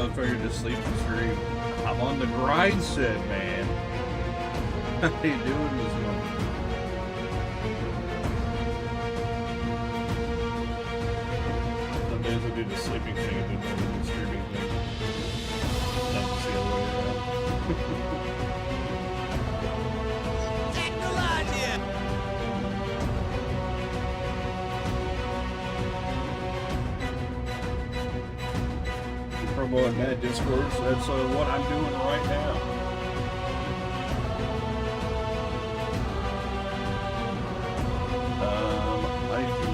motherfucker just sleeps and stream. I'm on the grind set, man. How you doing this morning? Some days I do the sleeping thing and then the streaming thing. That's the other way around. Promoting that Discord, so that's what I'm doing right now. I do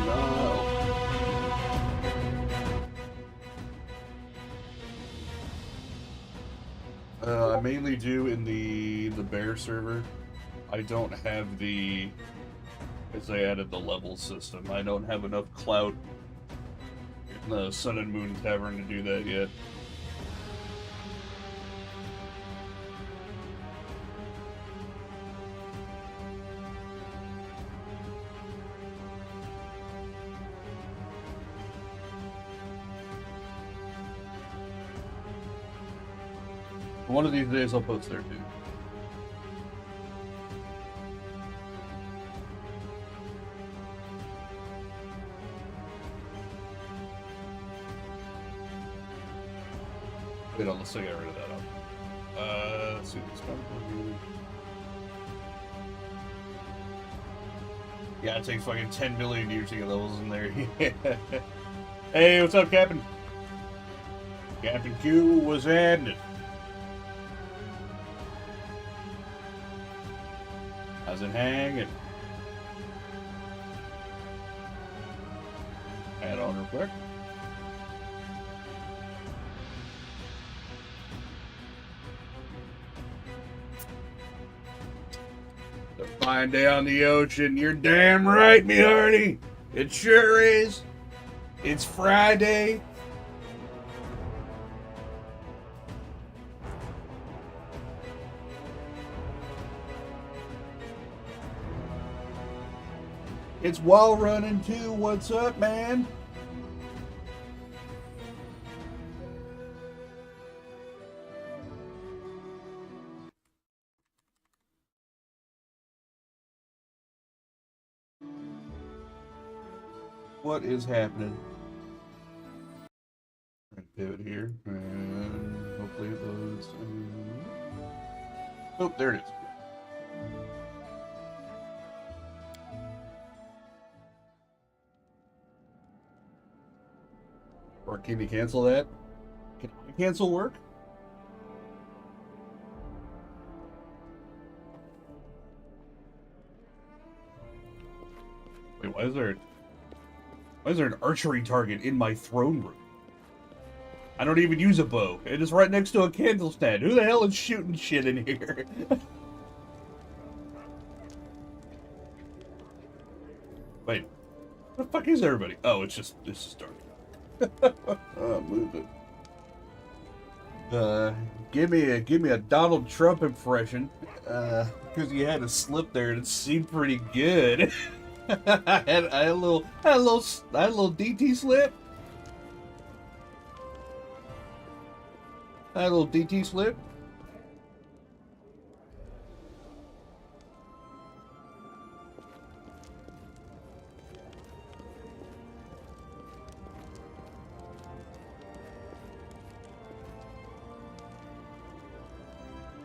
not. I mainly do in the Bear server. I don't have the, as they added the level system. I don't have enough clout in the Sun and Moon Tavern to do that yet. One of these days I'll post there too. Wait on, let's get rid of that up. Let's see this one. Yeah, it takes fucking 10 million years to get levels in there. Hey, what's up, Captain? Captain Q was ended. How's it hanging? Add on real quick. It's a fine day on the ocean. You're damn right, me hearty. It sure is. It's Friday. It's wall running too. What's up, man? What is happening? Pivot here, and hopefully it loads. Oh, there it is. Or can you cancel that? Can I cancel work? Wait, why is there an archery target in my throne room? I don't even use a bow. It is right next to a candle stand. Who the hell is shooting shit in here? Wait, what the fuck is everybody? Oh, it's just dark. Move it. Give me a Donald Trump impression. Because you had a slip there and it seemed pretty good. I had a little DT slip. I had a little DT slip.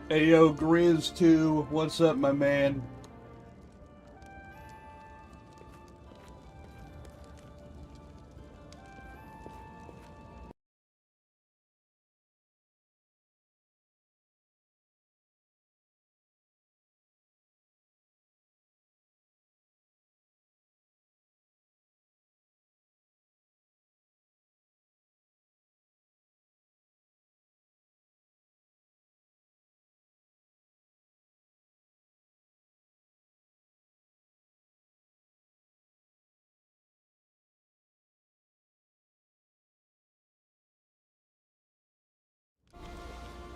Hey yo, Grizz2, what's up, my man?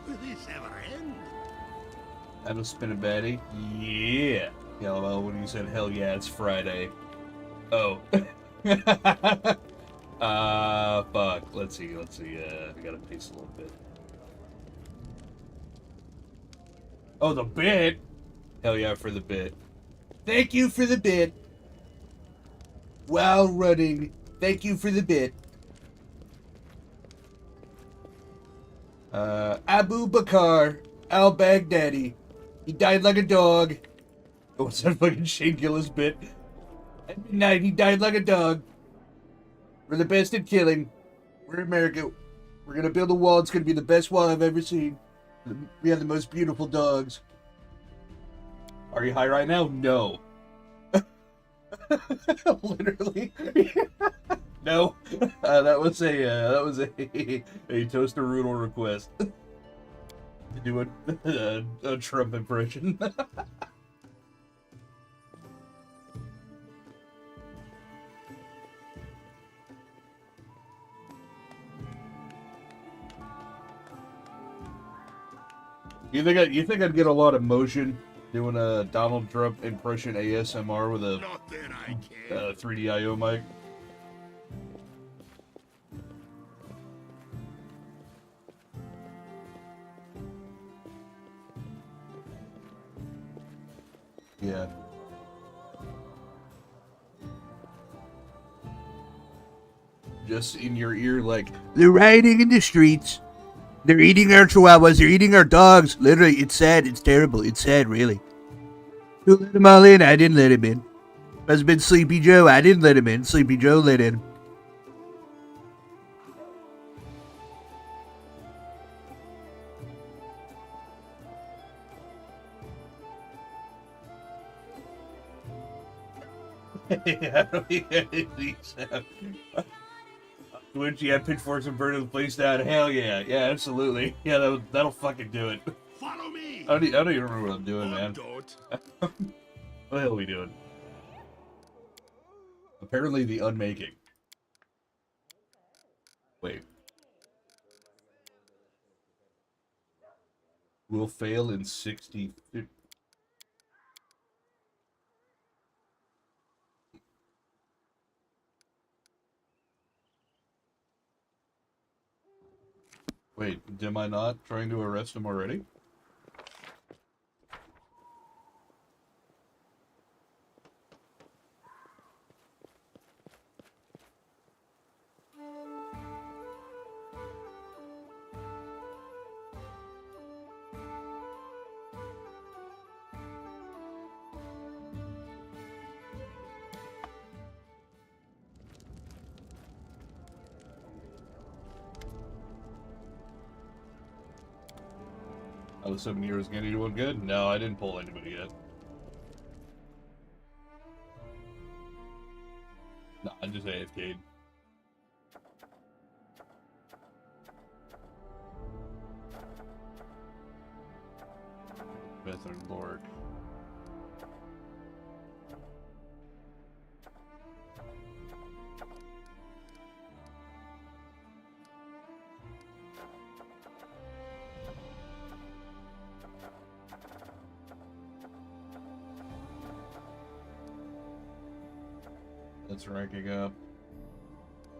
Will this ever end? That'll spin a baddie. Yeah. Yeah, well, when you said hell yeah, it's Friday. Oh. Fuck. Let's see. I gotta pace a little bit. Oh, the bit? Hell yeah, for the bit. Thank you for the bit. While running, thank you for the bit. Abu Bakr al-Baghdadi. He died like a dog. Oh, what's that fucking Shane Gillis bit? At midnight, he died like a dog. We're the best at killing. We're America. We're gonna build a wall. It's gonna be the best wall I've ever seen. We have the most beautiful dogs. Are you high right now? No. Literally. No. That was a toaster Rudel request. To do a Trump impression. You think I'd get a lot of motion doing a Donald Trump impression ASMR with a 3DIO mic? Yeah. Just in your ear, like, they're rioting in the streets. They're eating our chihuahuas. They're eating our dogs. Literally, it's sad. It's terrible. It's sad, really. Who let them all in? I didn't let him in. Must have been Sleepy Joe. I didn't let him in. Sleepy Joe let in. Yeah, I don't think so. Twitch, yeah, pitchforks and burning the place down. Hell yeah, yeah, absolutely. Yeah, that'll fucking do it. Follow me. I don't even remember what I'm doing, man. Don't. What the hell are we doing? Apparently the unmaking. Wait. Will fail in 60... Wait, am I not trying to arrest him already? I was 7 years getting anyone good? No, I didn't pull anybody yet. No, I just AFK'd. Bethard Lord. That's ranking up.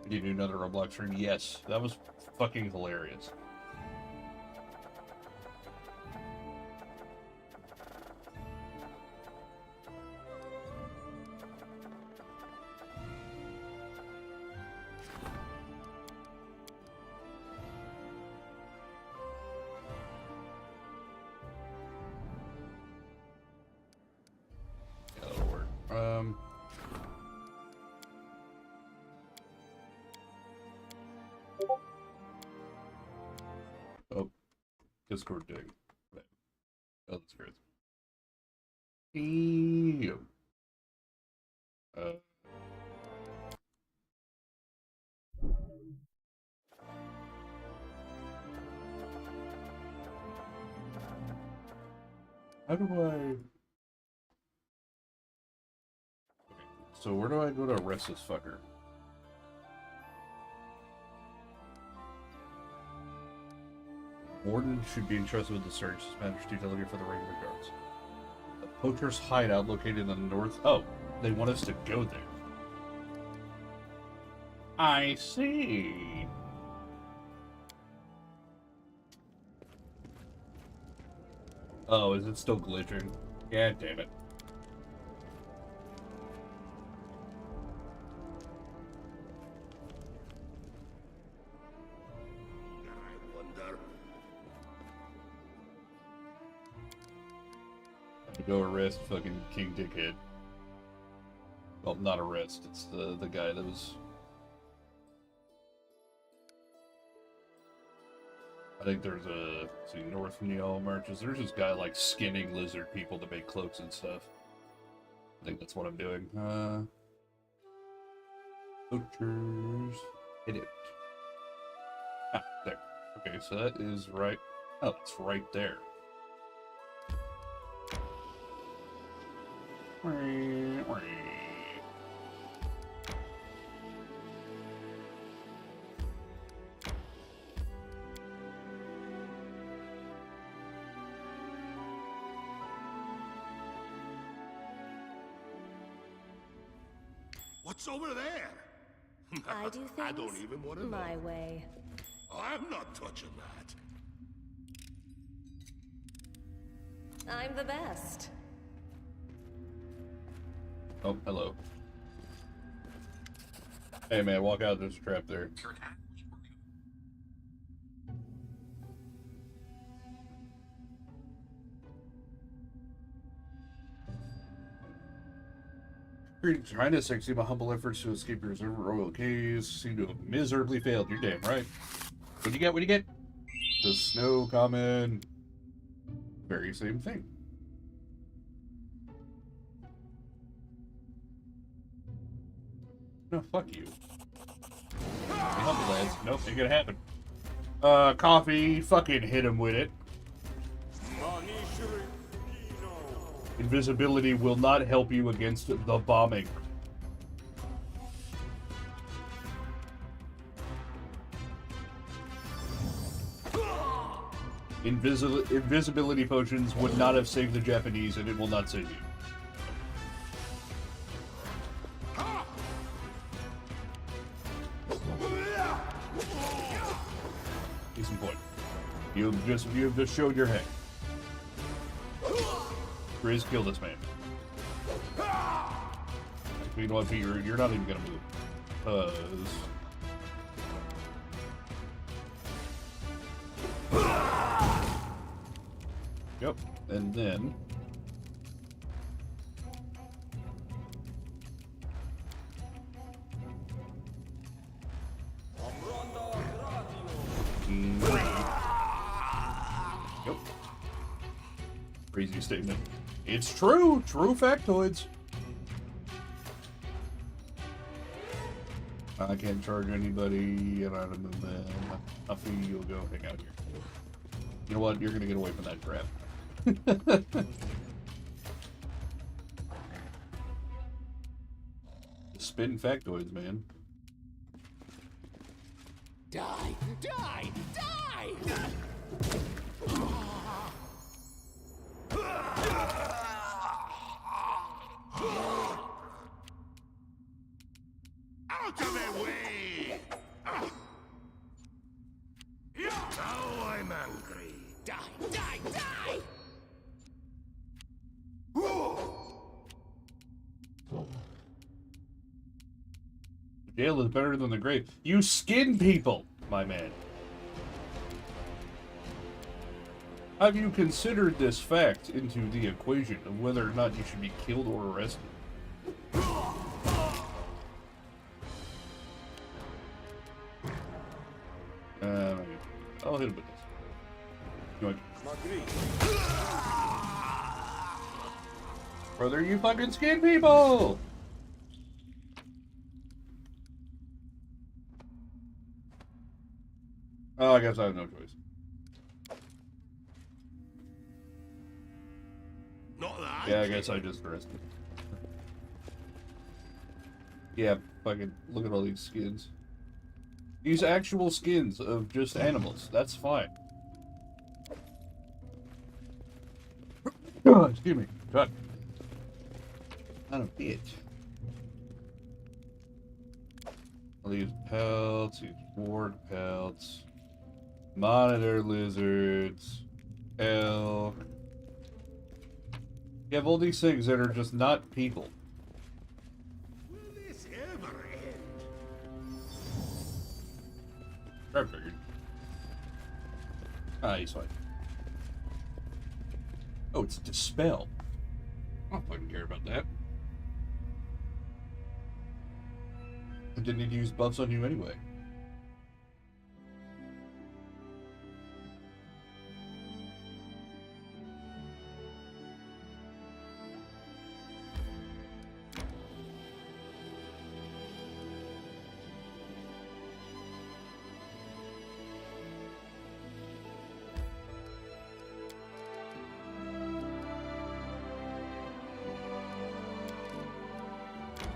Did you do another Roblox stream? Yes, that was fucking hilarious. Yeah, that'll work. Oh, Discord doing. Oh, that's great. Ew. How do I... Okay, so where do I go to arrest this fucker? Warden should be entrusted with the search. This matters to delegate for the regular guards. The poacher's hideout located in the north... Oh, they want us to go there. I see. Oh, is it still glitching? Yeah, damn it. I wonder. Go arrest fucking King Dickhead. Well, not arrest. It's the guy that was. I think there's a north from the all marches. There's this guy like skinning lizard people to make cloaks and stuff. I think that's what I'm doing. Poachers. Hit it. Ah, there. Okay, so that is right. Oh, it's right there. What's over there? I do things I don't even want to know. my way. I'm not touching that. I'm the best. Oh, hello. Hey man, walk out, there's a trap there. Greetings, Your Highness. I see my humble efforts to escape your reserve royal caves seem to have miserably failed. You're damn right. What do you get? What do you get? The snow common. Very same thing. No, fuck you. Hey, humble lads. Nope, ain't gonna happen. Coffee. Fucking hit him with it. Invisibility will not help you against the bombing. Invisibility potions would not have saved the Japanese, and it will not save you. Case in point. You have just showed your head. Grizz, kill this man. You know what, Peter? You're not even gonna move. Yep, and then... Yep. Crazy statement. It's true! True factoids! I can't charge anybody, and I don't move them. Huffy, you'll go hang out here. You know what? You're gonna get away from that trap. Spitting factoids, man. Die! Die! Die! Out of my way! Now I'm angry. Die! Die! Die! Jail is better than the grave. You skin people, my man. Have you considered this fact into the equation of whether or not you should be killed or arrested? I'll hit him with this. You want... Brother, you fucking skin people! Oh, I guess I have no choice. Not that. Yeah, I guess I just arrested. Yeah, fucking look at all these skins. These actual skins of just animals. That's fine. Excuse me. God. Not a bitch. These pelts, these ward pelts, monitor lizards, elk. You have all these things that are just not people. Will this ever end? I figured. Ah, he's fine. Oh, it's Dispel. I don't fucking care about that. I didn't need to use buffs on you anyway.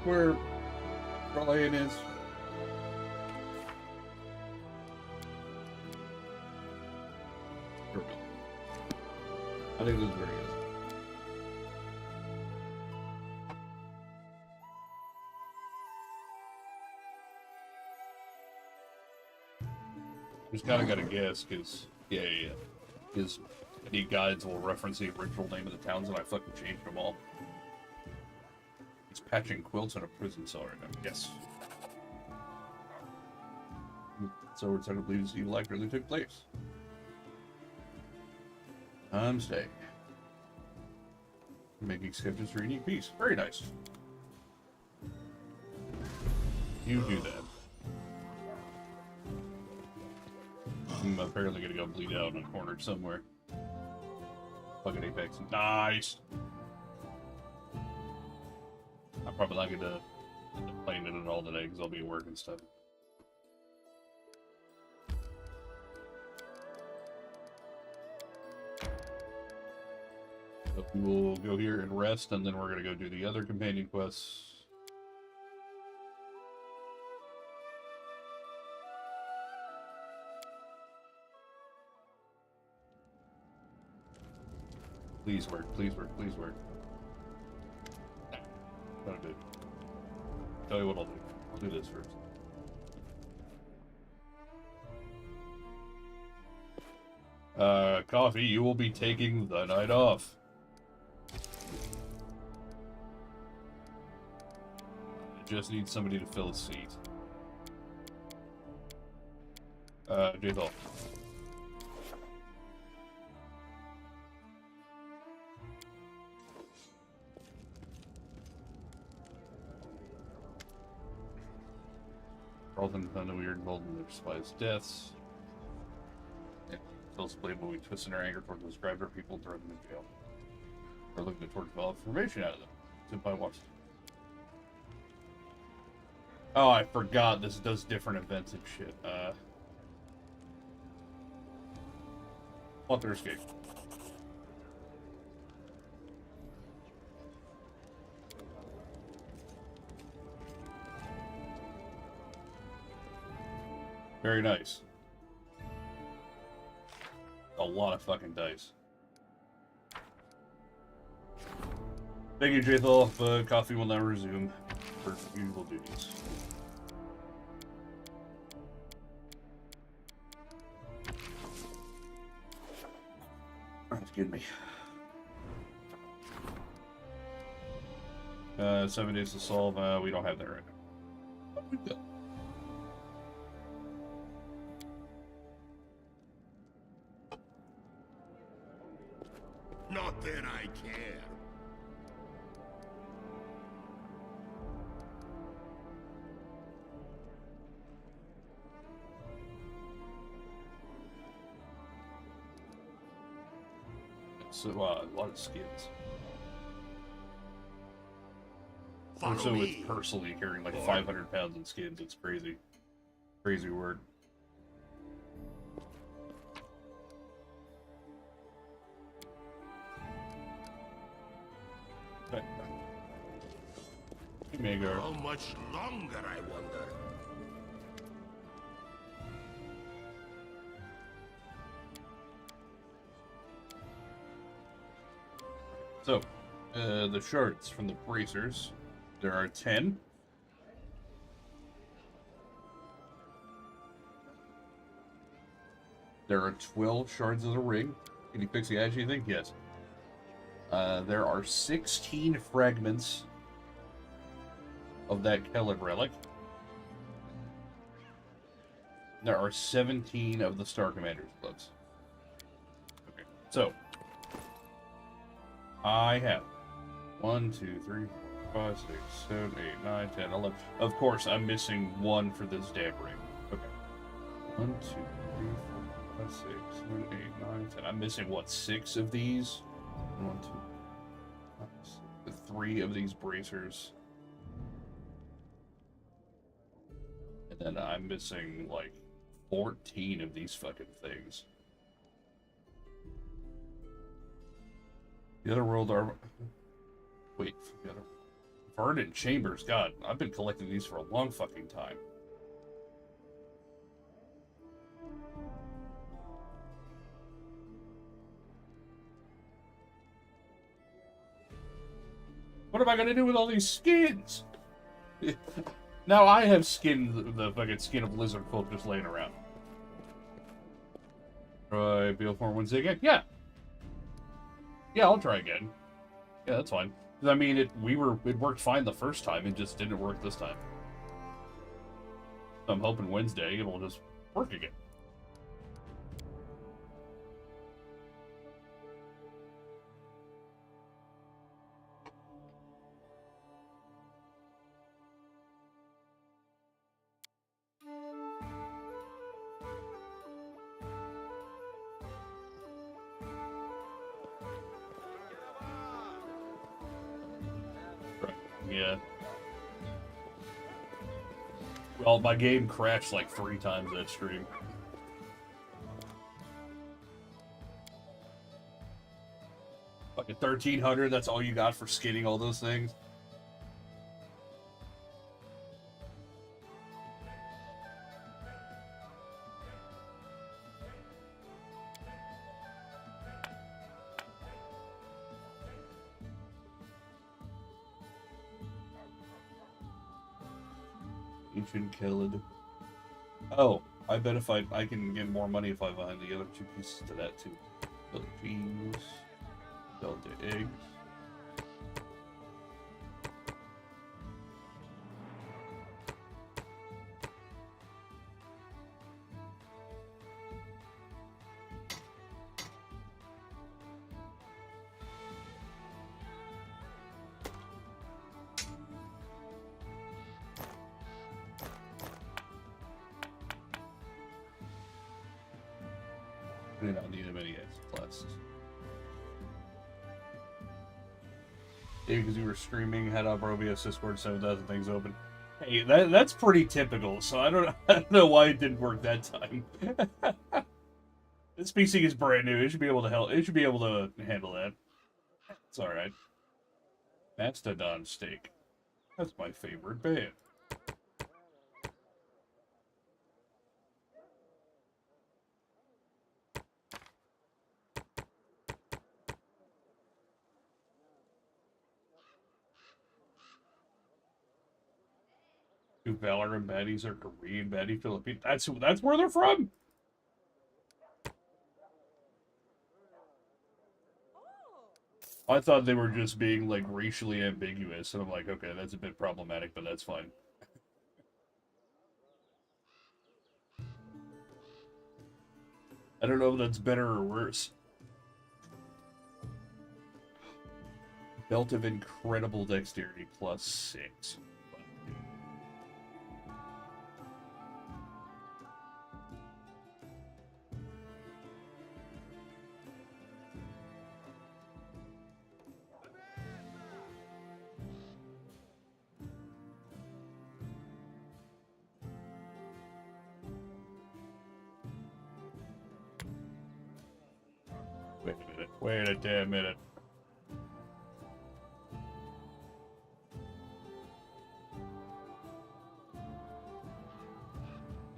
Where Ryan is. I think this is where he is. Just kind of got to guess, because, yeah. His any guides will reference the original name of the towns, and I fucking changed them all. He's patching quilts in a prison cell right now. Yes. So we're starting to believe this evil act really took place. I'm staying. Making sketches for unique piece. Very nice. You do that. I'm apparently gonna go bleed out in a corner somewhere. Fucking Apex. Nice! I'm probably not gonna end up playing it at all today because I'll be at work and stuff. So we will go here and rest, and then we're gonna go do the other companion quests. Please work, please work, please work. Don't do it. Tell you what I'll do. I'll do this first. Coffee, you will be taking the night off. I just need somebody to fill a seat. J-Ball. Carlton found a weird involved in their spies' deaths. Yeah, feels playable. We twist in our anger towards the describer people and throw them in jail. We're looking towards develop information out of them. Senpai wants. Oh, I forgot this does different events and shit. Author escape. Very nice. A lot of fucking dice. Thank you, Jathal, but coffee will now resume for usual duties. Excuse me. 7 days to solve. We don't have that right now. Not that I care. So, a lot of skins. Follow So me. it's personally carrying like 500 pounds in skins. It's crazy. Crazy word. Okay. Magar. How much longer, I wonder? So, the shards from the bracers. There are 10. There are 12 shards of the ring. Can you fix the edge, you think? Yes. There are 16 fragments of that Kellan relic. There are 17 of the Star Commander's gloves. Okay, so I have 1, 2, 3, 4, 5, 6, 7, 8, 9, 10, 11. Of course, I'm missing one for this damn ring. Okay. 1, 2, 3, 4, 5, 6, 7, 8, 9, 10. I'm missing, what, 6 of these? 1, 2, 5, 6, 3 of these bracers. And then I'm missing, like, 14 of these fucking things. The other world are... Wait, the other... Verdant Chambers, God, I've been collecting these for a long fucking time. What am I gonna do with all these skins? Now I have the fucking skin of lizard folk just laying around. Try Beal Wednesday again? Yeah. Yeah, I'll try again. Yeah, that's fine. I mean, it worked fine the first time, it just didn't work this time. So I'm hoping Wednesday it'll just work again. Yeah. Well, my game crashed like 3 times that stream. Fucking 1300, that's all you got for skinning all those things? Ancient Kellan. Oh, I bet if I can get more money if I buy the other 2 pieces to that too. Philippines, Delta eggs. I do not need them any classes. Yeah, because you were streaming, had up OBS Discord, 7,000 things open. Hey, that's pretty typical, so I don't know why it didn't work that time. This PC is brand new. It should be able to handle that. It's alright. Mastodon Steak. That's my favorite band. Two Valorant baddies are Korean baddie Philippines. That's where they're from. I thought they were just being like racially ambiguous, and I'm like, okay, that's a bit problematic, but that's fine. I don't know if that's better or worse. Belt of Incredible Dexterity +6. Wait a minute. Wait a damn minute.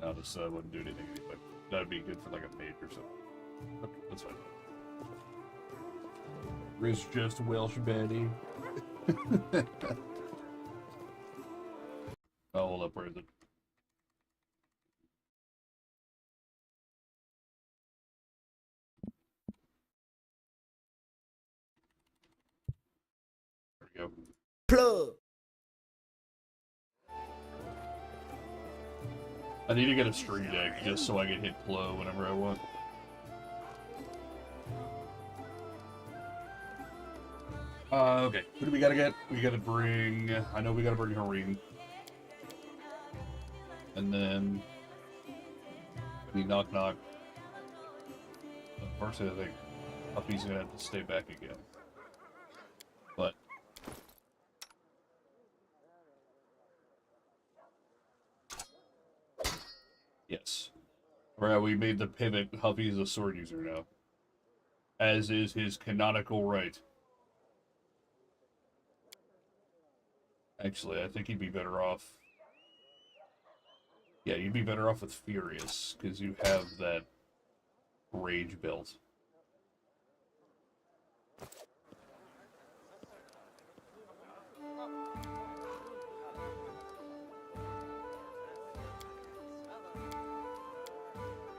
No, this wouldn't do anything anyway. That'd be good for like a page or something. Okay, that's fine. Riz just Welsh Betty. Oh, hold up, where is it? go. Plug. I need to get a stream deck just so I can hit Plo whenever I want. Okay. Who do we gotta get? We gotta bring... I know we gotta bring Harim. And then... we need Knock Knock. Unfortunately, I think Puppy's gonna have to stay back again. But... yes. Right, we made the pivot. Huffy's a sword user now. As is his canonical right. Actually, I think he'd be better off... yeah, you'd be better off with Furious, because you have that rage built.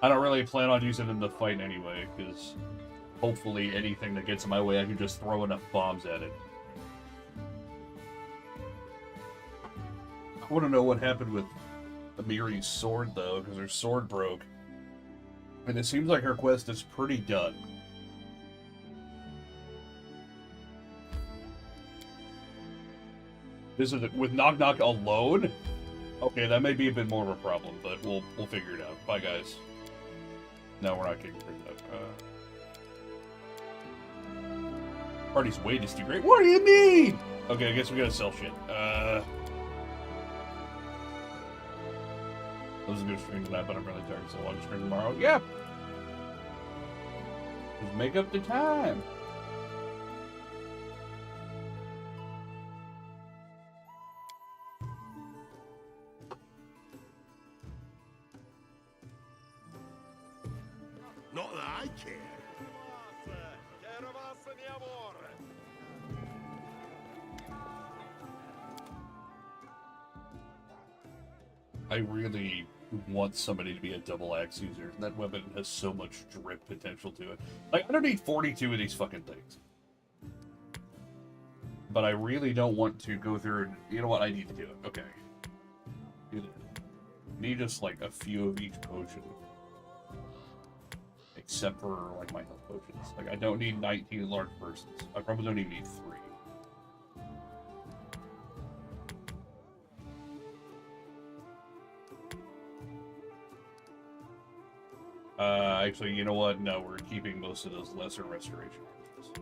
I don't really plan on using it in the fight anyway, because hopefully anything that gets in my way, I can just throw enough bombs at it. I want to know what happened with Amiri's sword, though, because her sword broke. And it seems like her quest is pretty done. This is with Knock Knock alone? Okay, that may be a bit more of a problem, but we'll figure it out. Bye, guys. No, we're not kicking her out. Party's weight is too great. What do you mean? Okay, I guess we gotta sell shit. That was a good stream tonight, but I'm really tired, so I'll watch stream tomorrow. Yep! Just make up the time. Not that I care. I really want somebody to be a double axe user. That weapon has so much drip potential to it. Like, I don't need 42 of these fucking things. But I really don't want to go through and... you know what? I need to do it. Okay. Do that. Need just, like, a few of each potion. Except for, like, my health potions. Like, I don't need 19 large bursts. I probably don't even need 3. Actually, you know what? No, we're keeping most of those lesser restoration potions.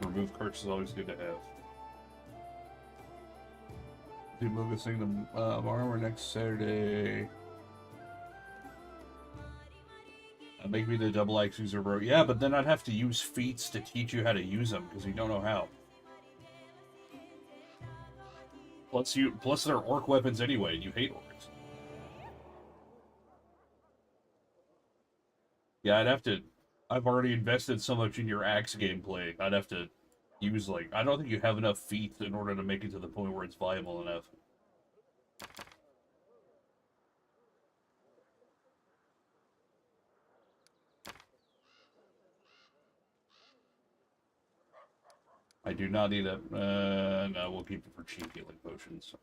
Remove curse is always good to have. Do Moga Kingdom armor next Saturday. Make me the double axe user, bro. Yeah, but then I'd have to use feats to teach you how to use them because you don't know how. Plus they're orc weapons anyway, and you hate orcs. Yeah, I'd have to... I've already invested so much in your axe gameplay. I'd have to use, like... I don't think you have enough feats in order to make it to the point where it's viable enough. I do not need a... no, we'll keep it for cheap healing potions.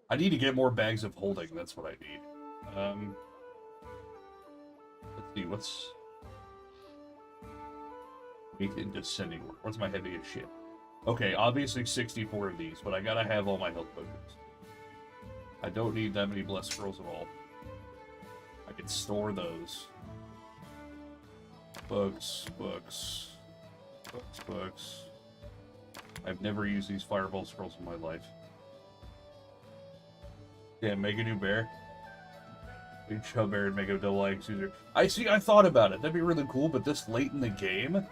I need to get more bags of holding, that's what I need. Let's see, what's... in descending order. What's my heaviest shit? Okay, obviously 64 of these, but I gotta have all my health potions. I don't need that many blessed scrolls at all. I can store those. Books. I've never used these fireball scrolls in my life. Yeah, make a new bear. Big chub bear and make a double axe user. I thought about it. That'd be really cool, but this late in the game,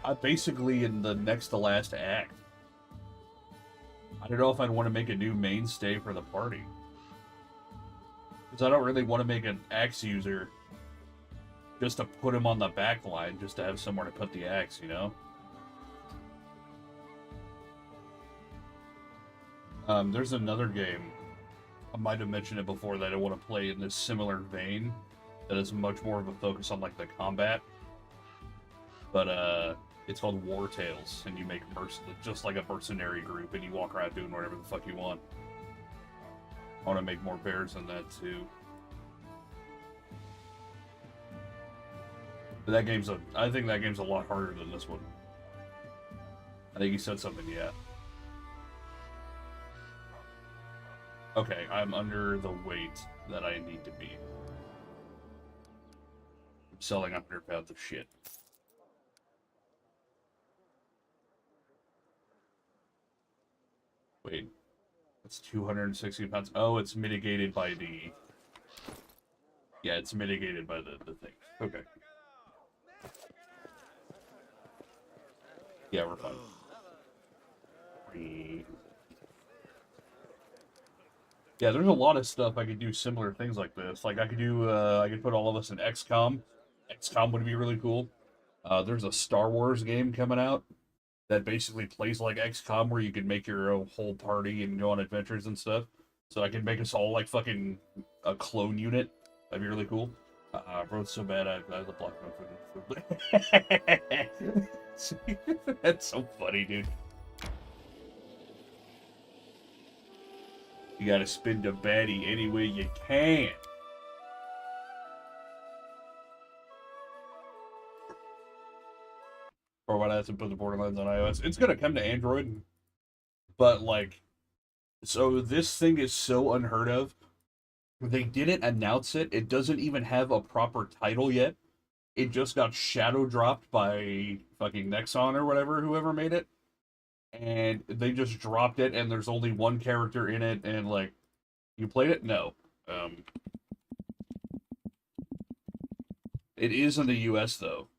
I'm basically in the next to last act. I don't know if I'd want to make a new mainstay for the party. Because I don't really want to make an axe user just to put him on the back line, just to have somewhere to put the axe, you know? There's another game, I might have mentioned it before, that I want to play in this similar vein. that is much more of a focus on like the combat. But it's called War Tales, and you make just like a mercenary group, and you walk around doing whatever the fuck you want. I want to make more bears than that too. But that game's I think that game's a lot harder than this one. I think you said something, yeah. Okay, I'm under the weight that I need to be. I'm selling 100 pounds of shit. Wait, that's 260 pounds. Oh, it's mitigated by the... Yeah, it's mitigated by the thing. Okay. Yeah, we're fine. Yeah, there's a lot of stuff I could do similar things like this. Like I could put all of us in XCOM. XCOM would be really cool. There's a Star Wars game coming out that basically plays like XCOM, where you can make your own whole party and go on adventures and stuff. So I can make us all like fucking a clone unit. That'd be really cool. Bro, it's so bad I blocked my food. That's so funny, dude. You gotta spin the baddie any way you can. Or why not to put the Borderlands on iOS? It's gonna come to Android, but like, so this thing is so unheard of. They didn't announce it. It doesn't even have a proper title yet. It just got shadow dropped by fucking Nexon or whatever, whoever made it. And they just dropped it, and there's only one character in it, and like, you played it? No. It is in the US though.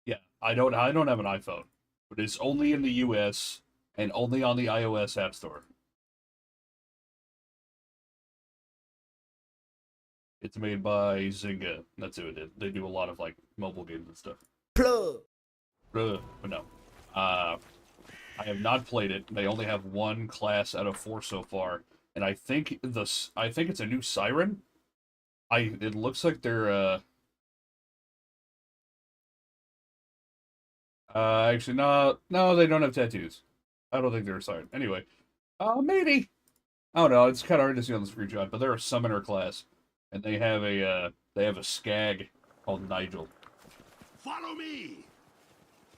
Yeah, I don't have an iPhone, but it's only in the US and only on the iOS App Store. It's made by Zynga. That's who it is. They do a lot of like mobile games and stuff. Plug. But no. I have not played it. They only have one class out of 4 so far, and I think it's a new Siren. It looks like they're actually no, they don't have tattoos. I don't think they're a Siren. Anyway, maybe. I don't know. It's kind of hard to see on the screenshot, but they're a summoner class, and they have a skag called Nigel. Follow me!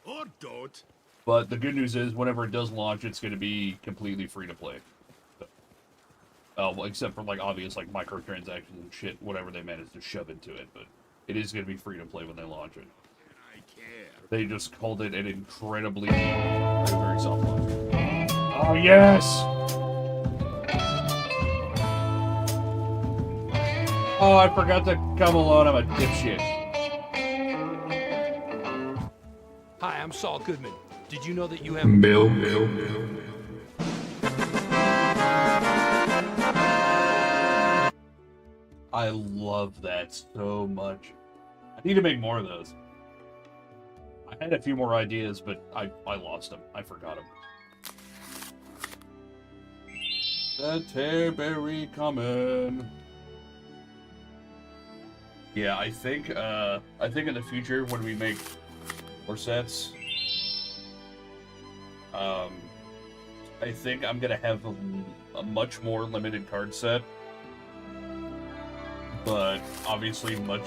Or don't. But the good news is, whenever it does launch, it's going to be completely free to play. So, well, except for like obvious like microtransactions and shit, whatever they manage to shove into it. But it is going to be free to play when they launch it. I care. They just called it an incredibly very soft launch. Oh yes! Oh, I forgot to come alone. I'm a dipshit. Hi, I'm Saul Goodman. Did you know that you have... I love that so much. I need to make more of those. I had a few more ideas, but I lost them. I forgot them. The Tearberry coming. Yeah, I think in the future when we make more sets, I think I'm gonna have a much more limited card set, but obviously much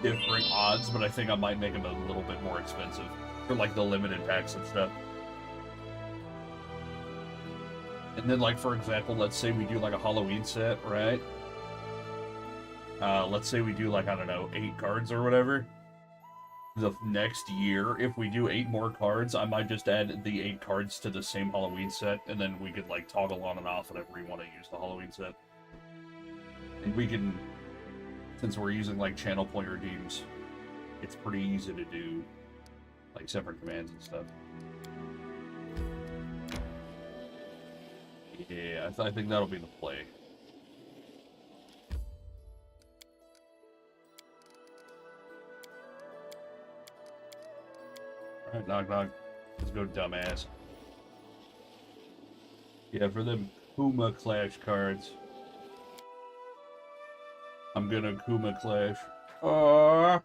different odds. But I think I might make them a little bit more expensive for like the limited packs and stuff. And then, like, for example, let's say we do like a Halloween set, right? Let's say we do like, I don't know, 8 cards or whatever. The next year, if we do 8 more cards, I might just add the 8 cards to the same Halloween set, and then we could like toggle on and off whenever we want to use the Halloween set. And we can, since we're using like channel point redeems, it's pretty easy to do like separate commands and stuff. Yeah, I think that'll be the play. Alright, knock knock. Let's go, dumbass. Yeah, for them Puma Clash cards. I'm gonna Kuma Clash. Oh.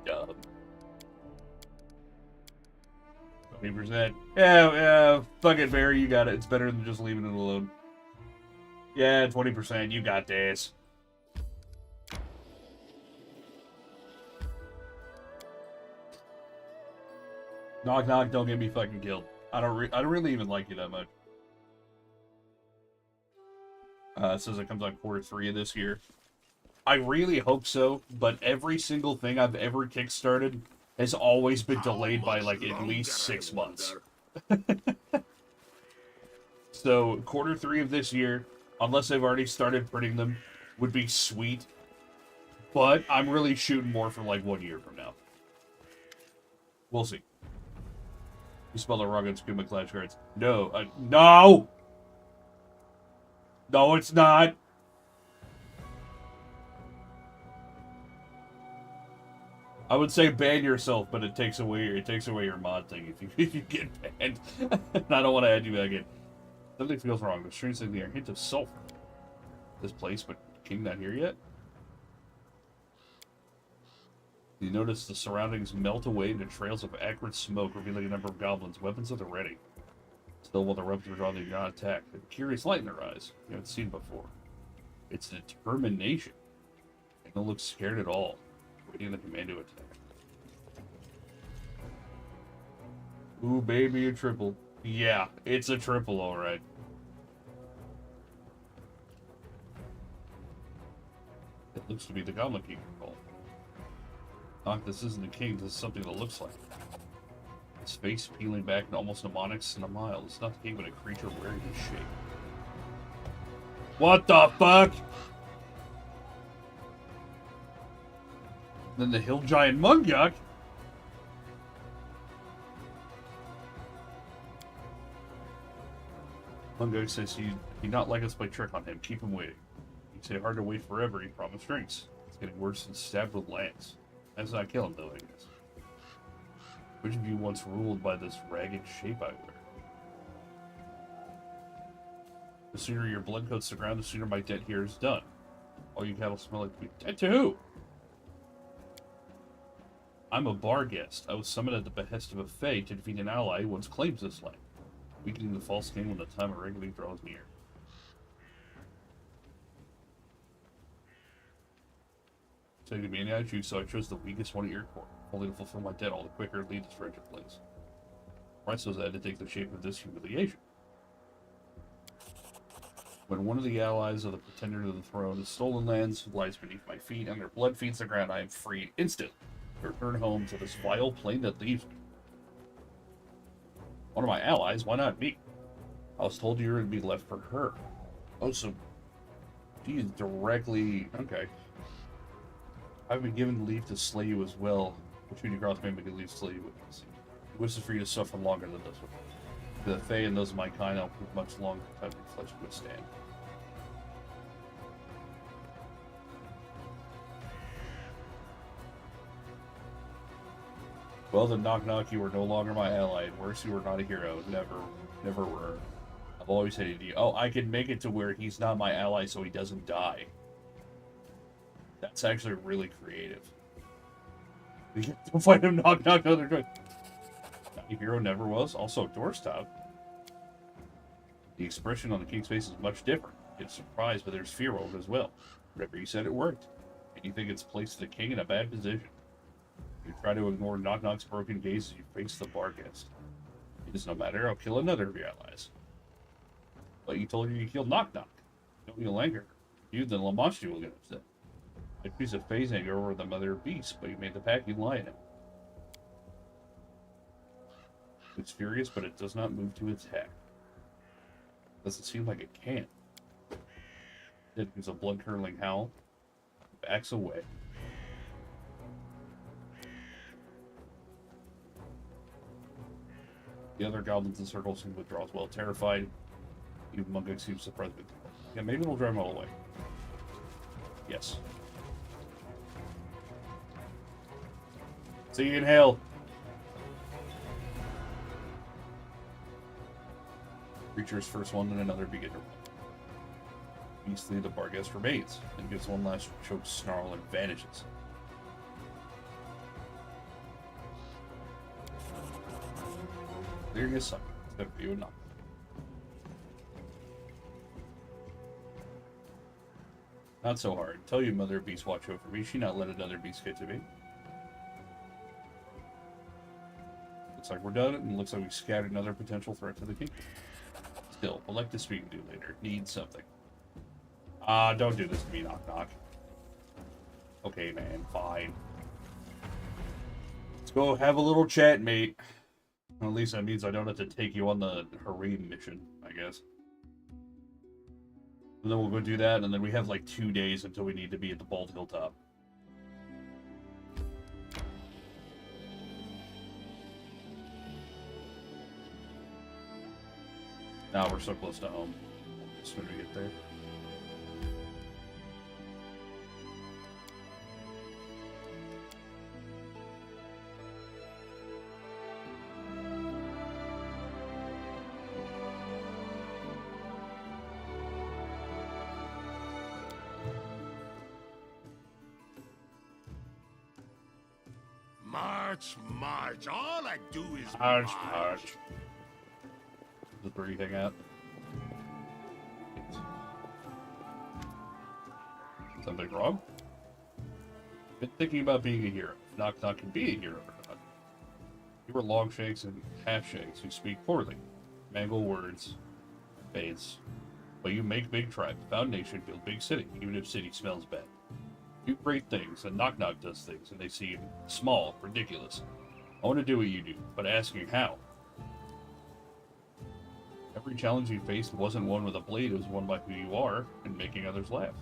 Dumb. 20%. Yeah, fuck it, Barry, you got it. It's better than just leaving it alone. Yeah, 20%, you got this. Knock knock, don't get me fucking killed. I don't really even like you that much. It says it comes out Q3 of this year. I really hope so, but every single thing I've ever kickstarted has always been delayed by like at least 6 months. So Q3 of this year, unless they've already started printing them, would be sweet. But I'm really shooting more for like 1 year from now. We'll see. You spell the wrong on Scuba Clash cards. No, no! No, it's not! I would say ban yourself, but it takes away your mod thing if you get banned. And I don't want to add you back in. Something feels wrong. The strange thing there, hint of sulfur. This place, but King not here yet? You notice the surroundings melt away into trails of acrid smoke, revealing a number of goblins. Weapons at the ready. Still, while the rebels were drawn, they did not attack. A curious light in their eyes. You haven't seen before. It's determination. They don't look scared at all. Waiting the command to attack. Ooh, baby, a triple. Yeah, it's a triple, alright. It looks to be the Goblin King call. Doc, this isn't the king, this is something that looks like. His face peeling back and almost mnemonics in a mile. It's not the king, but a creature wearing his shape. What the fuck? Then the hill giant Mungyuk. Mungyuk says he not like us play trick on him. Keep him waiting. He'd say hard to wait forever. He promised drinks. It's getting worse than stabbed with lance. That's not kill him though, I guess. Which of you once ruled by this ragged shape I wear? The sooner your blood coats the ground, the sooner my debt here is done. All you cattle smell like meat. Dead to who? I'm a bar guest. I was summoned at the behest of a fae to defeat an ally who once claims this land, weakening the false king when the time of reckoning draws near. So to be any I choose, so I chose the weakest one at your court, only to fulfill my debt all the quicker and lead this friendship place. Right, so I had to take the shape of this humiliation. When one of the allies of the pretender to the throne is stolen lands, lies beneath my feet, and their blood feeds the ground, I am freed instantly to return home to this vile plane that leaves me. One of my allies, why not me? I was told you were to be left for her. Oh, so she is directly... Okay. I've been given leave to slay you as well. Between you cross made me leave to slay you with us. It wishes for you to suffer longer than this one. The Fae and those of my kind, I'll prove much longer time your flesh to withstand. Well then, knock knock, you are no longer my ally, and worse, you are not a hero. Never were. I've always hated you. Oh, I can make it to where he's not my ally so he doesn't die. That's actually really creative. Don't fight him, knock knock, other choice. Not a hero, never was. Also, doorstop. The expression on the king's face is much different. It's surprised, but there's fear over it as well. Whatever you said, it worked. And you think it's placed the king in a bad position. You try to ignore Knock Knock's broken gaze as you face the bar guest. It is no matter, I'll kill another of your allies. But you told her you killed Knock Knock. Don't you anger her. You, then Lamonti will get upset. A piece of phase anger over the mother of beasts, but you made the pack, you lie at him. It's furious, but it does not move to attack. Doesn't seem like it can. It gives a blood-curdling howl. Backs away. The other goblins in circle seem to withdraw as well, terrified. Even Mungyuk seems surprised. Yeah, maybe we'll drive them all away. Yes. See you in hell. Creature's first one and another beginner. Beastly, the Barghest remains, and gives one last choke snarl and vanishes. There you suck. It's gonna be enough. Not so hard. Tell your mother beast watch over me. She not let another beast get to me. Looks like we're done, and looks like we scattered another potential threat to the king. Still, we'll like to speak to you later. Need something. Don't do this to me, knock knock. Okay, man, fine. Let's go have a little chat, mate. Well, at least that means I don't have to take you on the harem mission, I guess. And then we'll go do that, and then we have like 2 days until we need to be at the Bald Hilltop. Now we're so close to home. As soon as we get there. March, march. All I do is March, march. march. Just where you hang out. Something wrong? Been thinking about being a hero. Knock knock can be a hero or not. You were longshanks and half-shanks who speak poorly, mangle words, fades. But you make big tribe, foundation, build big city, even if city smells bad. Do great things, and Knock Knock does things, and they seem small, ridiculous. I want to do what you do, but asking how. Every challenge you faced wasn't won with a blade, it was won by who you are, and making others laugh.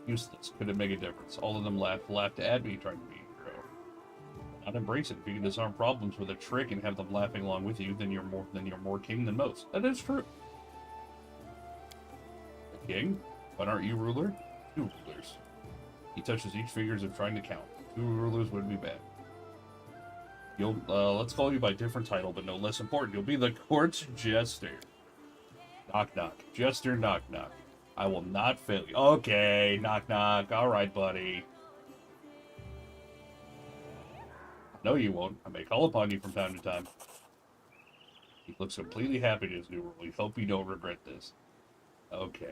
Useless, couldn't make a difference. All of them laughed at me trying to be a hero. Not embrace it. If you can disarm problems with a trick and have them laughing along with you, then you're more king than most. That is true. A king? But aren't you ruler? 2 rulers. He touches each finger as if trying to count. 2 rulers would be bad. You'll, let's call you by different title, but no less important. You'll be the court's jester. Knock knock. Jester knock knock. I will not fail you. Okay, knock knock. Alright, buddy. No, you won't. I may call upon you from time to time. He looks completely happy in his new role. We hope you don't regret this. Okay.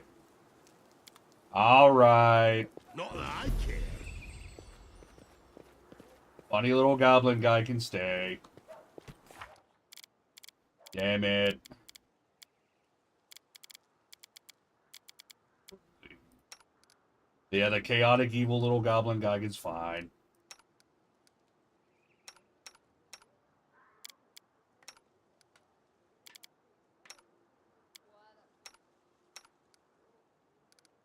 Alright. Not that I care. Funny little goblin guy can stay. Damn it. Yeah, the chaotic evil little goblin guy is fine.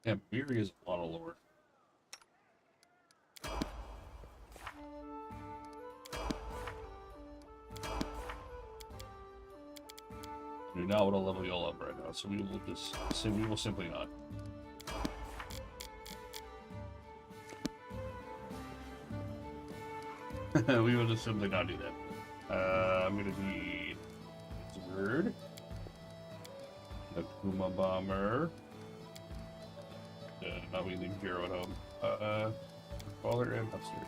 Yeah, Beery is a lot of lore. I do not want to level you all up right now, so we will just we will simply not. We will just simply not do that. I'm gonna need Zerd, the Kuma Bomber. Not we leave Hero at home. Father and Hustler.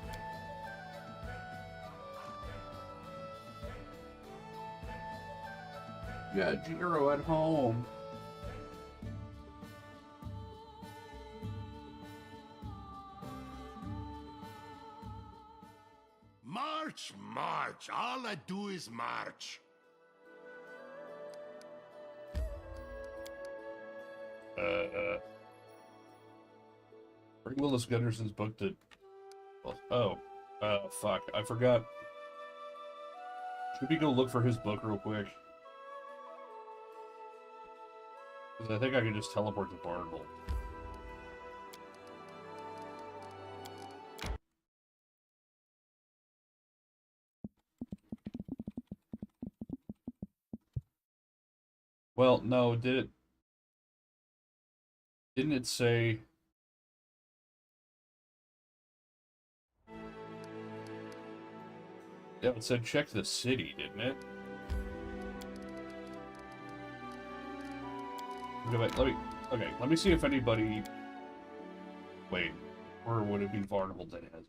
Yeah, Jiro at home. March, march. All I do is march. Bring Willis Gunderson's book to... Oh. Fuck. I forgot. Should we go look for his book real quick? Because I think I can just teleport to Barnable. Well, no, didn't it say... Yeah, it said check the city, didn't it? Let me see if anybody... Wait, or would it be Varnable that has it?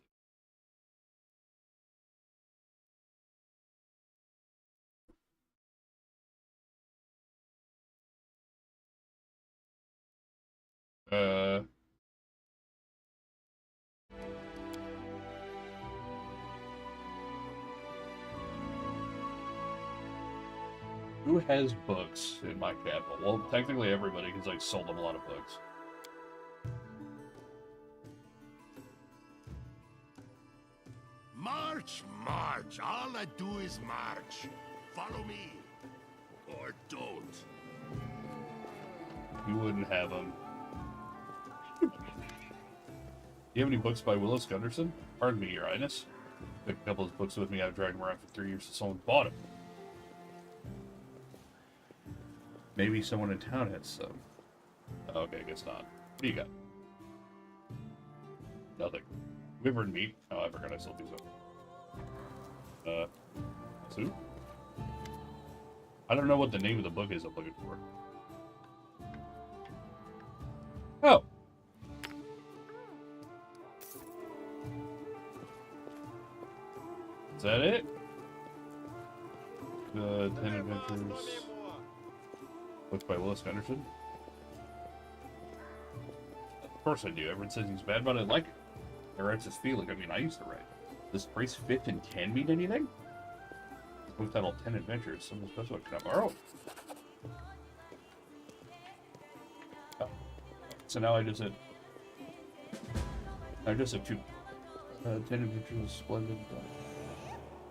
Who has books in my capital? Well, technically everybody, because I sold them a lot of books. March, march. All I do is march. Follow me. Or don't. You wouldn't have them. Do you have any books by Willis Gunderson? Pardon me, Your Highness. I took a couple of books with me. I've dragged them around for 3 years since someone bought them. Maybe someone in town has some. Okay, I guess not. What do you got? Nothing. We ever meet? Oh, I forgot I sold these up. Sue? I don't know what the name of the book is I'm looking for. Oh! Is that it? 10 Adventures. Books by Willis Gunderson? Of course I do. Everyone says he's bad, but I like it. It writes his feeling. I mean, I used to write. Does phrase 5th and 10 mean anything? Book title 10 Adventures. Someone's best one. Can I borrow? Oh. So now I just have 2. 10 Adventures is splendid.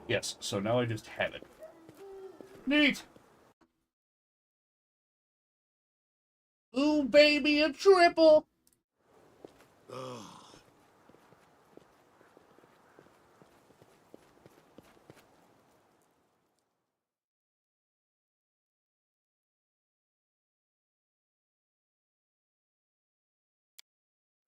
Yes, so now I just have it. Neat! Ooh, baby, a triple! Ugh.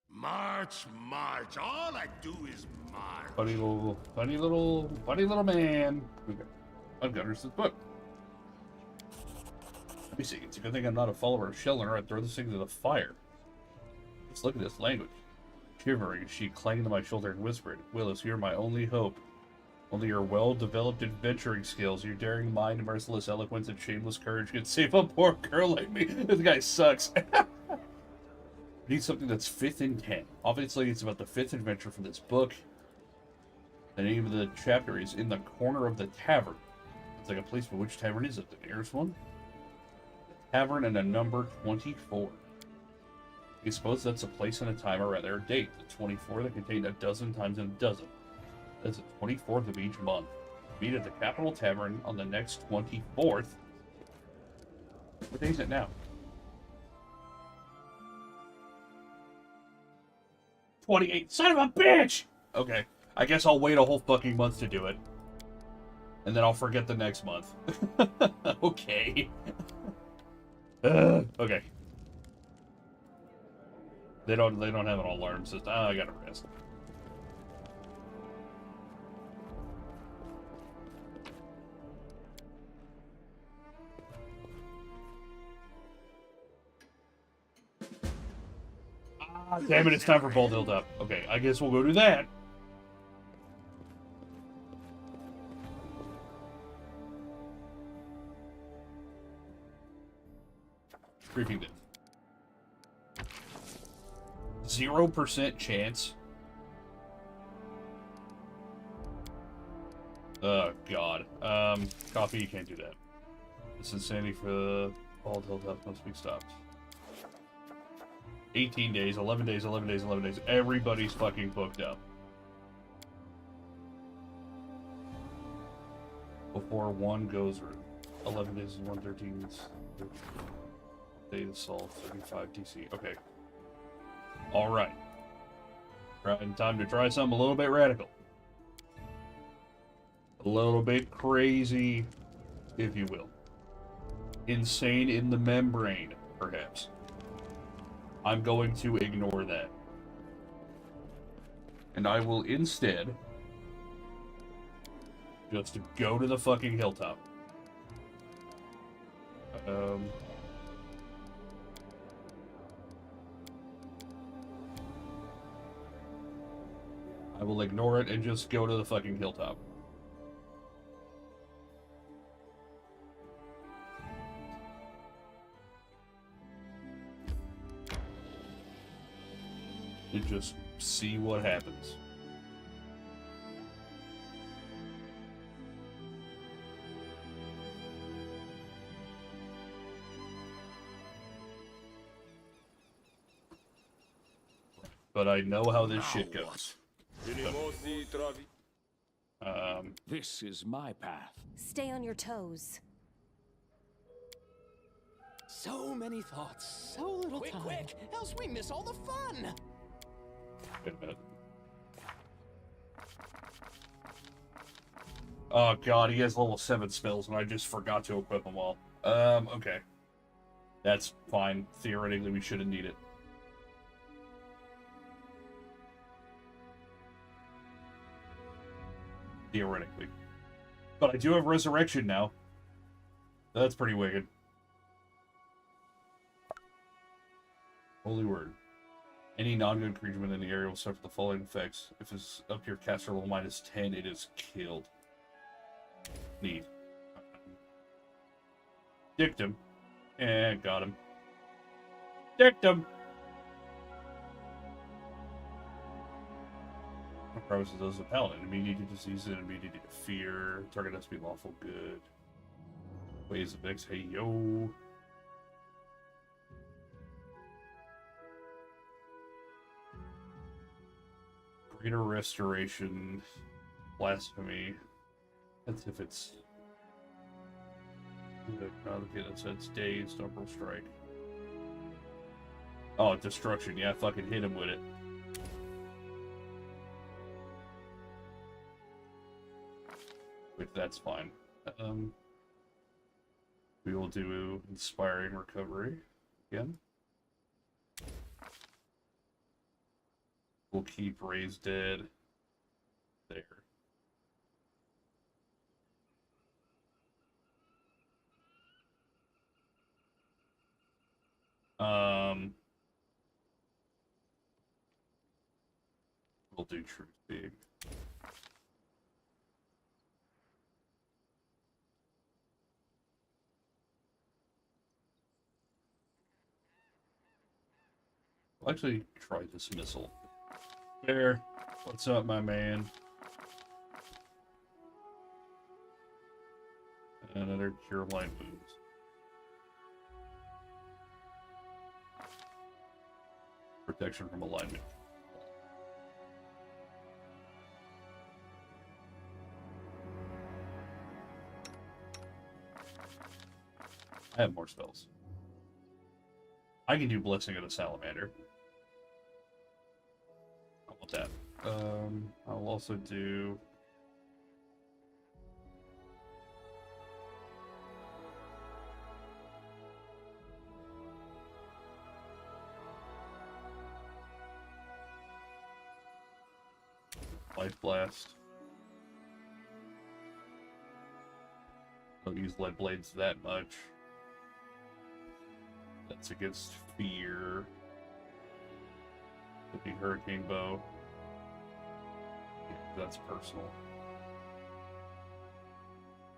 March, march. All I do is march. Funny little man. Okay. I've got this book. Let me see. It's a good thing I'm not a follower of Schellner. I'd throw this thing into the fire. Just look at this language. Shivering, she clanged to my shoulder and whispered, Willis, you're my only hope. Only your well-developed adventuring skills, your daring mind, merciless eloquence, and shameless courage can save a poor girl like me. This guy sucks. I need something that's 5th and 10. Obviously, it's about the 5th adventure from this book. The name of the chapter is In the Corner of the Tavern. It's like a place, but which tavern is it? The nearest one? The tavern and a number 24. I suppose that's a place and a time, or rather a date. The 24 that contained a dozen times in a dozen. That's the 24th of each month. Meet at the Capitol Tavern on the next 24th. What day is it now? 28. Son of a bitch! Okay. I guess I'll wait a whole fucking month to do it. And then I'll forget the next month. Okay. Okay. They don't have an alarm system. Oh, I gotta rest. Ah, damn it, it's time for Bald Hilltop. Okay, I guess we'll go do that. Creeping it. 0% chance. Oh, God. Coffee, you can't do that. This insanity for the Bald Hilltop must be stopped. 18 days, 11 days, 11 days, 11 days. Everybody's fucking booked up. Before one goes, 11 days is 113. Day of Salt, 35 TC. Okay. Alright. Time to try something a little bit radical. A little bit crazy, if you will. Insane in the membrane, perhaps. I'm going to ignore that. And I will instead just go to the fucking hilltop. will ignore it and just go to the fucking hilltop. And just see what happens. But I know how this shit goes. This is my path. Stay on your toes. So many thoughts, so little time. Quick, else we miss all the fun. Wait a minute. Oh god, he has level 7 spells, and I just forgot to equip them all. Okay. That's fine. Theoretically, we shouldn't need it. Theoretically. But I do have Resurrection now. That's pretty wicked. Holy word. Any non-good creature within the area will suffer the following effects. If it's up to your caster level -10, it is killed. Neat. Dicked him. And got him. Dicked him! Promises those a paladin. Immunity to disease and immunity to fear. Target has to be lawful good. Ways of X. Hey, yo. Greater restoration. Blasphemy. That's if it's. Okay, that says dazed. Double strike. Oh, destruction. Yeah, fucking hit him with it. Which that's fine. We will do inspiring recovery again. We'll keep Raised Dead there. We'll do Truth Being. I'll actually try Dismissal. There. What's up, my man? Another Cure Line Wounds. Protection from alignment. I have more spells. I can do Blessing of the Salamander. How about that? I'll also do... Life Blast. Don't use Lead Blades that much. That's against fear. Could be Hurricane Bow. Yeah, that's personal.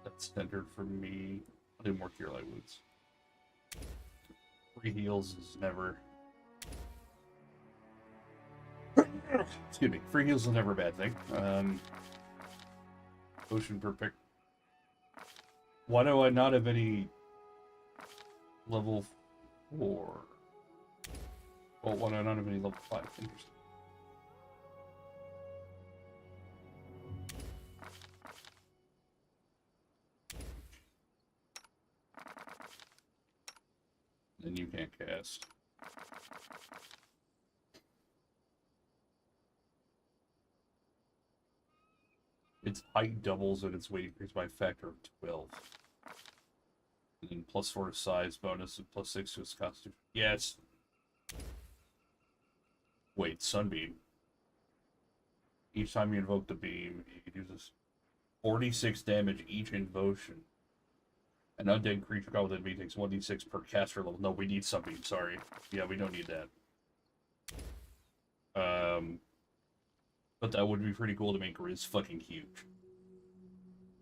That's centered for me. I'll do more Cure Light Wounds. Free heals is never... Excuse me. Free heals is never a bad thing. Potion per pick. Why do I not have any level 4? Well, why do I not have any level 5? Interesting. Then you can't cast. Its height doubles and its weight increases by a factor of 12. And then +4 to size bonus and +6 to its constitution. Yes. Wait, Sunbeam. Each time you invoke the beam, it uses 46 damage each invocation. An undead creature caught within me takes 1d6 per caster level. No, we need Sunbeam, sorry. Yeah, we don't need that. But that would be pretty cool to make Grizz fucking huge.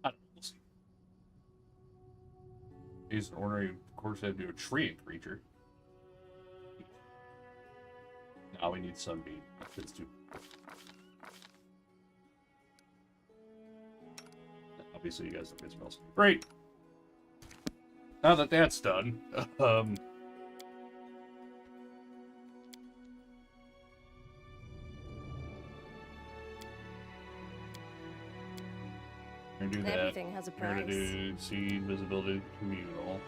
I don't know, we'll see. He's an ordinary, of course, had to do a tree creature. Now we need Sunbeam. That's too. Obviously, you guys don't get spells. Great! Now that that's done, gonna do that. Everything has a We're gonna price. do seed, visibility, communal.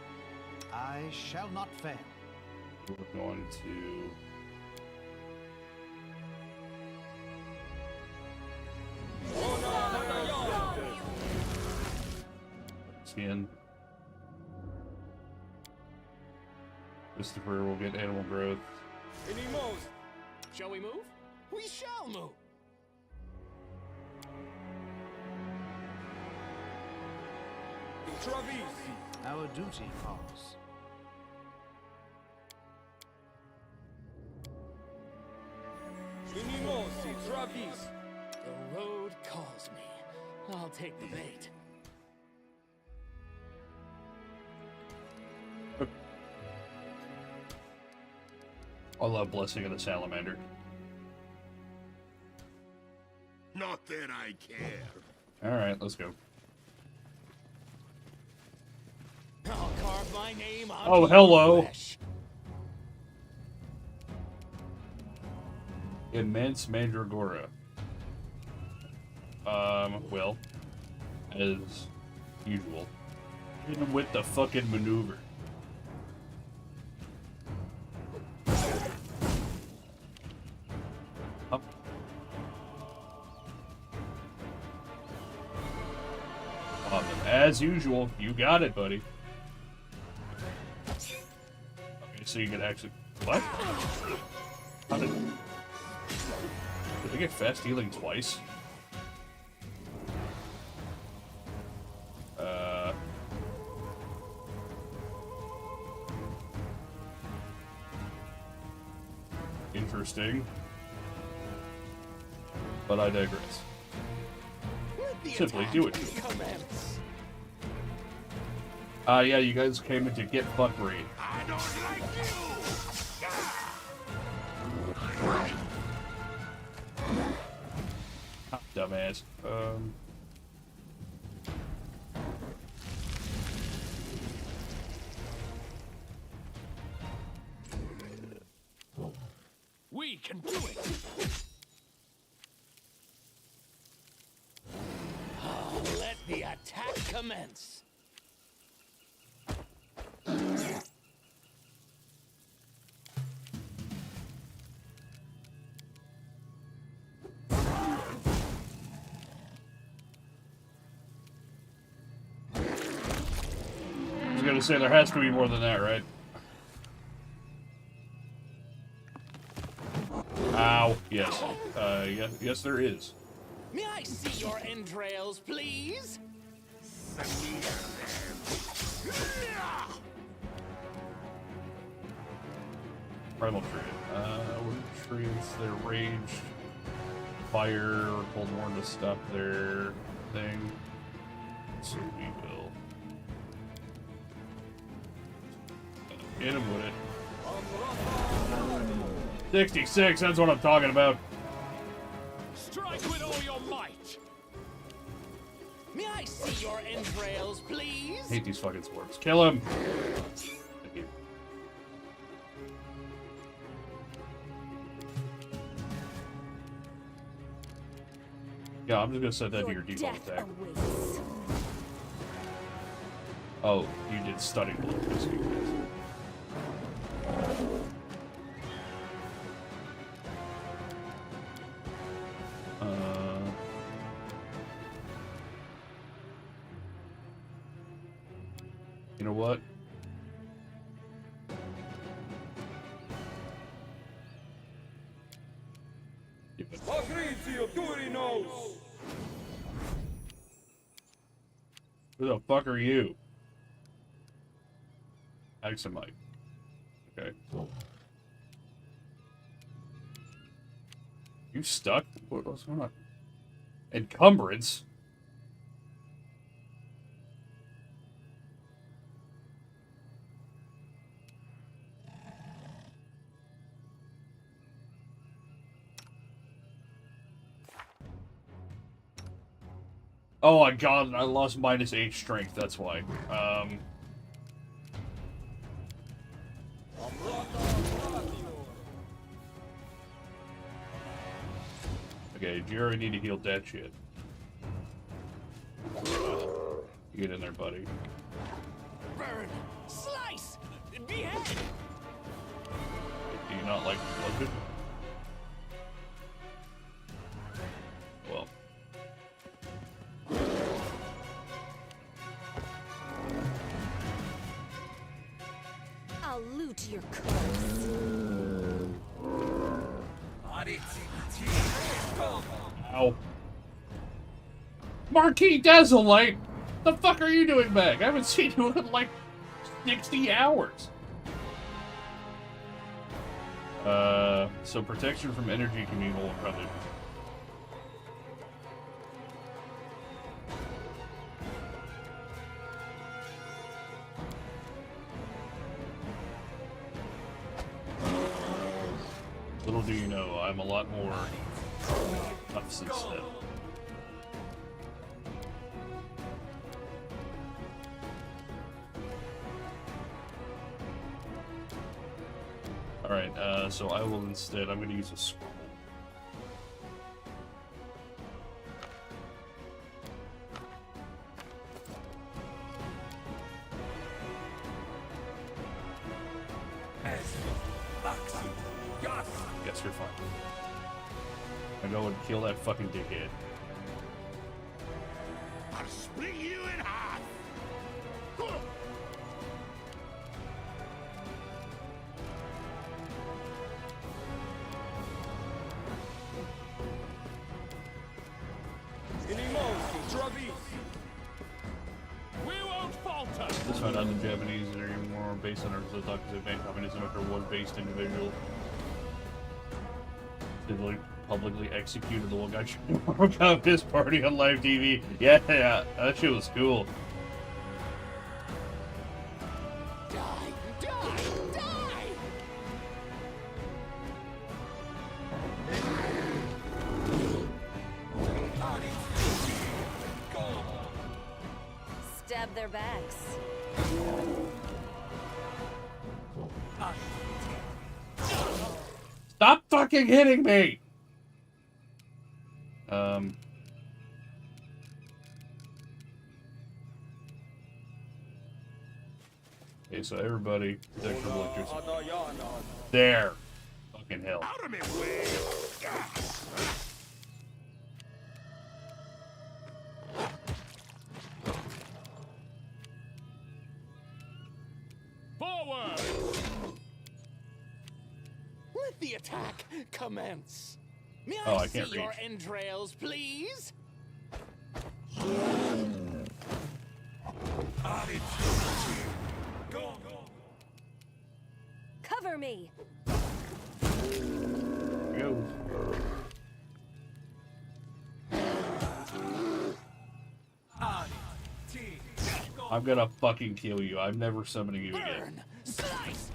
I shall not fail. We're going to... Skin. Christopher will get animal growth. Shall we move? We shall move. Our duty calls. The road calls me. I'll take the bait. I love Blessing of the Salamander. Not that I care. Alright, let's go. I'll carve my name on Oh, hello. flesh. Immense Mandragora. Well, as usual. Hit him with the fucking maneuver. Up. As usual, you got it, buddy. Okay, so you can actually... What? How did I get fast healing twice? Interesting. But I digress. Let the Simply attack do it. commence. Yeah, you guys came in to get fuckery. I don't like you! Dumbass. We can do it. Let the attack commence. I was gonna say there has to be more than that, right? Ow. Yes. Yes, there is. May I see your entrails, please? Primal Tree. What trees? They're rage, fire, or cold warm to stop their thing. So we will hit him with it. 66. That's what I'm talking about. Strike with all your might. May I see your entrails, please? I hate these fucking swarms. Kill him. Thank you. Yeah, I'm just gonna set that to your default death attack. awaits. Oh, you did stunning blow. Excuse me. You know what? Who the fuck are you? Axamite. Okay. You stuck? What's going on? Encumbrance? Oh my god, I lost -8 strength, that's why. Okay, you already need to heal that shit. Get in there, buddy. Burn! Slice! Behead! Do you not like blood? Well. I'll loot your corpse. Ow. Marquis Desolate! The fuck are you doing back? I haven't seen you in like 60 hours. So protection from energy can be more covered. Little do you know, I'm a lot more tough since then. Alright, so I will instead, I'm going to use a scroll. Guess you're fine. I go and kill that fucking dickhead. I'll split you in half. We won't falter! This found out the Japanese are even more based on our because they ban communism after one-based individual. They like publicly executed the one guy trying to work out his party on live TV. Yeah, that shit was cool. Die! Die! Die! Stab their backs. Stop fucking hitting me! Okay, so everybody, protect from electricity. There! Fucking hell. Out of my way. Forward! Let the attack commence. May Oh, I I can't see your reach. entrails, please? Cover me. Go. I'm gonna fucking kill you. I'm never summoning you again. Burn! Slice!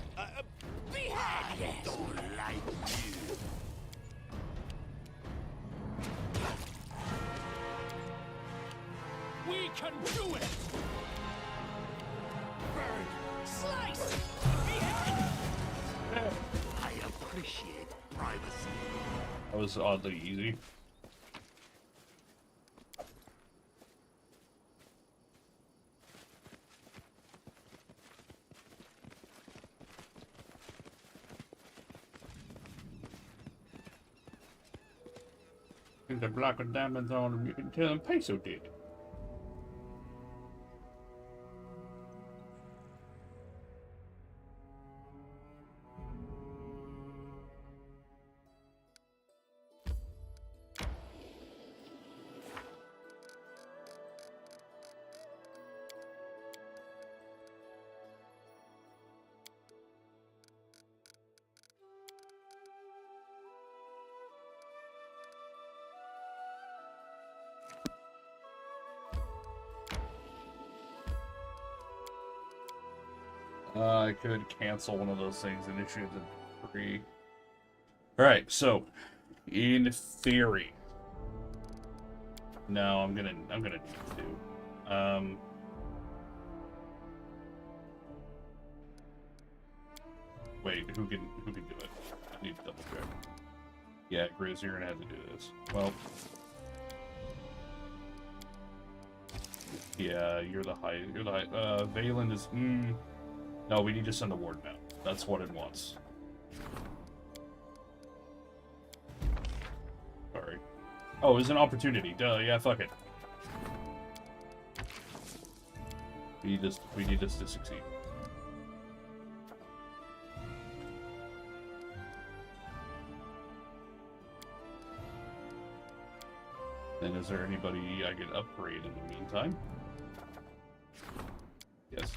Behead! Yes! Don't like you. We can do it! Burn! Slice! Behead! I appreciate privacy. That was oddly easy. And the block of diamonds on him, you can tell him Peso did. I could cancel one of those things and issue the free. Alright, so in theory. No, I'm gonna need to. Wait, who can do it? I need to double check. Yeah, Grizz, you're gonna have to do this. Well, yeah, you're the high. Valen is. No, we need to send the ward now. That's what it wants. Sorry. Oh, it's an opportunity. Duh. Yeah, fuck it. We need this to succeed. Then is there anybody I could upgrade in the meantime? Yes.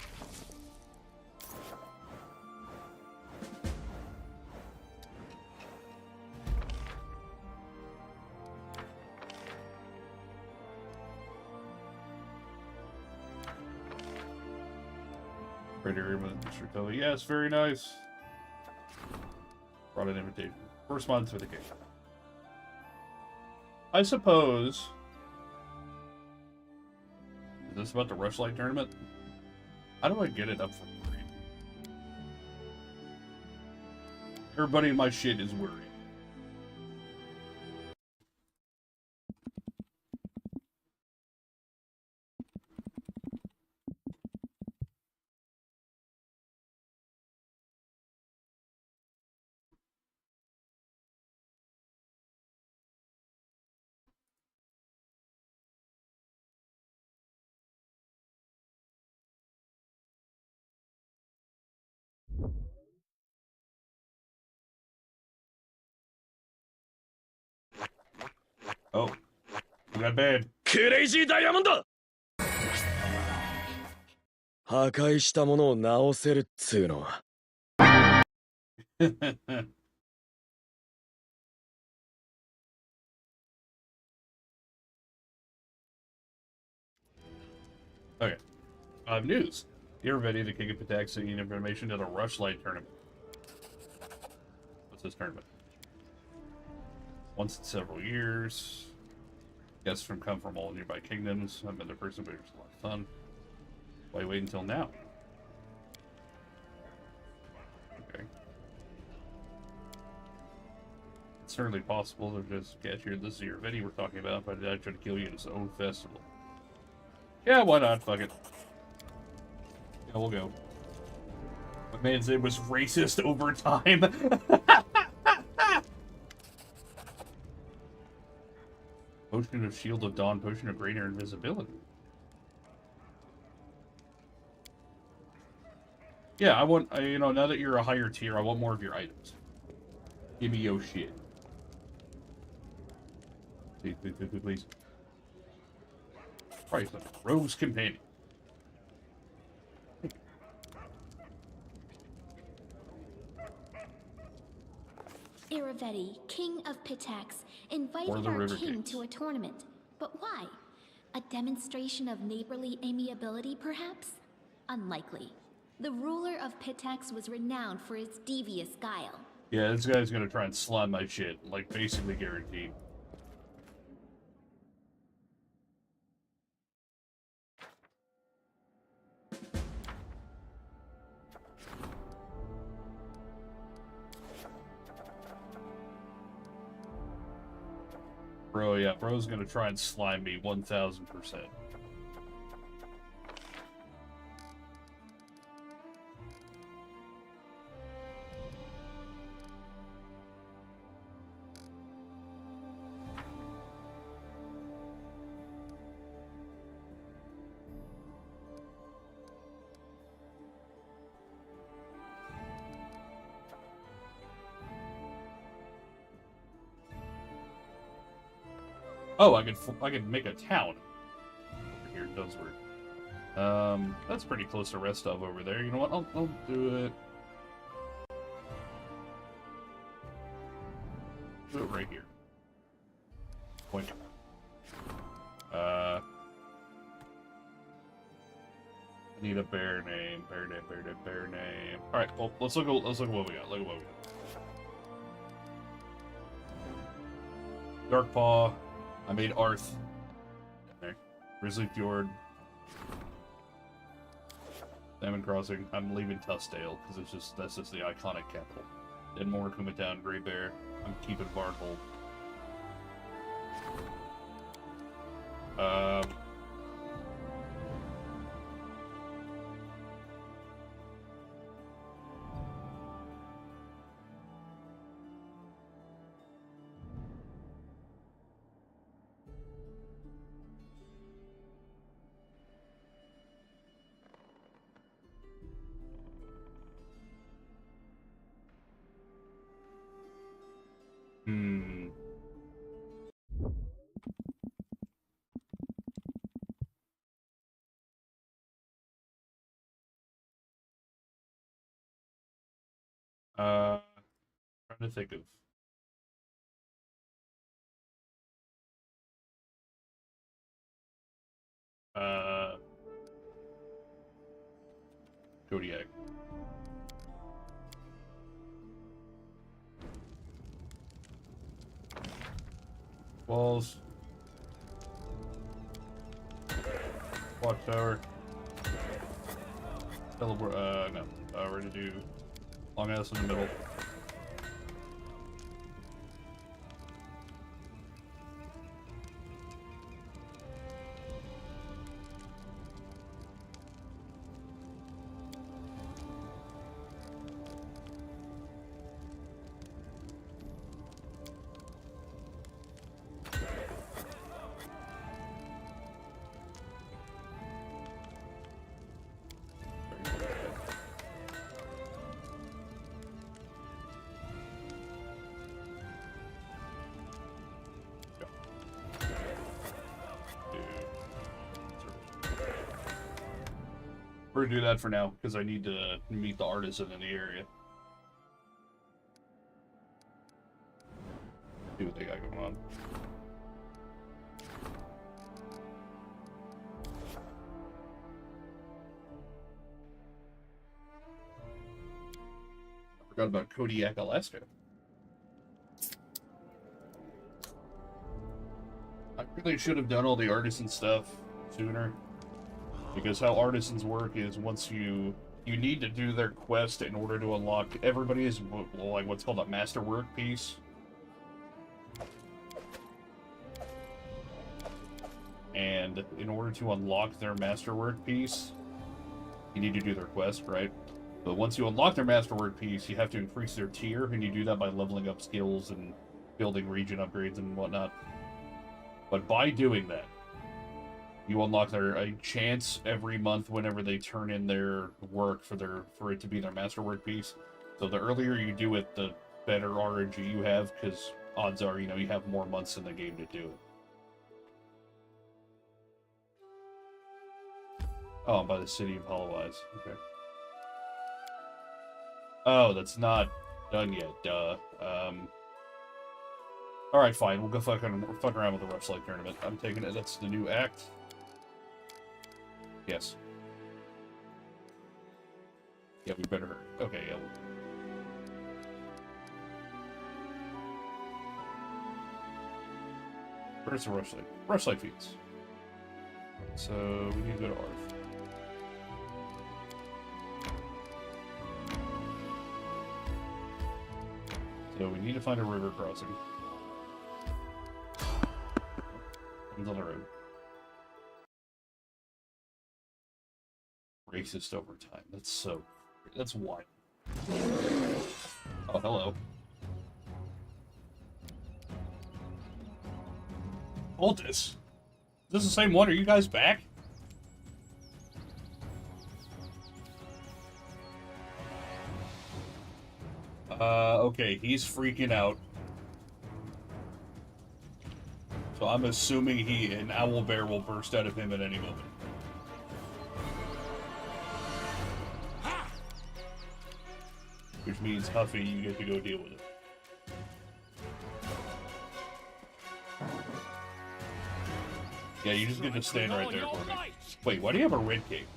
Praetor with Mr. Tully. Yes, very nice. Brought an invitation. First month for the game. I suppose. Is this about the Rushlight tournament? How do I get it up for free? Everybody in my shit is worried. Oh, we got bad. クレイジーダイヤモンド破壊したものを直せるっつうのは Okay. News. Dear Betty, the King of Patak sending information to the Rushlight tournament. What's this tournament? Once in several years. Guests come from all nearby kingdoms. I've been the person, but it's a lot of fun. Why wait until now? Okay. It's certainly possible to just get here. This is your Betty we're talking about, but I tried to kill you in its own festival. Yeah, why not? Fuck it. Yeah, we'll go. My man said it was racist over time. Potion of Shield of Dawn, Potion of Greater Invisibility. Yeah, I want, you know, now that you're a higher tier, I want more of your items. Give me your shit. Please, please, please, please, please. Christ, Rogue's Companion. Iravetti, King of Pitax, invited our king to a tournament. But why? A demonstration of neighborly amiability, perhaps? Unlikely. The ruler of Pitax was renowned for his devious guile. Yeah, this guy's gonna try and slime my shit, like basically guaranteed. Bro, yeah, bro's gonna try and slime me 1000%. Oh, I could make a town over here. Does work. That's pretty close to Restov over there. You know what? I'll do it. Do it right here. Point. I need a bear name. Bear name. Bear name. Bear name. All right. Well, let's look at what we got. Look at what we got. Darkpaw. I made Arth. Okay. Grizzly Fjord. Salmon Crossing. I'm leaving Tuskdale because that's just the iconic capital. Denmore, Kumatown, Grey Bear. I'm keeping Barnhold. Trying to think of. Kodiak. Walls. Watchtower. Teleport. No. We're gonna do long ass in the middle. We're gonna do that for now, because I need to meet the artisan in the area. See what they got going on. I forgot about Kodiak, Alaska. I really should have done all the artisan stuff sooner. Because how artisans work is once you need to do their quest in order to unlock everybody's like what's called a masterwork piece. And in order to unlock their masterwork piece, you need to do their quest, right? But once you unlock their masterwork piece, you have to increase their tier, and you do that by leveling up skills and building region upgrades and whatnot. But by doing that, you unlock a chance every month whenever they turn in their work for it to be their masterwork piece. So the earlier you do it, the better RNG you have, because odds are, you have more months in the game to do it. Oh, by the city of Hollow Eyes. Okay. Oh, that's not done yet. Duh. All right, fine. We'll go fuck around with the Rushlight tournament. I'm taking it. That's the new act. Yes. Yeah, we better. Okay, yeah. Where's the Rushlight? Rushlight Fields. So we need to go to Arth. So we need to find a river crossing. Comes on the road. Racist overtime. That's wild. Oh, hello. Cultists. Is this the same one? Are you guys back? Okay, he's freaking out. So I'm assuming an owl bear will burst out of him at any moment. Which means, Huffy, you get to go deal with it. Yeah, you just get to stand right there for me. Wait, why do you have a red cape?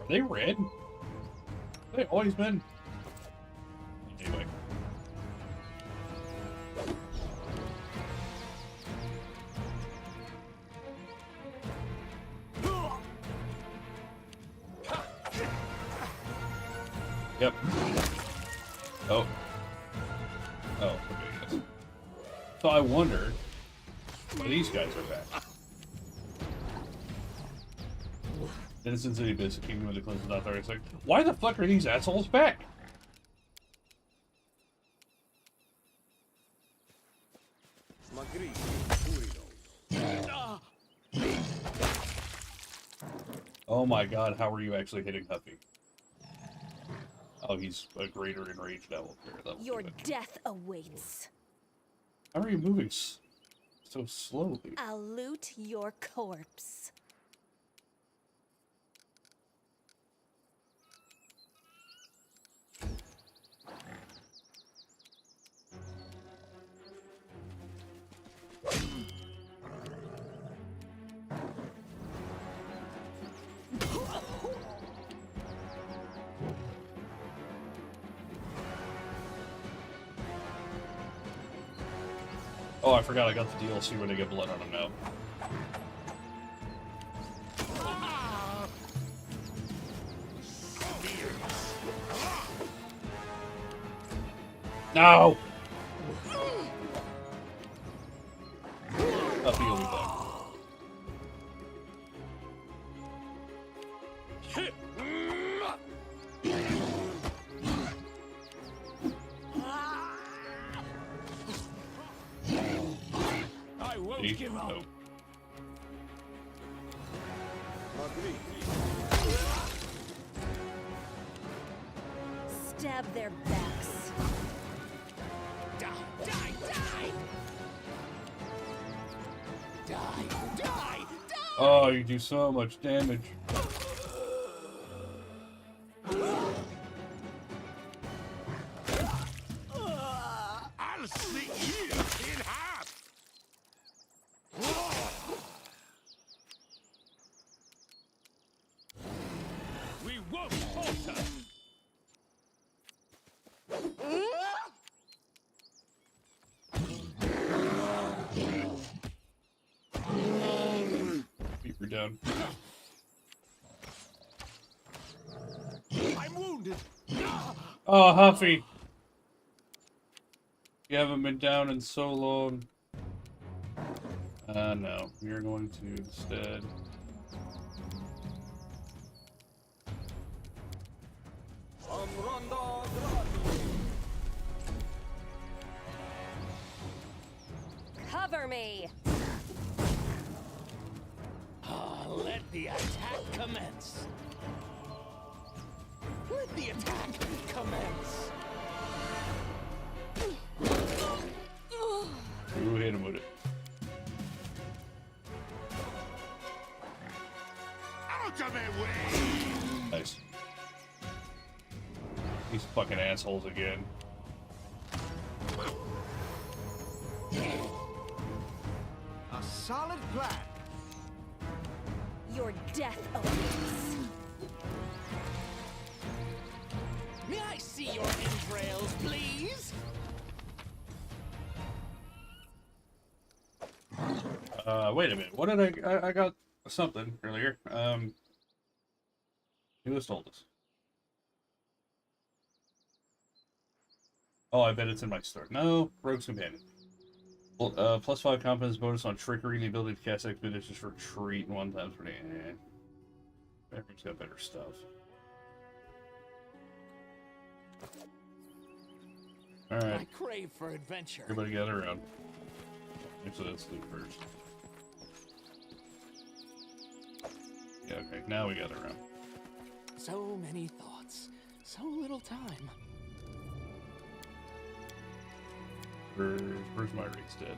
they red? They always been. Anyway. Yep. Oh. Oh, okay, yes. So I wonder why these guys are back. Innocent City Basic Kingdom of the Cleanse is not 36. Why the fuck are these assholes back? Oh my god, how are you actually hitting Huffy? Oh, he's a greater enraged devil. Your death awaits. How are you moving so slowly? I'll loot your corpse. Oh, I forgot I got the DLC where they get blood on them now. No! Huffy will be back. I won't give up. Nope. Stab their backs. Die, die, die! Die, die, die! Oh, you do so much damage. I'll slit you in half. We won't falter. Keep her down. I'm wounded. Oh, Huffy! You haven't been down in so long. No. You're going to instead... Cover me. Let the attack commence. Let the attack commence. Who hit him with it? Out of my way. Nice. These fucking assholes again. A solid plan. Your death awaits. May I see your entrails, please? Wait a minute. What did I got something earlier. Who has told us? Oh, I bet it's in my store. No, Rogue's Companion. Well, plus 5 confidence bonus on trickery, the ability to cast expeditions for treat, and 1 times per day. Everyone's got better stuff. Alright. I crave for adventure. Everybody gather around. Actually, let's do first. Yeah, okay. Now we gather around. So many thoughts, so little time. Where's my race dead?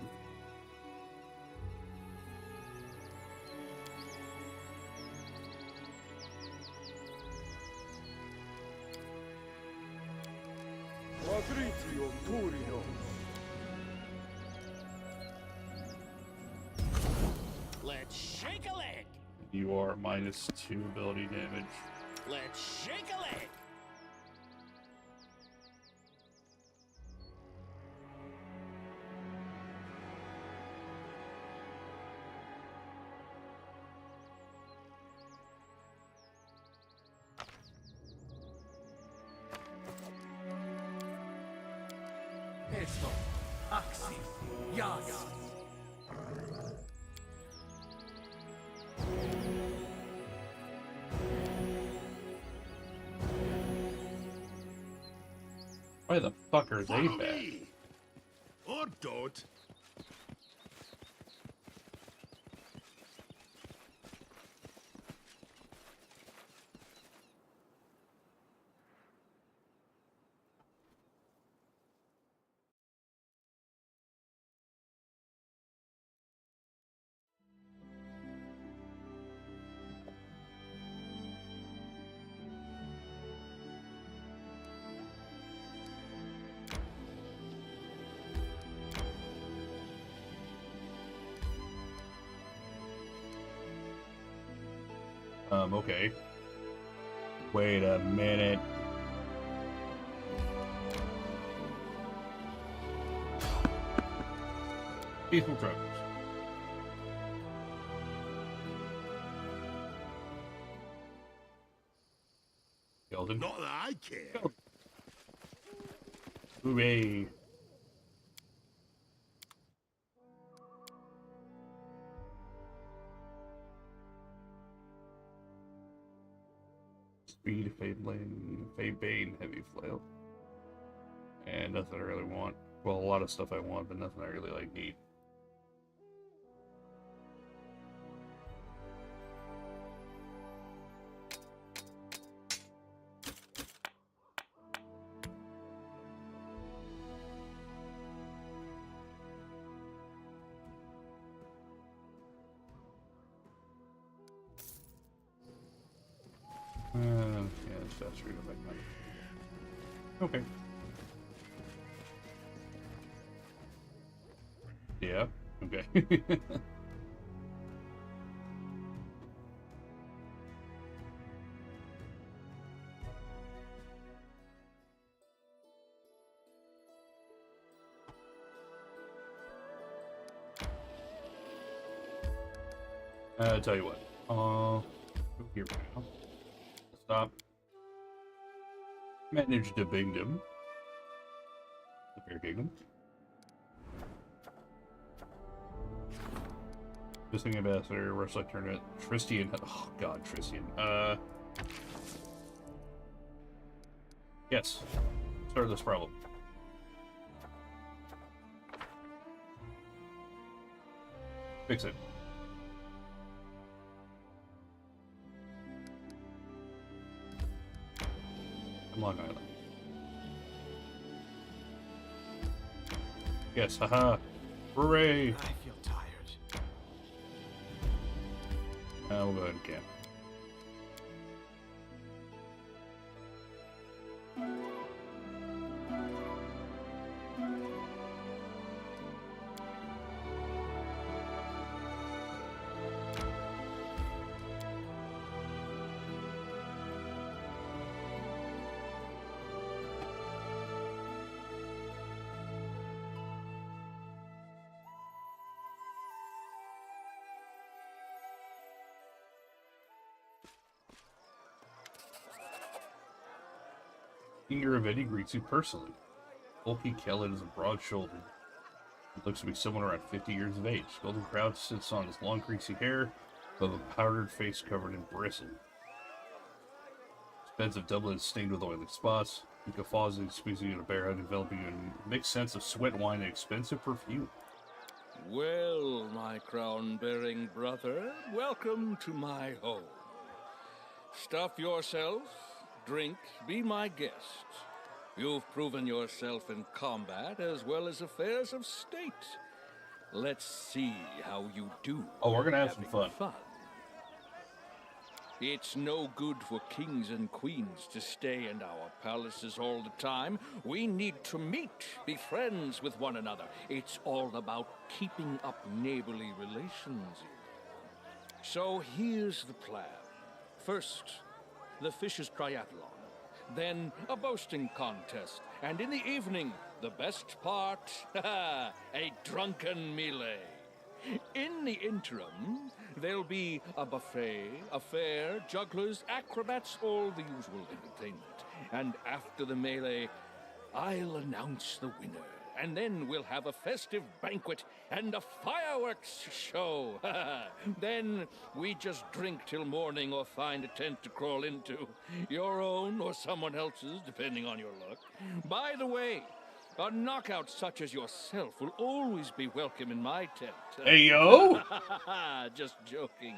Let's shake a leg. You are -2 ability damage. Let's shake a leg. Esto, Axis, Yas. Why the fuck are they Follow back? me. Or don't. Okay. Wait a minute. Peaceful truckers. Sheldon. Not that I care. Hooray. Speed, Fade Bane, Heavy Flail. And nothing I really want. Well, a lot of stuff I want, but nothing I really like need. Yeah, it's faster to make money. Okay. Yeah, okay. Tell you what. Here we go. Stop. Manage the Bingdom. The Bear Kingdom. Visiting Ambassador, Wrestling Tournament, Tristian. Oh god, Tristian. Yes. Start this problem. Fix it. Long Island. Yes, haha. Hooray! I feel tired. We'll go ahead and camp. King Ravetti greets you personally. Bulky Kellett is broad-shouldered. He looks to be someone around 50 years of age. Golden crown sits on his long, greasy hair, above a powdered face covered in bristle. His beds of doublet is stained with oily spots. He guffaws and squeezing in a bare head, developing a mixed sense of sweat, wine, and expensive perfume. Well, my crown-bearing brother, welcome to my home. Stuff yourself, drink, be my guest. You've proven yourself in combat as well as affairs of state. Let's see how you do. Oh, we're gonna have some having fun. It's no good for kings and queens to stay in our palaces all the time. We need to meet, be friends with one another. It's all about keeping up neighborly relations. So here's the plan. First, the Fishers Triathlon. Then a boasting contest. And in the evening, the best part, a drunken melee. In the interim, there'll be a buffet, a fair, jugglers, acrobats, all the usual entertainment. And after the melee, I'll announce the winner. And then we'll have a festive banquet and a fireworks show. Then we just drink till morning or find a tent to crawl into. Your own or someone else's, depending on your luck. By the way, a knockout such as yourself will always be welcome in my tent. Hey, yo! Just joking.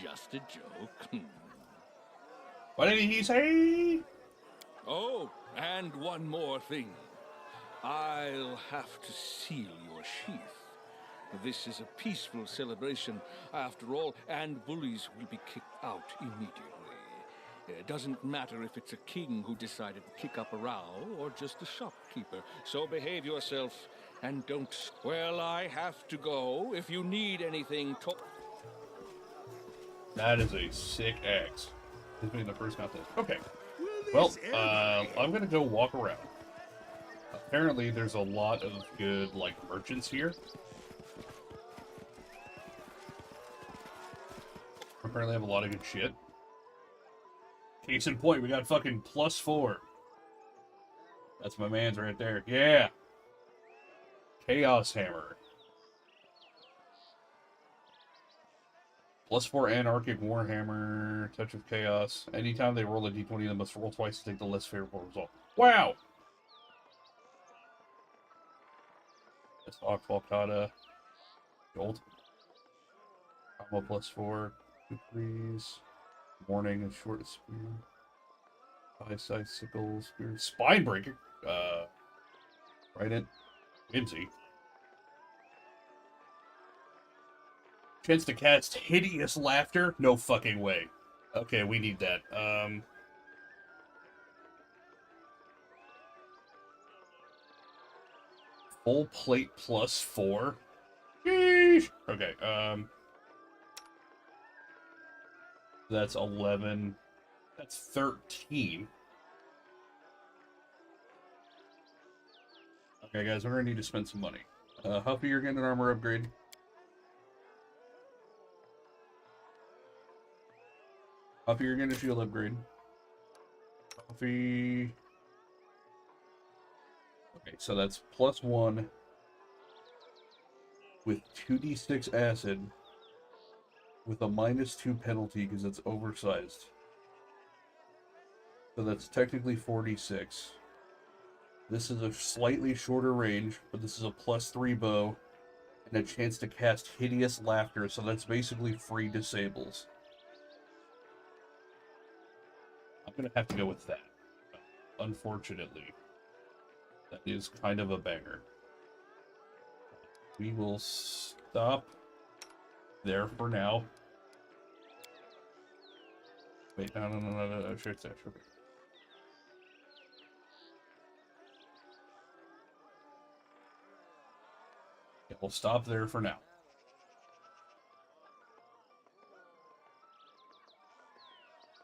Just a joke. What did he say? Oh, and one more thing. I'll have to seal your sheath. This is a peaceful celebration, after all, and bullies will be kicked out immediately. It doesn't matter if it's a king who decided to kick up a row or just a shopkeeper. So behave yourself and don't... Well, I have to go. If you need anything, talk... That is a sick axe. This being the first contest. Okay. Well, I'm gonna go walk around. Apparently, there's a lot of good, like, merchants here. Apparently, have a lot of good shit. Case in point, we got fucking +4. That's my man's right there. Yeah! Chaos Hammer. +4 Anarchic Warhammer. Touch of Chaos. Anytime they roll a d20, they must roll twice to take the less favorable result. Wow! That's Volcata. Gold. Combo +4. 2 threes. Warning and short spear. High-size sickle spear. Spinebreaker. Right in. Whimsy. Chance to cast hideous laughter? No fucking way. Okay, we need that. Full plate +4. Yeesh. Okay, that's 11. That's 13. Okay, guys, we're gonna need to spend some money. Huffy, you're getting an armor upgrade. Huffy, you're getting a shield upgrade. Huffy. Okay, so that's +1 with 2d6 acid with a -2 penalty because it's oversized. So that's technically 46. This is a slightly shorter range, but this is a +3 bow and a chance to cast hideous laughter, so that's basically free disables. I'm gonna have to go with that. Unfortunately. That is kind of a banger. We will stop there for now. Wait, no. Sure. Yeah, we'll stop there for now.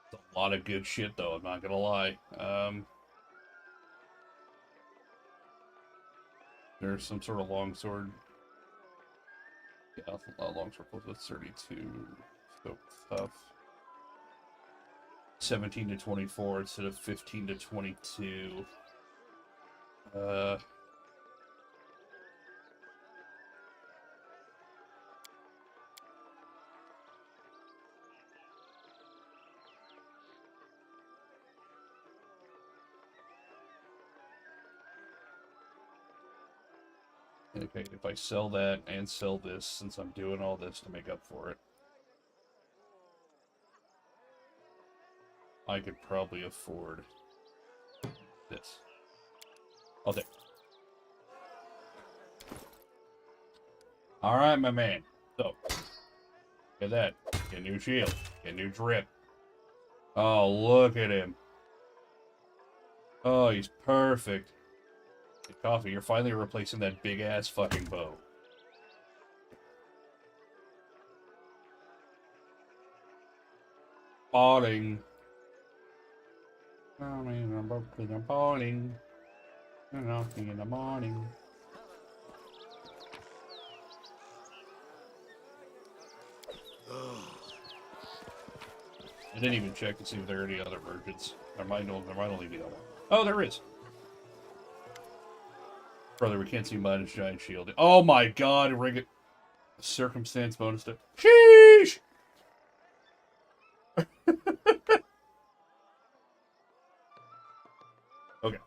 It's a lot of good shit, though, I'm not gonna lie. There's some sort of longsword. Yeah, longsword plus 32. So tough. 17 to 24 instead of 15 to 22. Okay, if I sell that and sell this, since I'm doing all this to make up for it, I could probably afford this. I'll take. Alright, my man. So, look at that. Get a new shield. Get a new drip. Oh, look at him. Oh, he's perfect. Hey, Coffee, you're finally replacing that big-ass fucking bow. Potting. I'm broken, I'm falling. I'm knocking in the morning. I didn't even check to see if there are any other versions. There might only be that one. Oh, there is. Brother, we can't see Midas' giant shield. Oh my god, ring it. Circumstance bonus to. Sheesh! Okay.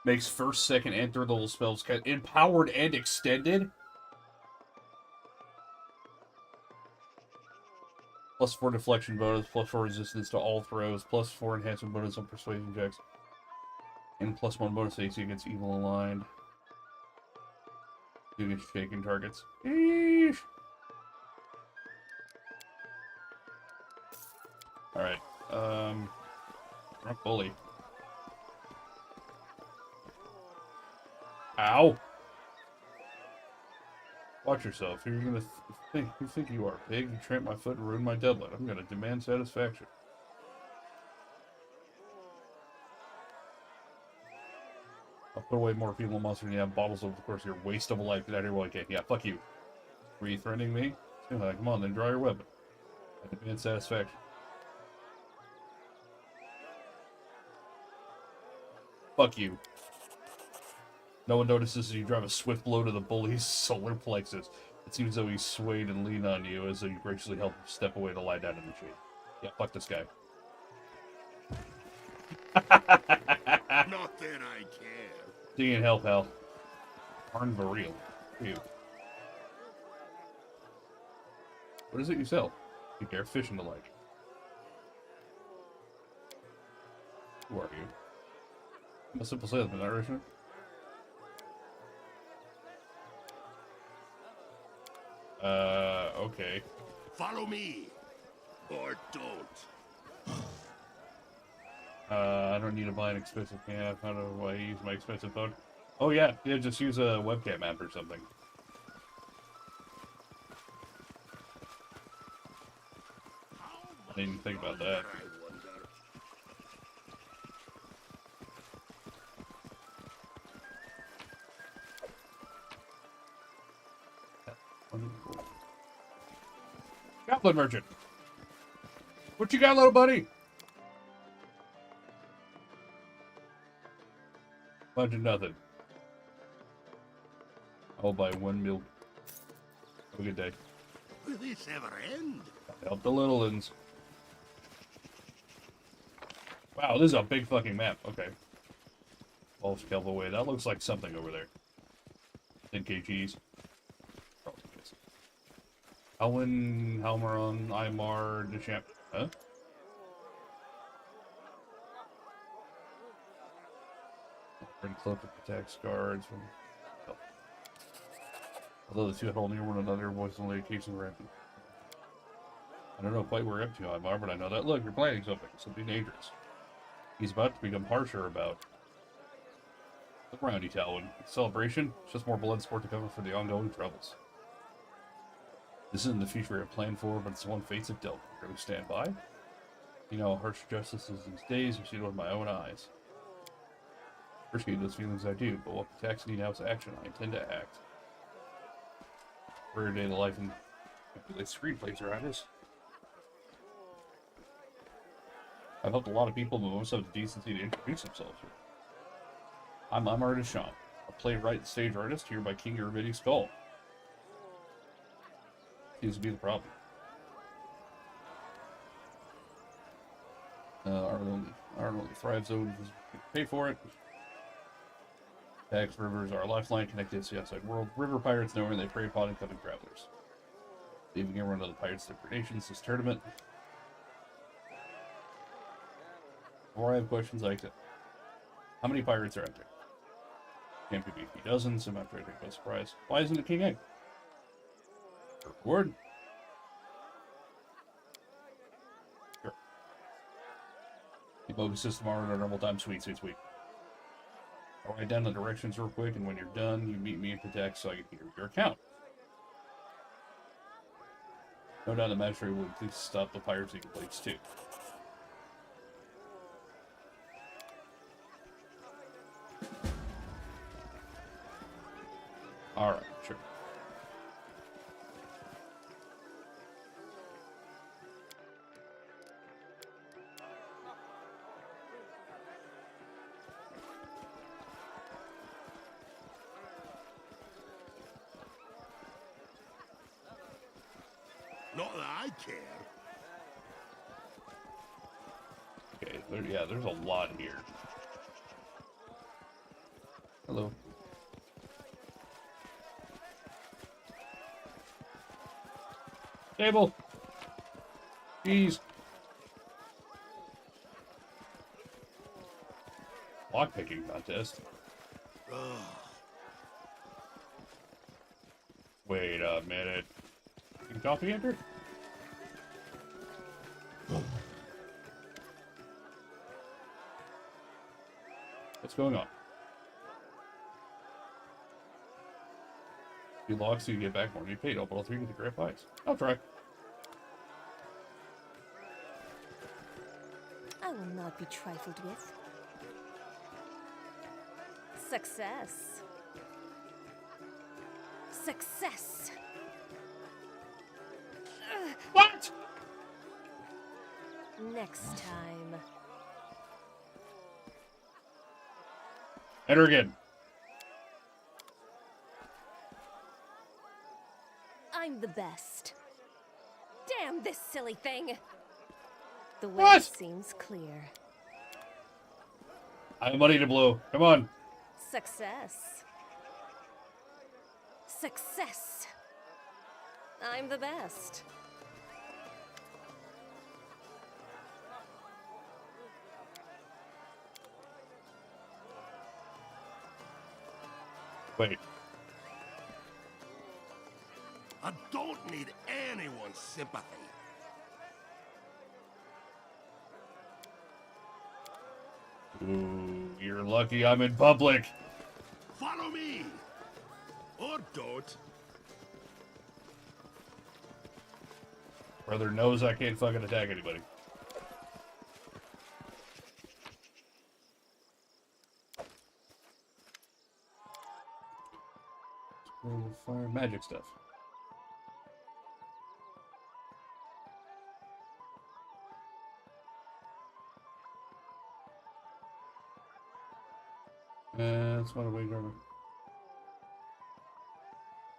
Makes first, second, and third level spells empowered and extended. +4 deflection bonus, +4 resistance to all throws, +4 enhancement bonus on persuasion checks, and +1 bonus AC against evil aligned. Against shaking targets. Eesh. Alright. Drunk bully. Ow! Watch yourself. Who are you gonna think you are, pig? You tramped my foot and ruined my doublet. I'm gonna demand satisfaction. I'll put away more feeble monsters than you have bottles over the course of your waste of a life. Get out of here while you can. Yeah, fuck you. Were you threatening me? Come on, then draw your weapon. I demand satisfaction. Fuck you. No one notices as you drive a swift blow to the bully's solar plexus. It seems as though he's swayed and leaned on you, as though you graciously help him step away to lie down in the shade. Yeah, fuck this guy. Not that I care. Dig in hell, pal. Arn Varil. You. What is it you sell? You care fish and the like. Who are you? I'm a simple salesman, Irishman. Okay. Follow me, or don't. I don't need to buy an expensive cam. How do I use my expensive phone? Oh yeah, just use a webcam app or something. I didn't even think about that. Goblin merchant. What you got, little buddy? Bunch of nothing. I'll buy 1 milk. Have a good day. Will this ever end? Help the little uns. Wow, this is a big fucking map. Okay. All scaled away. That looks like something over there. 10 kgs. Oh, yes. Alwyn, Halmaron, Aymar, Deschamps. Huh? Bring cloak that protects guards from. Oh. Although the two hold near one another, voice only occasionally rampant. I don't know quite where we're up to, Aymar, but I know that. Look, you're planning something dangerous. He's about to become harsher about. Look around you, Talwyn. Celebration? It's just more blood sport to cover for the ongoing troubles. This isn't the future we have planned for, but it's the one fates have dealt. We're going to stand by. You know how harsh justice is these days. I've seen it with my own eyes. Appreciate those feelings I do, but what the tax need now is action. I intend to act. Rare day of life and like screenplays around us. I've helped a lot of people, but most have the decency to introduce themselves. I'm Artist Sean, a playwright and stage artist here by King Urbidi's Skull. Seems to be the problem. Our only thrive zone is pay for it. Tax rivers are a lifeline connected to the outside world. River pirates know where they prey upon incoming travelers. Leaving everyone to the pirates' different nations this tournament. Before I have questions like that, how many pirates are out there? Can't be beefy dozens. I'm not trying to take by surprise. Why isn't it King Egg? Reward. Sure. The bogus system are in our normal time. Sweet. I'll write down the directions real quick, and when you're done, you meet me at the deck so I can hear your account. No doubt the magistrate would please stop the pirates taking place too. Alright, sure. Not that I care. Okay, yeah, there's a lot here. Hello. Table! Jeez. Lockpicking contest. Wait a minute. You coffee enter? What's going on? You log so you get back more than you paid. Open all three with the grand prize. I'll try. I will not be trifled with. Success. Success. What? Next time. Enter again. I'm the best. Damn this silly thing. The way What? seems clear. I have money to blow. Come on. Success. Success. I'm the best. Wait. I don't need anyone's sympathy. Ooh, you're lucky I'm in public. Follow me! Or don't. Brother knows I can't fucking attack anybody. Fire magic stuff. That's one away armor.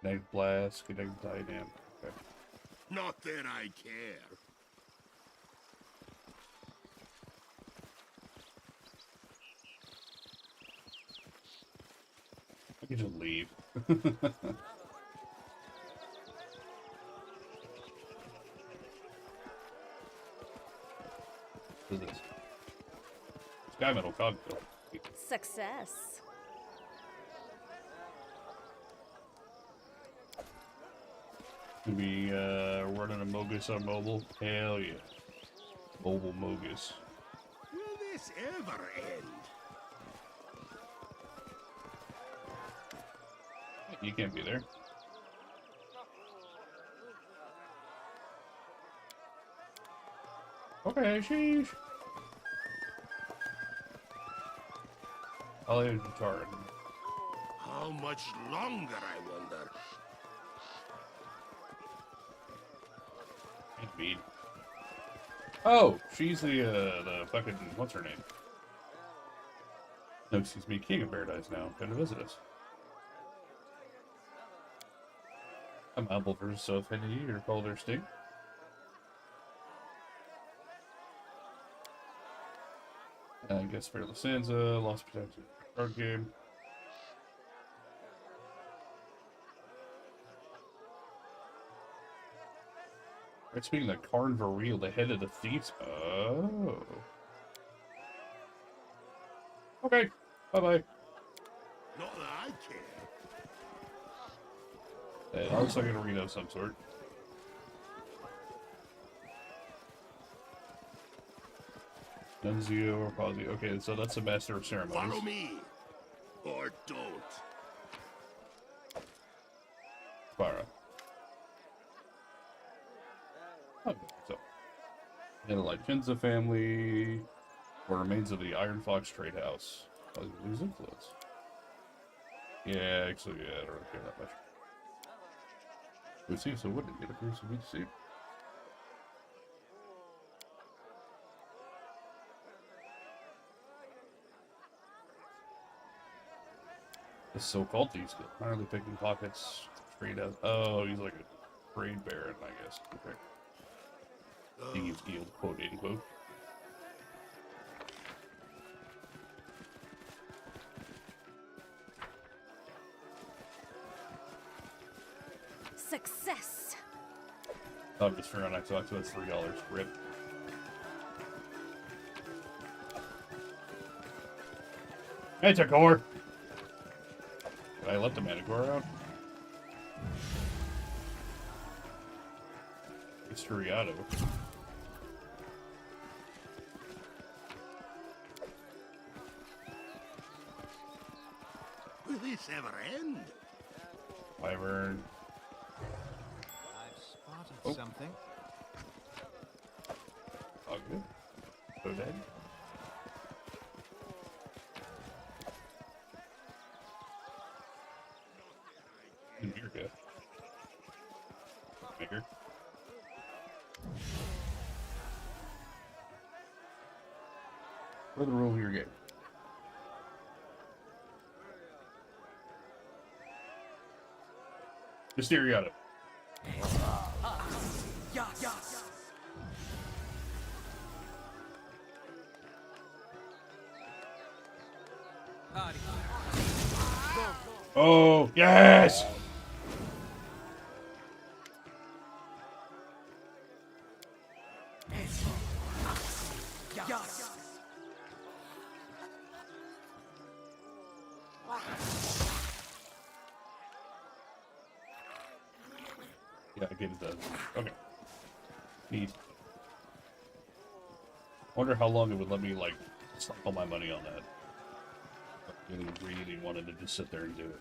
Connect blast, connect dynam. Okay. Not that I care. I can just leave. What is this? Sky metal cocktail. Success. Could be running a Mogus on mobile. Hell yeah. Mobile Mogus. Will this ever end? You can't be there. Okay, sheesh. I'll leave the guitar. How much longer, I wonder? Indeed. Oh, she's the fucking, what's her name? No, excuse me, King of Bearadise now. Come to visit us. I'm humble for so affinity, you're called her Sting. I guess Fair Lisanza, Lost Protection card game. Right, speaking of Karn Vareel, the head of the thieves. Oh. Okay. Bye-bye. Not that I care. It looks like an arena of some sort. Nunzio or Pazio. Okay, so that's the Master of Ceremonies. Follow me. Or don't. Spara. Okay, so. And the Lichenza family, or remains of the Iron Fox Trade House. Oh, lose influence. Yeah, actually, yeah, I don't really care that much. We see, so what did it appear to be see? The so-called thieves guild, finally picking pockets, trade out. Oh, he's like a trade baron, I guess. Okay. Thieves guild, quote unquote. Success. Oh, just for on Xbox, so that's $3. Rip. It's a core. I let the Manticore out. It's Turiato. Will this ever end? Wyvern. I've spotted something. Oh, good. So dead. You're good. Bigger. For the rule of your game. Mysteriato. Oh, yes! Yeah, I get it. Okay. Neat. Wonder how long it would let me, like, stop all my money on that. Really, really wanted to just sit there and do it.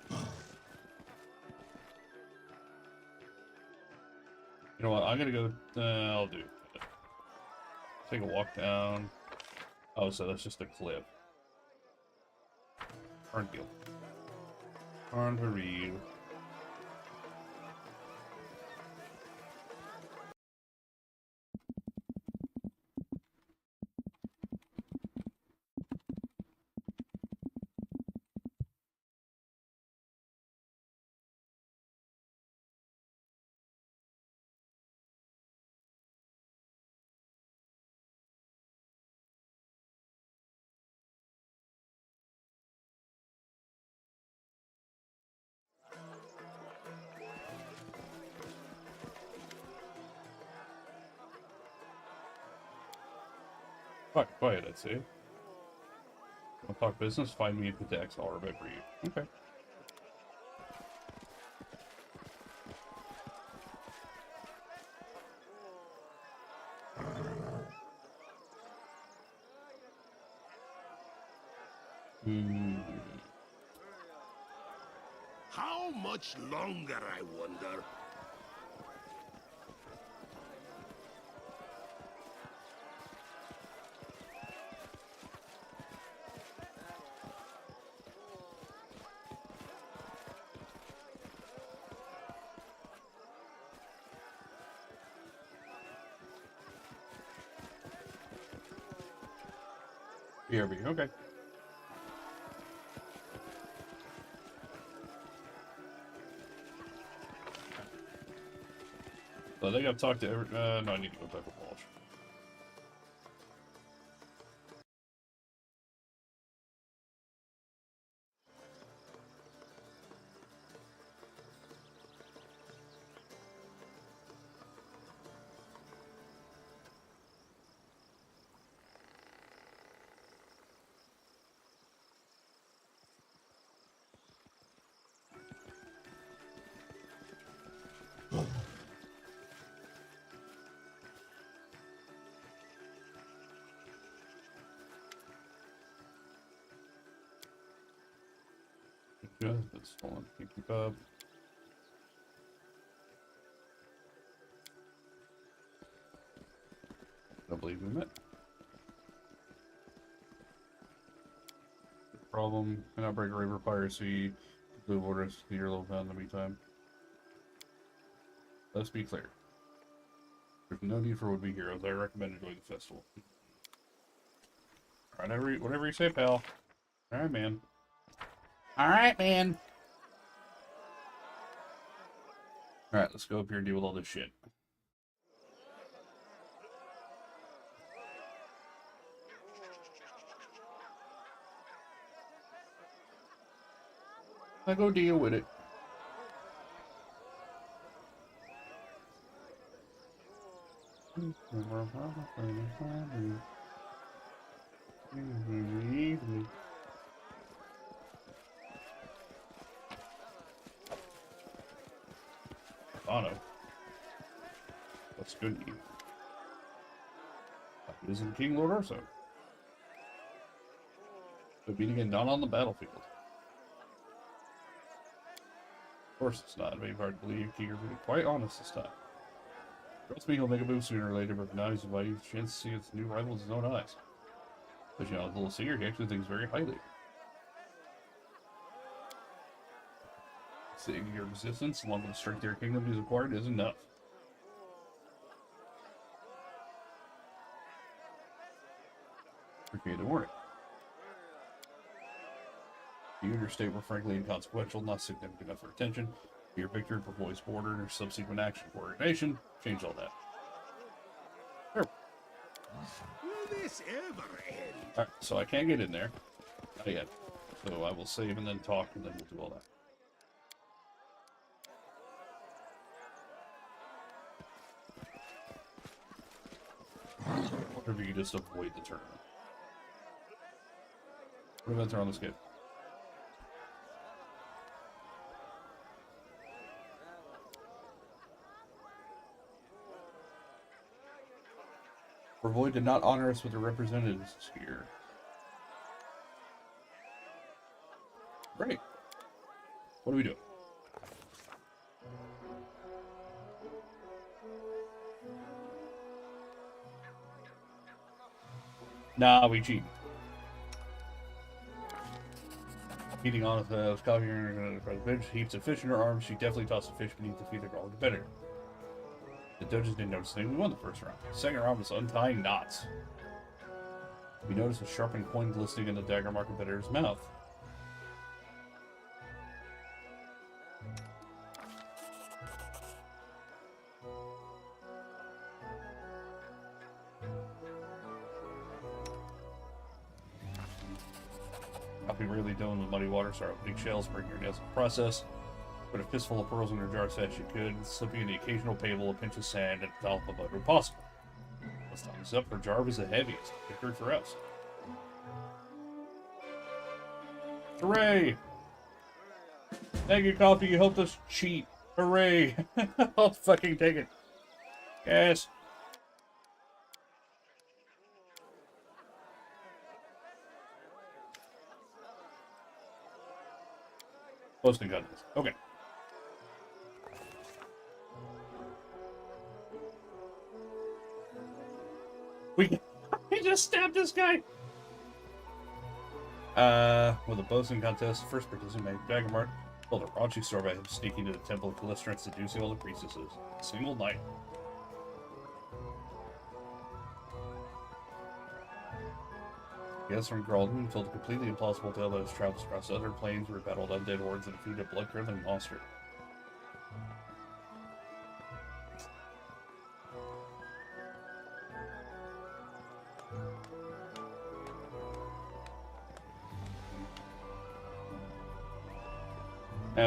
You know what? I'm gonna go. I'll do it. Take a walk down. Oh, so that's just a cliff. Cornfield. Cornfield. Fuck, quiet, I'd say. Don't talk business, find me at the decks, I'll remember you. Okay. How much longer, I wonder? BRB, okay. So I think I've talked to every. No, I need to go back to Walsh. Good, that's fine. Keep up. Don't believe we met. Problem. Cannot break river piracy. Blue waters. Your little town in the meantime. Let's be clear. There's no need for would-be heroes. I recommend enjoying the festival. Alright, whatever you say, pal. Alright, man. Alright, man. Alright, let's go up here and deal with all this shit. I go deal with it. Bono. What's good to you? Isn't King Lord Urso? But meeting again not on the battlefield. Of course it's not. It may be hard to believe King will be quite honest this time. Trust me, he'll make a move sooner or later, but now he's inviting a chance to see its new rival with his own eyes. But you know, the little seer, he actually thinks very highly. Seeing your resistance, along with the strength of your kingdom he's acquired, is enough. Appreciate the warning. You and your state were frankly inconsequential, not significant enough for attention. Your victory for voice border and your subsequent action coordination changed all that. Sure. Will this ever end? Alright, so I can't get in there. Not yet. So I will save and then talk and then we'll do all that. Or if you could just avoid the tournament. What events are on this game? Void did not honor us with a representatives here. Great. What do we do? Nah, we cheat. Eating on the coffee and the bench, heaps of fish in her arms. She definitely tossed the fish beneath the feet of the girl competitor. The judges didn't notice anything. We won the first round. The second round was untying knots. We noticed a sharpened coin glistening in the dagger mark competitor's mouth. Coffee really done with muddy water, started opening shells, breaking her nails in the process. Put a fistful of pearls in her jar as fast as she could, slipping in the occasional pebble, a pinch of sand, and dollop of butter possible. Let's time this up. Her jar was the heaviest. It hurt for us. Hooray! Thank you, Coffee. You helped us cheat. Hooray! I'll fucking take it. Yes. Posting contest. Okay. We just stabbed this guy. With a boasting contest, first participant, Daggermark, told a raunchy story about him sneaking to the temple of Callister and seducing all the priestesses. A single night. Guests from Gralden told a completely implausible tale that his travels across other planes where he battled undead hordes and defeated a blood-curdling monster.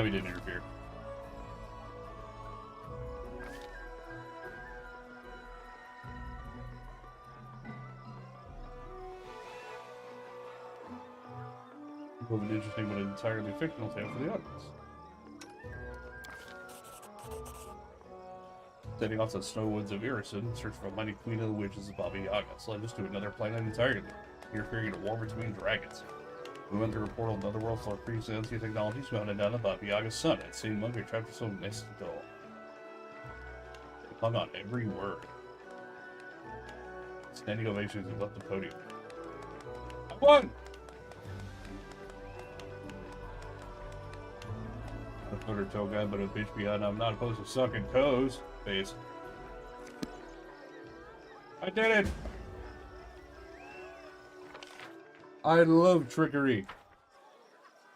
We didn't interfere. Both an interesting but entirely fictional tale for the audience. Setting off to the snow woods of Irison in search for a mighty queen of the witches of Baba Yaga led us to another planet entirely, interfering in a war between dragons. We went through a portal to another world full of previously unseen technologies mounted down the Baba Yaga's sun, and seeing Monkey trapped for some mystical. They hung on every word. Standing ovations and left the podium. I won! A foot or toe guy, but a bitch behind. I'm not opposed to sucking toes. Face. I did it! I love trickery.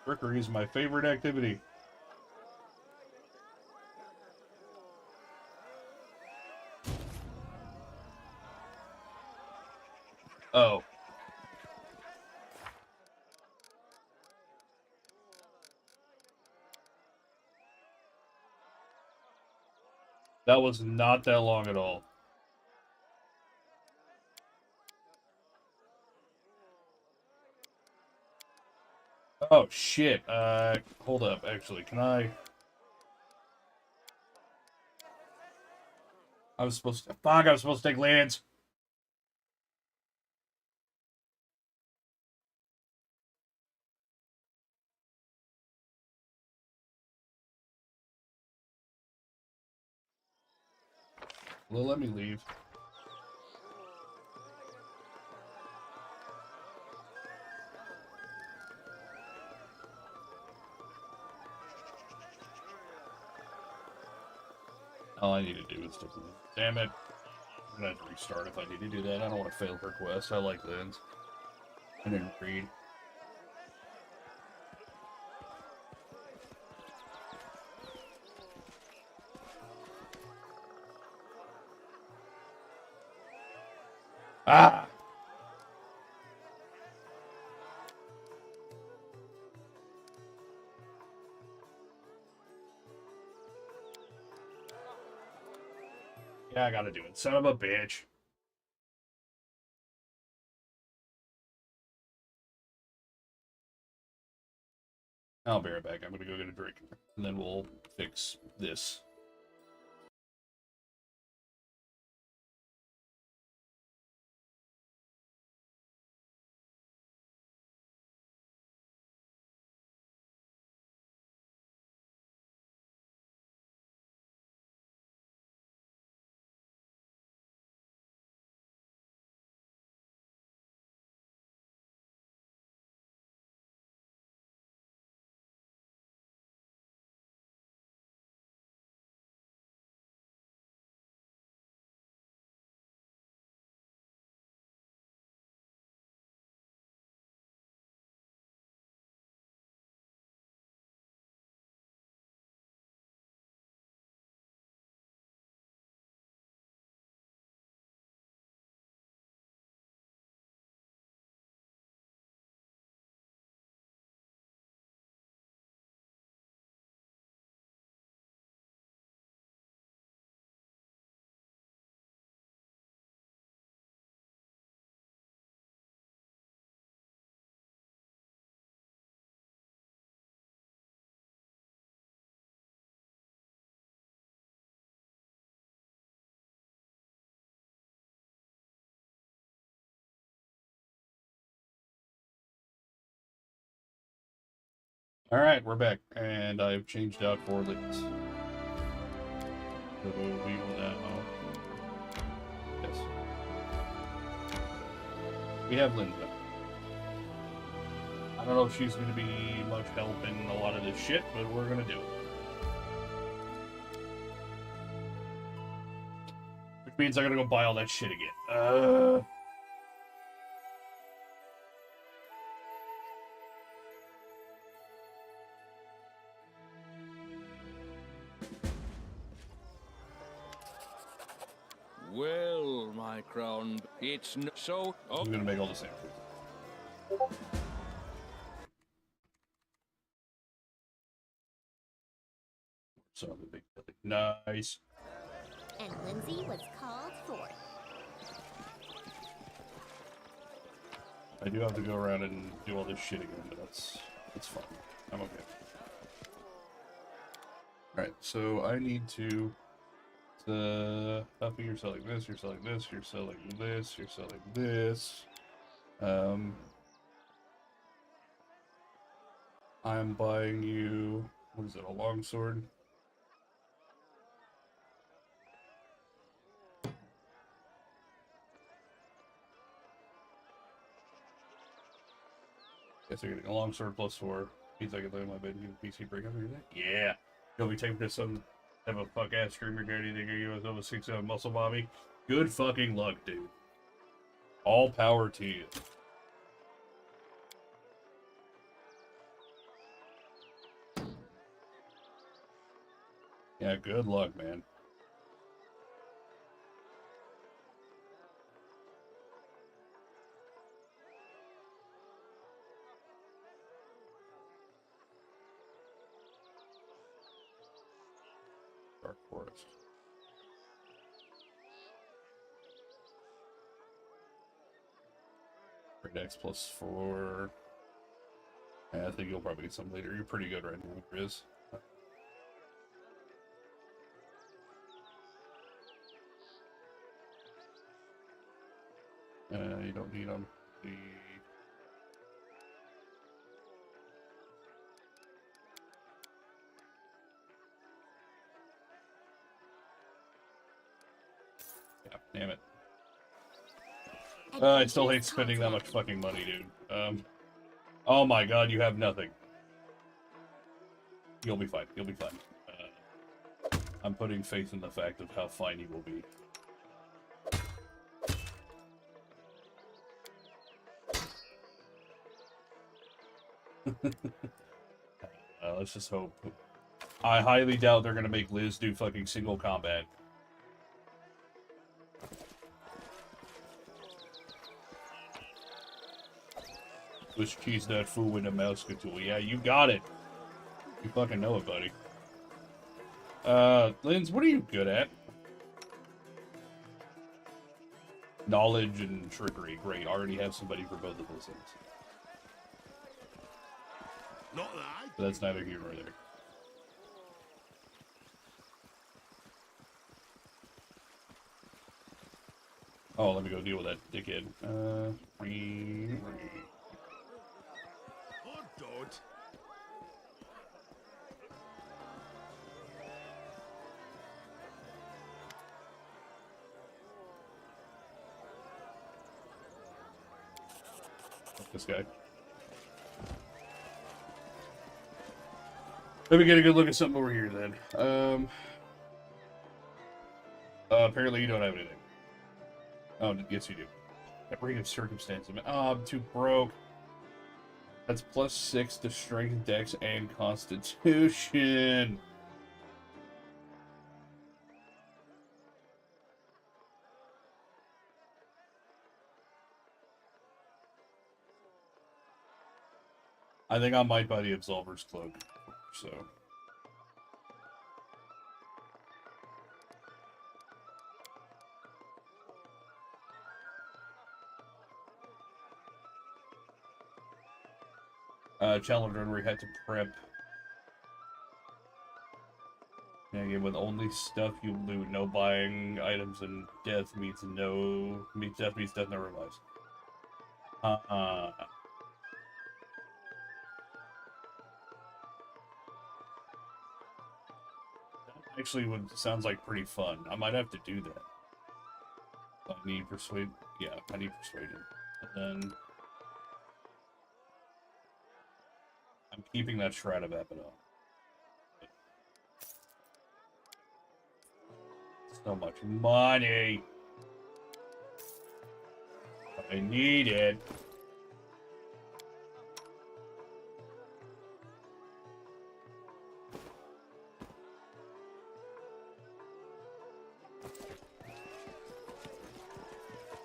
Trickery is my favorite activity. Oh. That was not that long at all. Oh, shit. Hold up, actually. Can I... I was supposed to... Fuck, I was supposed to take lands. Well, let me leave. All I need to do is to... Damn it. I'm gonna have to restart if I need to do that. I don't want to fail her quest. I like lands. I didn't read. Ah! Yeah, I gotta do it. Son of a bitch. I'll be right back. I'm gonna go get a drink. And then we'll fix this. Alright, we're back. And I've changed out for Links. So we will now... Yes. We have Linda. I don't know if she's going to be much help in a lot of this shit, but we're going to do it. Which means I gotta go buy all that shit again. Well, my crown, it's so... Oh. I'm gonna make all the same food. So the big Billy. Nice. And Lindsay was called forth. I do have to go around and do all this shit again, but that's fine. I'm okay. Alright, so I need to... Huffy, you're selling this, you're selling this, you're selling this, you're selling this. I'm buying you... What is it, a longsword? Guess I'm getting a longsword +4. Means I can lay my bed and give PC break after that. Yeah. You'll be taking to some have a fuck ass streamer guy anything you was over 6 muscle mommy. Good fucking luck, dude. All power to you. Yeah, good luck, man. Dark Forest. Bearadise +4. Yeah, I think you'll probably get some later. You're pretty good right now, Riz. You don't need them. Yeah, damn it. I still hate spending that much fucking money, dude. Oh my god, you have nothing. You'll be fine. You'll be fine. I'm putting faith in the fact of how fine you will be. Let's just hope. I highly doubt they're gonna make Liz do fucking single combat. Swiss cheese nut fool with a mouse tool. Yeah, you got it. You fucking know it, buddy. Linz, what are you good at? Knowledge and trickery. Great. I already have somebody for both of those things. Not that. But that's neither here nor there. Oh, let me go deal with that dickhead. Oh, don't. This guy. Let me get a good look at something over here then. Apparently you don't have anything. Oh, yes you do. That rate of circumstance. Oh, I'm too broke. That's +6 to strength, dex, and constitution. I think I might buy the Absolver's Cloak, so... challenge run where you had to prep. Yeah, again, with only stuff you loot, no buying items, and death means no... Death means death never revives. Actually, sounds like pretty fun. I might have to do that. I need persuade. Yeah, I need persuasion. And then I'm keeping that Shroud of Abaddon. So much money. I need it.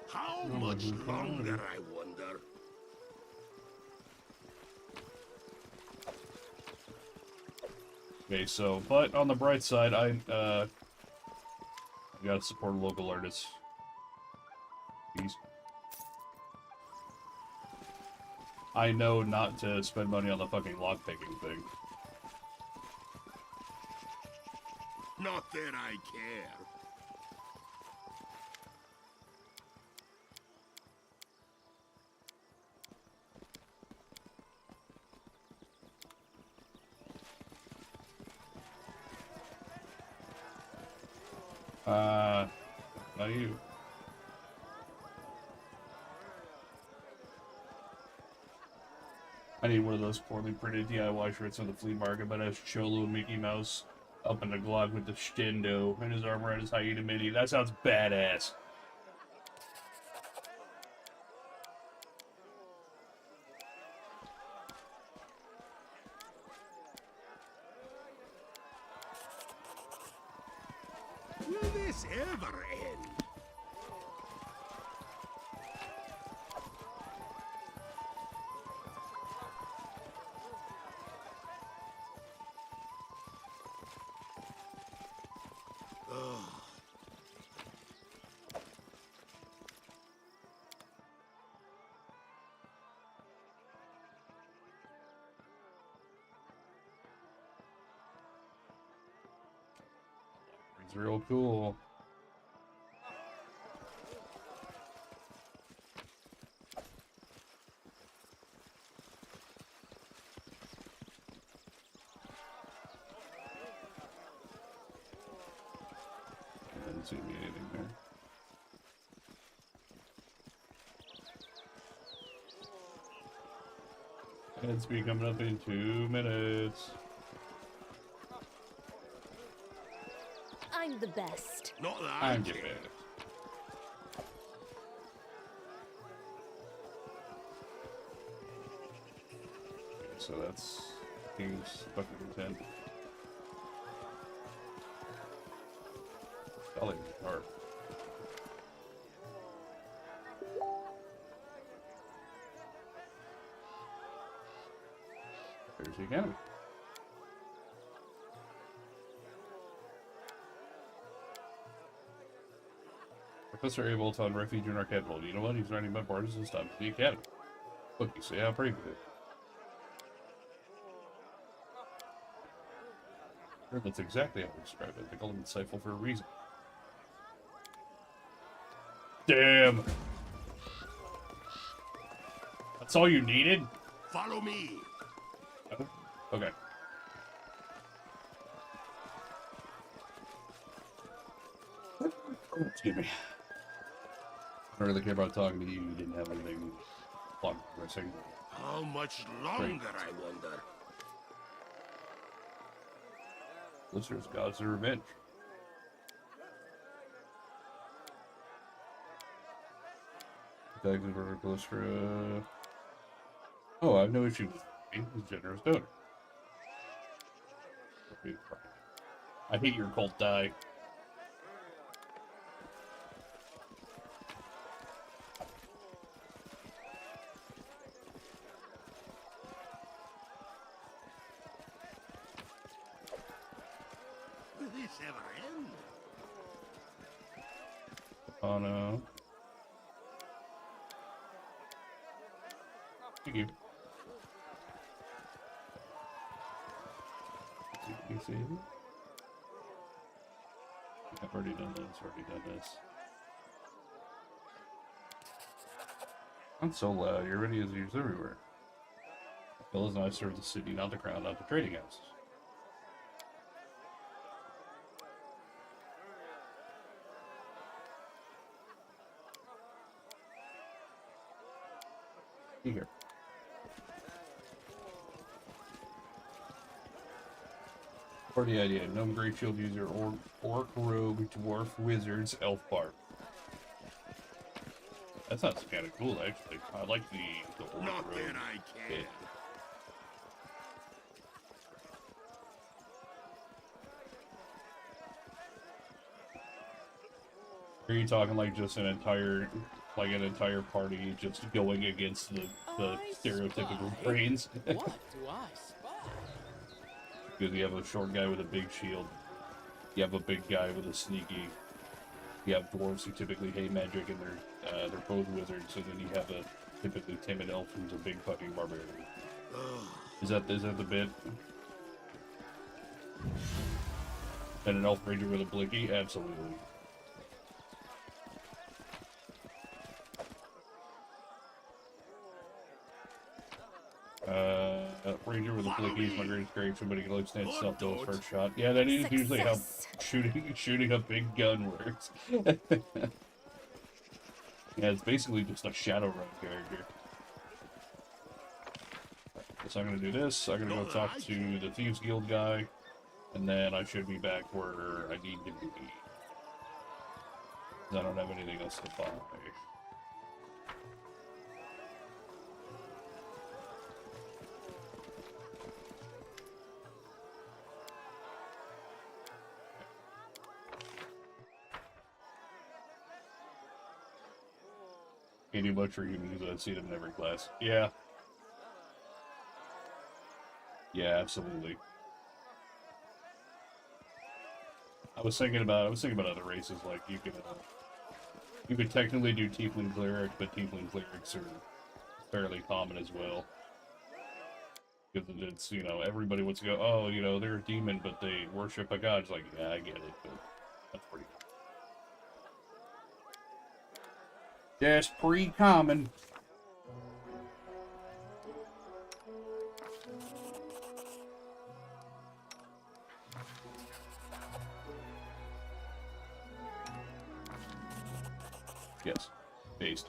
How much longer, I wonder? Okay, so, but on the bright side, I gotta support local artists. Jeez. I know not to spend money on the fucking lockpicking thing. Not that I care. Not you. I need one of those poorly printed DIY shirts on the flea market, but as Cholo and Mickey Mouse up in the Glock with the Stendo and his armor and his hyena mini. That sounds badass. Will this ever end? It's real cool. Doesn't seem to be anything there. It's be coming up in 2 minutes. I'm the best. Not that I'm the best. Okay, so that's King's fucking intent. Selling hard. There's the academy. Professor Abel on refuge in our capital. You know what? He's writing about borders and stuff to the academy. Look, you see how brave it is. Sure, that's exactly how we describe it. They call him insightful for a reason. Damn! That's all you needed? Follow me. Okay. Excuse me. I don't really care about talking to you. You didn't have anything plot progressing. How much longer, I wonder? Listeners, gods of revenge. Thanks for close for Oh, I have no issue with being a generous donor. I hate your cult die. Will this ever end? Oh no. Thank you. You see? I've already done this. Not so loud. Your radio is used everywhere. Fellas and I serve the city, not the crown, not the trading houses. Here. For the idea, gnome great shield user, orc rogue, dwarf wizards, elf bard. That sounds kind of cool, actually. I like the orc Not rogue. that I can. Bit. Are you talking like just an entire party just going against the stereotypical brains? What do I spy? Because you have a short guy with a big shield, you have a big guy with a sneaky, you have dwarves who typically hate magic and they're both wizards, and then you have a typically timid elf who's a big fucking barbarian. Is that the bit? And an elf ranger with a blinky? Absolutely. Ranger with a blinky is my greatest grave. Somebody can like stand self to his first shot. Yeah, that is usually how shooting a big gun works. Yeah, it's basically just a Shadowrun character. So I'm gonna do this. I'm gonna go talk to the Thieves Guild guy, and then I should be back where I need to be. I don't have anything else to buy. Any butcher you can use, I've seen them in every class. Yeah. Yeah, absolutely. I was thinking about other races, like you could technically do Tiefling Cleric, but Tiefling Clerics are fairly common as well. Because it's, you know, everybody wants to go, oh, you know, they're a demon, but they worship a god. It's like, yeah, I get it, but that's pretty common. That's pretty common. Yes, based.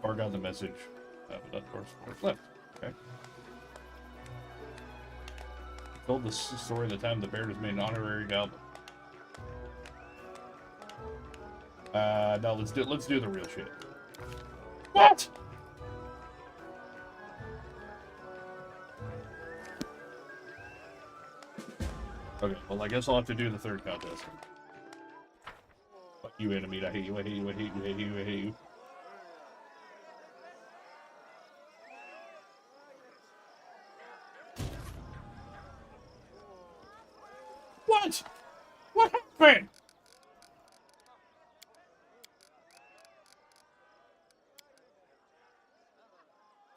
Or got the message. But of course, left. Okay. Told the story of the time the Bearadise made an honorary goblin. No, let's do the real shit. What? Okay, well I guess I'll have to do the third contest. Fuck you, enemy! I hate you! I hate you! I hate you! I hate you! I hate you! What? What happened?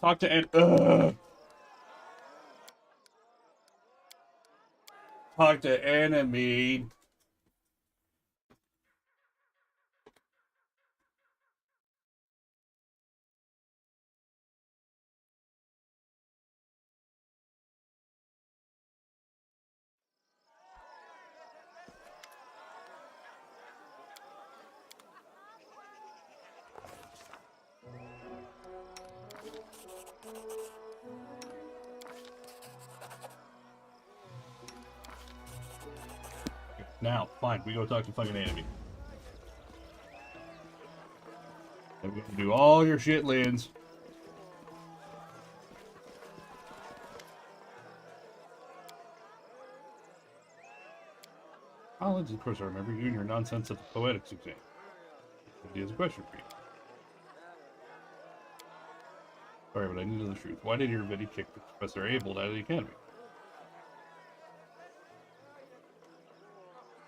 Talk to Talk to enemy. Now, fine, we go talk to fucking enemy. And we can do all your shit, Lins. Oh, Lins, of course I remember you and your nonsense at the poetics exam. He has a question for you. Sorry, but I need to know the truth. Why did your Vidi kick Professor Abel out of the academy?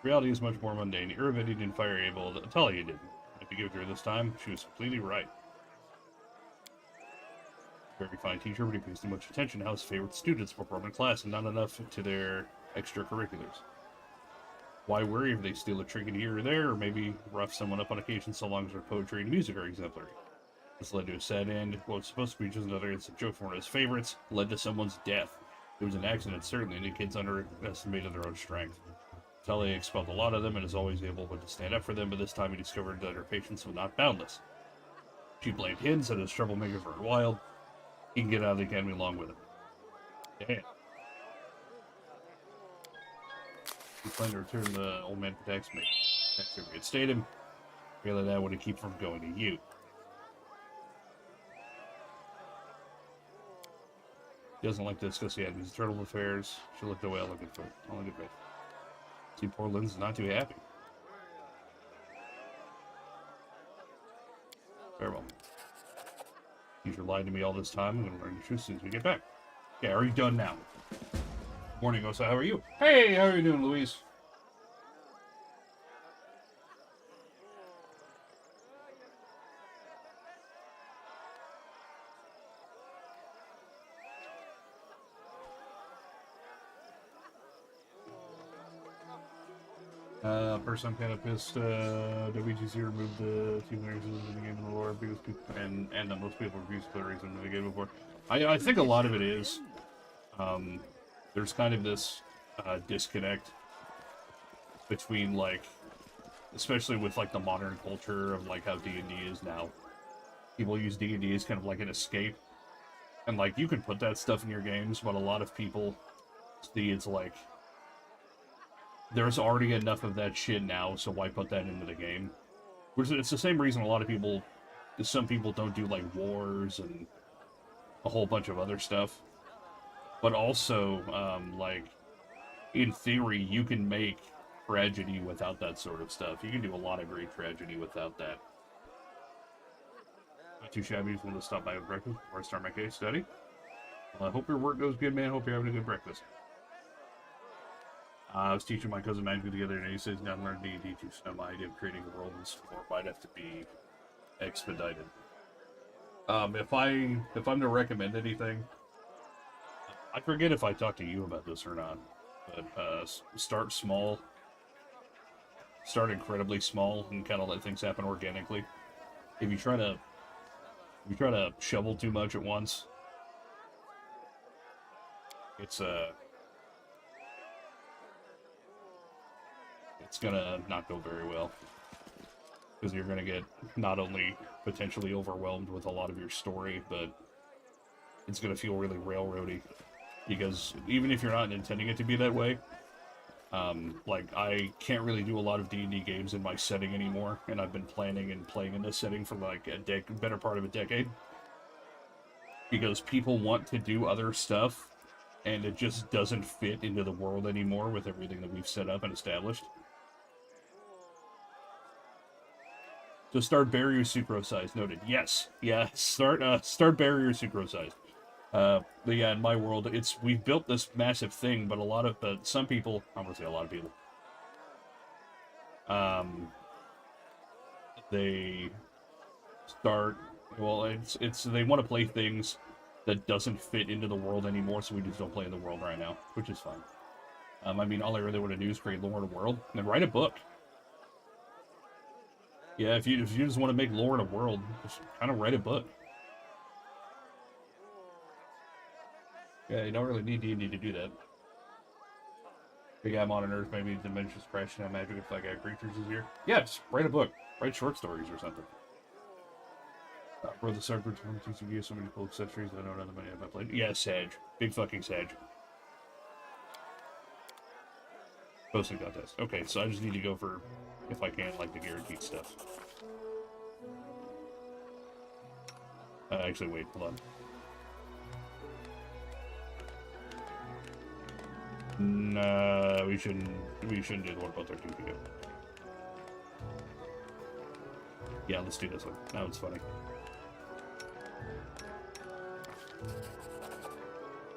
Reality is much more mundane. Irvidi didn't fire Abel. Talia didn't. If you give it to her this time, she was completely right. Very fine teacher, but he pays too much attention to how his favorite students perform in class and not enough to their extracurriculars. Why worry if they steal a trinket here or there, or maybe rough someone up on occasion so long as their poetry and music are exemplary? This led to a sad end. What was supposed to be just another instant joke from one of his favorites led to someone's death. It was an accident, certainly, and the kids underestimated their own strength. Talia expelled a lot of them and is always able to stand up for them, but this time he discovered that her patience was not boundless. She blamed him, said his troublemakers were wild. He can get out of the academy along with him. Damn. He planned to return the old man protects me. Next year we reinstate him. Really, that would keep from going to you. He doesn't like to discuss the enemy's internal affairs. She looked away, looking for all good faith. See, poor Lynn's not too happy. Farewell. Teacher lied to me all this time. I'm going to learn the truth as soon as we get back. Okay, are you done now? Morning, Osa. How are you? Hey, how are you doing, Louise? First, I'm kind of pissed. WGC removed the team races in the game in the lore because people, and that most people refuse to play races in the game before. I think a lot of it is there's kind of this disconnect between, like, especially with, like, the modern culture of, like, how D&D is now. People use D&D as kind of like an escape. And, like, you can put that stuff in your games, but a lot of people see it's like, there's already enough of that shit now, so why put that into the game? Which it's the same reason a lot of people, some people don't do, like, wars and a whole bunch of other stuff. But also, like, in theory, you can make tragedy without that sort of stuff. You can do a lot of great tragedy without that. Not too shabby. Just wanted to stop by with breakfast before I start my case study. I hope your work goes good, man. Hope you're having a good breakfast. I was teaching my cousin magic the other day. He says, "Now learn D&D too." So my idea of creating a world in store might have to be expedited. If I'm to recommend anything, I forget if I talked to you about this or not, but start small. Start incredibly small and kind of let things happen organically. If you try to shovel too much at once, it's gonna not go very well, because you're gonna get not only potentially overwhelmed with a lot of your story, but it's gonna feel really railroady. Because even if you're not intending it to be that way, like, I can't really do a lot of D&D games in my setting anymore, and I've been planning and playing in this setting for like a better part of a decade. Because people want to do other stuff, and it just doesn't fit into the world anymore with everything that we've set up and established. So start barrier sucrose noted. Yes, yeah. Start barrier sucrose. But yeah, in my world, we've built this massive thing, but some people, I'm gonna say a lot of people, they start, well, they want to play things that doesn't fit into the world anymore, so we just don't play in the world right now, which is fine. I mean, all I really want to do is create lore in a world, and then write a book. Yeah, if you just want to make lore in a world, just kind of write a book. Yeah, you don't really need D&D to do that. Big guy on Earth, maybe dimensions crashing out magic if like creatures is here. Yeah, just write a book. Write short stories or something. Bro, the Sarkwood teams you so many cool accessories. I don't know the many I've played. Yeah, Sag. Big fucking Sag. Posting contest. Okay, so I just need to go for, if I can, like the guaranteed stuff. Actually, wait, hold on. No, we shouldn't do the one about 13 people. Yeah, let's do this one. That one's funny.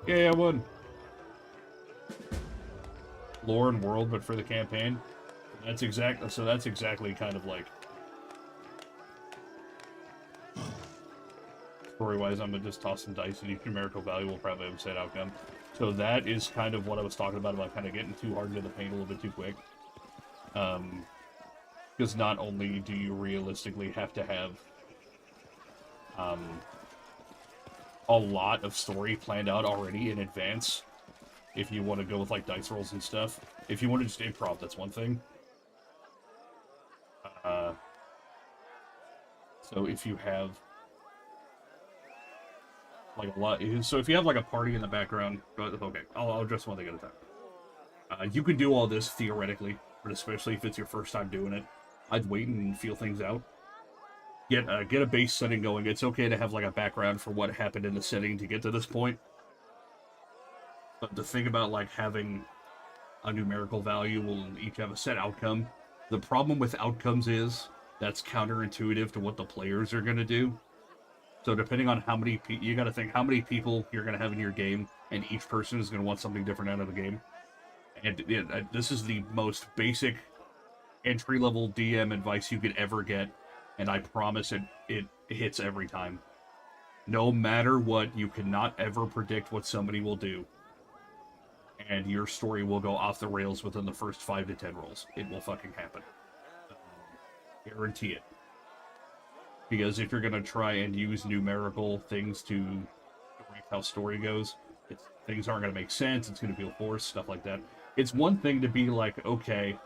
Yeah, I won. Lore and world, but for the campaign. That's exactly kind of like, story-wise, I'm gonna just toss some dice, and each numerical value will probably have a set outcome. So that is kind of what I was talking about kind of getting too hard into the paint a little bit too quick. Because not only do you realistically have to have a lot of story planned out already in advance, if you want to go with like dice rolls and stuff. If you want to just improv, that's one thing. So if you have like a lot, so if you have like a party in the background, okay, I'll address one thing at a time. You can do all this theoretically, but especially if it's your first time doing it, I'd wait and feel things out. Get a base setting going. It's okay to have like a background for what happened in the setting to get to this point. But the thing about like having a numerical value will each have a set outcome. The problem with outcomes is that's counterintuitive to what the players are going to do. So depending on how many people, you got to think how many people you're going to have in your game, and each person is going to want something different out of the game. And this is the most basic entry-level DM advice you could ever get, and I promise it hits every time. No matter what, you cannot ever predict what somebody will do. And your story will go off the rails within the first 5 to 10 rolls. It will fucking happen. Guarantee it. Because if you're going to try and use numerical things to direct how story goes, things aren't going to make sense, it's going to feel forced, stuff like that. It's one thing to be like, okay,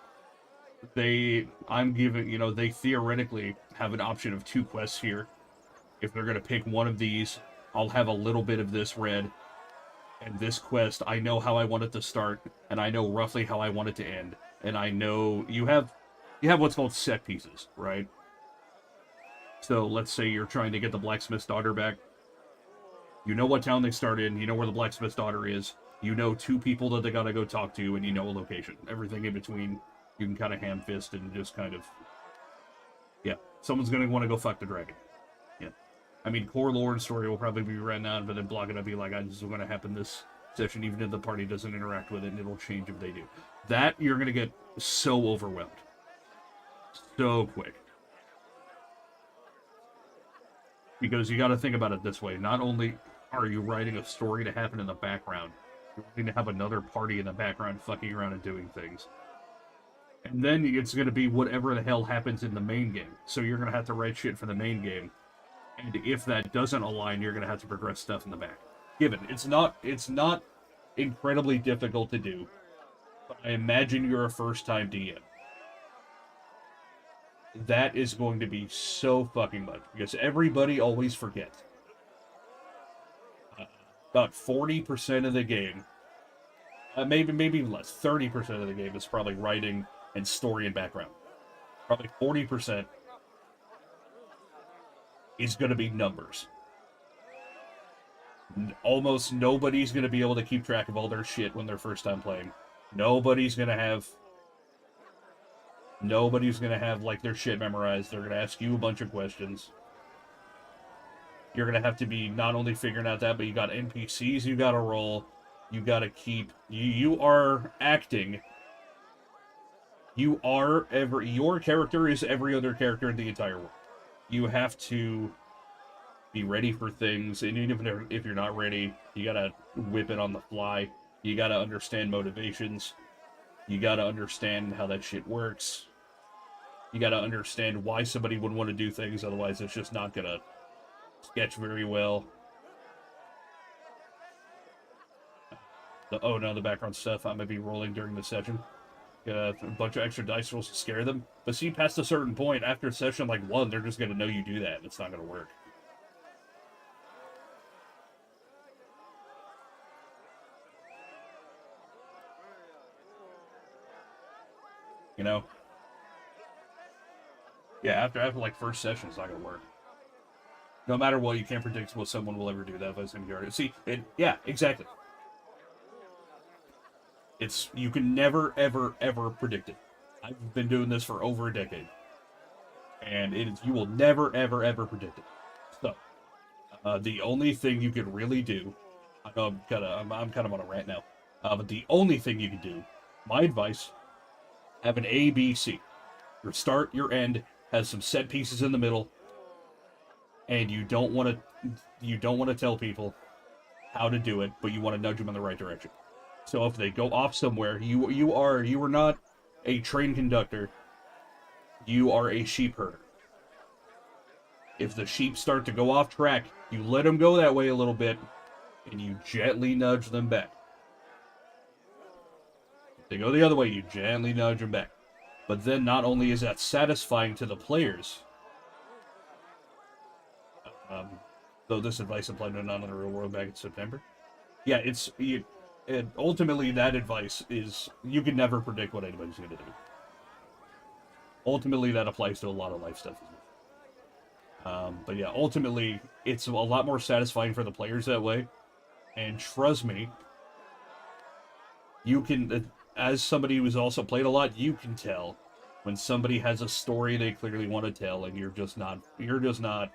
I'm giving, they theoretically have an option of 2 quests here. If they're going to pick one of these, I'll have a little bit of this read. And this quest, I know how I want it to start, and I know roughly how I want it to end. And I know you have what's called set pieces, right? So let's say you're trying to get the blacksmith's daughter back. You know what town they start in, you know where the blacksmith's daughter is, you know 2 people that they gotta go talk to, and you know a location. Everything in between, you can kind of ham-fist and just kind of... Yeah, someone's gonna want to go fuck the dragon. Yeah. I mean, core lore and story will probably be written out, but then block it up, be like, this is gonna happen this session, even if the party doesn't interact with it, and it'll change if they do. That, you're gonna get so overwhelmed. So quick. Because you gotta think about it this way, not only are you writing a story to happen in the background, you're going to have another party in the background fucking around and doing things. And then it's going to be whatever the hell happens in the main game. So you're going to have to write shit for the main game. And if that doesn't align, you're going to have to progress stuff in the back. Given, it's not incredibly difficult to do. But I imagine you're a first-time DM. That is going to be so fucking much. Because everybody always forgets. About 40% of the game, maybe less, 30% of the game is probably writing and story and background. Probably 40% is going to be numbers. Almost nobody's going to be able to keep track of all their shit when they're first time playing. Nobody's going to have like their shit memorized. They're going to ask you a bunch of questions. You're going to have to be not only figuring out that, but you got NPCs you got to roll. You got to keep... You are acting. Your character is every other character in the entire world. You have to be ready for things, and even if you're not ready, you got to whip it on the fly. You got to understand motivations. You got to understand how that shit works. You got to understand why somebody would want to do things, otherwise it's just not going to sketch very well. Oh no, the background stuff I'm going to be rolling during the session. A bunch of extra dice rolls to scare them. But see, past a certain point, after session like 1, they're just going to know you do that, and it's not going to work. You know? Yeah, after like first session, it's not going to work. No matter what, you can't predict what someone will ever do. That was going to be hard. See, yeah, exactly. You can never, ever, ever predict it. I've been doing this for over a decade. And you will never, ever, ever predict it. So, the only thing you could really do, I know I'm kind of on a rant now, but the only thing you can do, my advice, have an A, B, C. Your start, your end, has some set pieces in the middle, and you don't want to tell people how to do it, but you want to nudge them in the right direction. So if they go off somewhere, you are not a train conductor. You are a sheep herder. If the sheep start to go off track, you let them go that way a little bit, and you gently nudge them back. If they go the other way, you gently nudge them back. But then not only is that satisfying to the players, though this advice applied to none in the real world back in September. Yeah, ultimately that advice is, you can never predict what anybody's going to do. Ultimately that applies to a lot of life stuff as well. But yeah, ultimately it's a lot more satisfying for the players that way. And trust me, you can, as somebody who's also played a lot, you can tell when somebody has a story they clearly want to tell and you're just not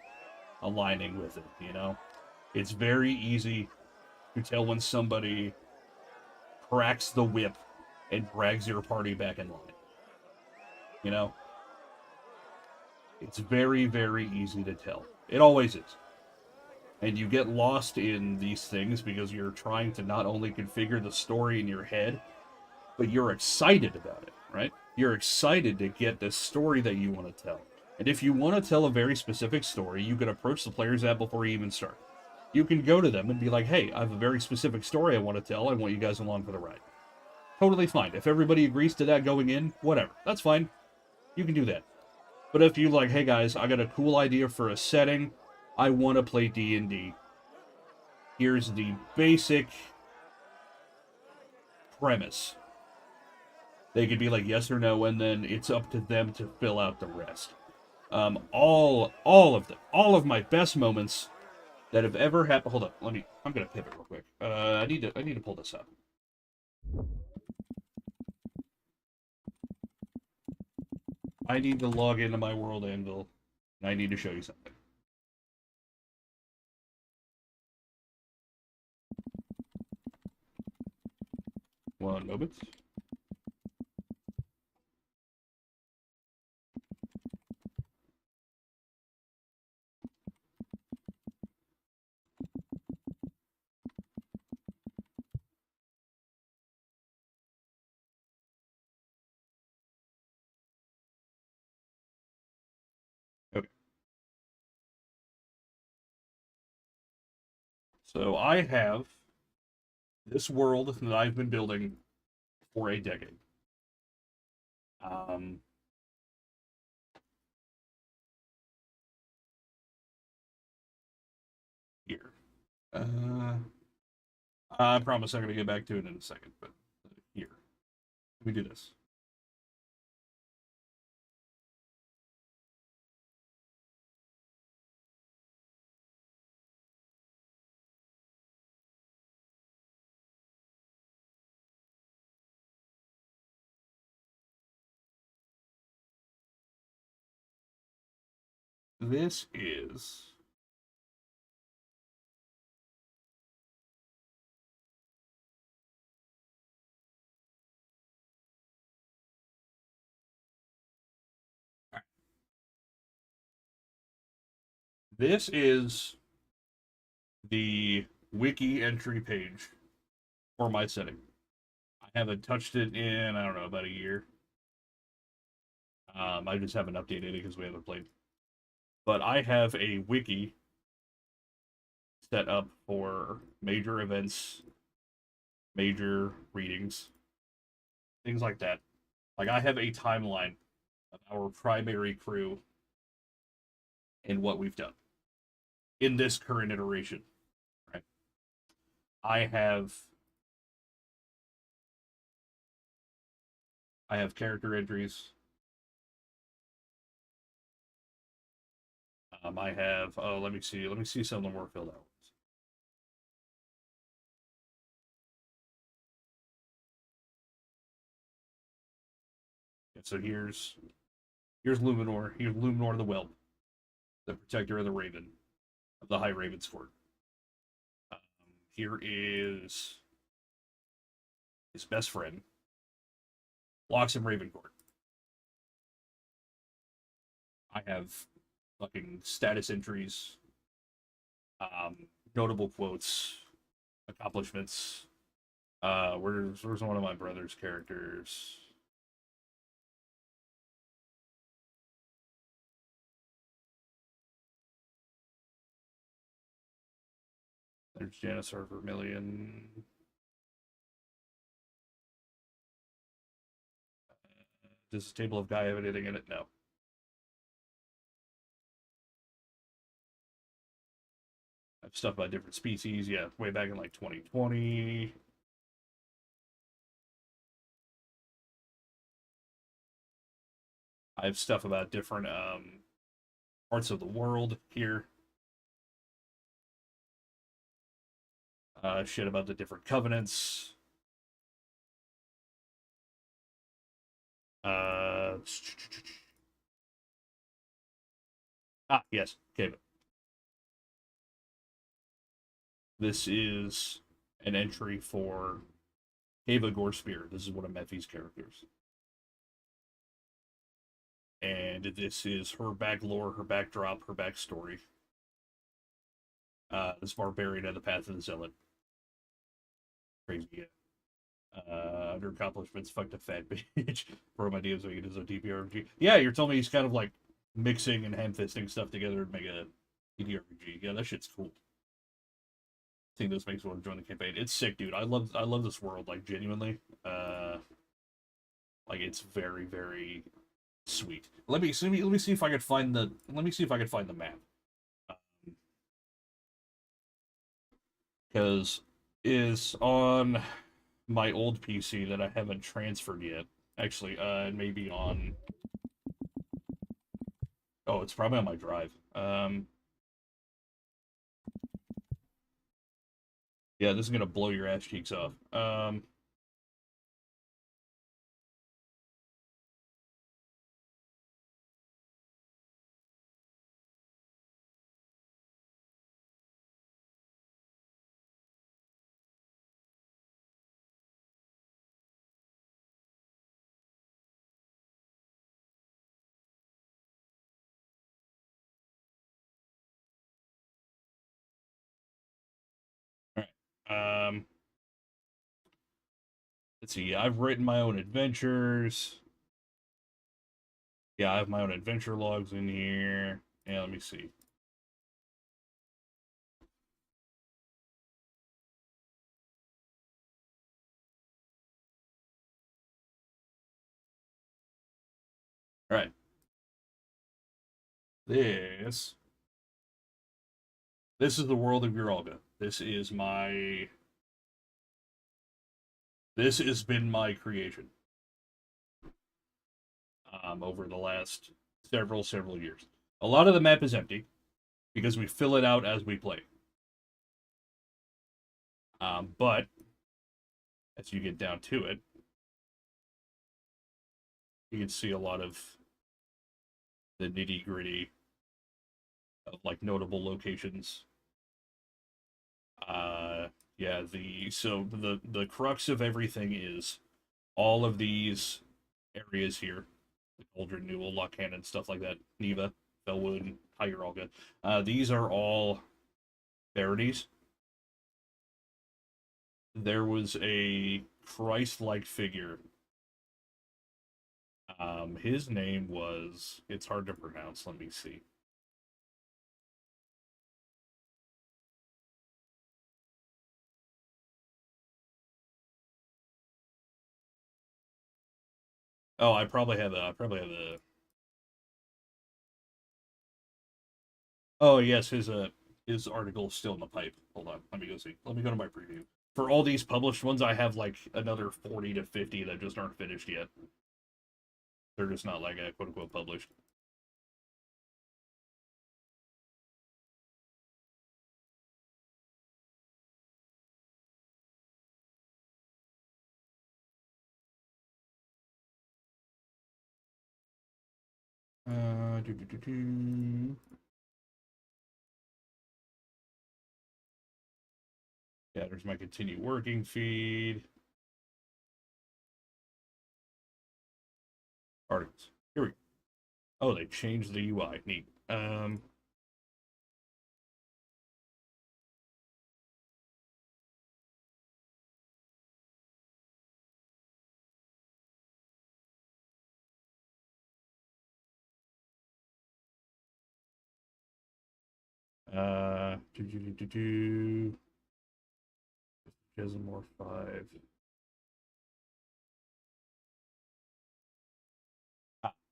aligning with it, you know? It's very easy to tell when somebody cracks the whip and drags your party back in line. You know? It's very, very easy to tell. It always is. And you get lost in these things because you're trying to not only configure the story in your head, but you're excited about it, right? You're excited to get this story that you want to tell. And if you want to tell a very specific story, you can approach the players that before you even start. You can go to them and be like, hey, I have a very specific story I want to tell. I want you guys along for the ride. Totally fine. If everybody agrees to that going in, whatever. That's fine. you can do that. But if you like, hey guys, I got a cool idea for a setting, I want to play D&D. Here's the basic premise. They could be like yes or no, and then it's up to them to fill out the rest. All of my best moments that have ever happened. Hold up, I'm gonna pivot real quick. I need to pull this up. I need to log into my World Anvil, and I need to show you something. One moment. Okay. So I have this world that I've been building for a decade. Here. I promise I'm going to get back to it in a second, but here. Let me do this. This is this is the wiki entry page for my setting. I haven't touched it in, I don't know, about a year. I just haven't updated it because we haven't played. But I have a wiki set up for major events, major readings, things like that. Like, I have a timeline of our primary crew and what we've done in this current iteration. Right? I have character entries. I have, oh, let me see some of the more filled out ones. And so here's Luminor. Here's Luminor the Whelp, the protector of the Raven, of the High Raven's Court. Here is his best friend, Loxham Ravencourt. I have fucking status entries, notable quotes, accomplishments. Where's one of my brother's characters? There's Janissar Vermilion. Does this table of Guy have anything in it? No. I have stuff about different species. Yeah, way back in like 2020. I have stuff about different parts of the world here. Shit about the different covenants. Yes, okay. This is an entry for Ava Gorespear. This is one of Mephi's characters. And this is her back lore, her backdrop, her backstory. This Barbarian of the Path of the Zealot. Crazy, yeah. Under accomplishments, fucked a fat bitch. For my DMs, it is a DPRPG. Yeah, you're telling me he's kind of like mixing and ham-fisting stuff together to make a DPRPG. Yeah, that shit's cool. I think this makes me want to join the campaign. It's sick, dude. I love this world, like, genuinely. Like, it's very, very Sweet. Let me see if I can find the map. Because is on my old PC that I haven't transferred yet. Actually, maybe on. Oh, it's probably on my drive. Yeah, this is gonna blow your ass cheeks off. All right. Let's see. I've written my own adventures. Yeah, I have my own adventure logs in here. Yeah, let me see. All right. This is the world of Uralga. This has been my creation. Over the last several years. A lot of the map is empty because we fill it out as we play. But as you get down to it, you can see a lot of the nitty-gritty of like notable locations. Yeah, the crux of everything is all of these areas here, the Cauldron, Newell, Lock Cannon, stuff like that, Neva, Bellwood, Hyralga. These are all Bearadise. There was a Christ-like figure. His name was, it's hard to pronounce, let me see. Oh, I probably have a. Oh yes, his article is still in the pipe. Hold on, let me go see. Let me go to my preview. For all these published ones, I have like another 40 to 50 that just aren't finished yet. They're just not like quote unquote published. Uh, do, do, do, do. Yeah, there's my continue working feed. Articles. Here we go. Oh, they changed the UI. Neat. Do, do, do, do, do. Jessamore 5.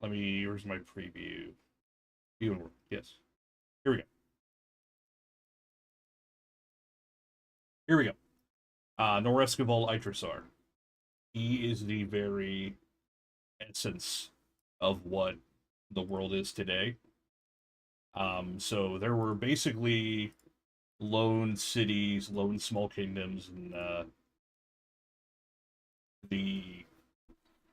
Where's my preview? Even work. Yes. Here we go. Here we go. Norescabal Itrasar. He is the very essence of what the world is today. So there were basically lone cities, lone small kingdoms, and the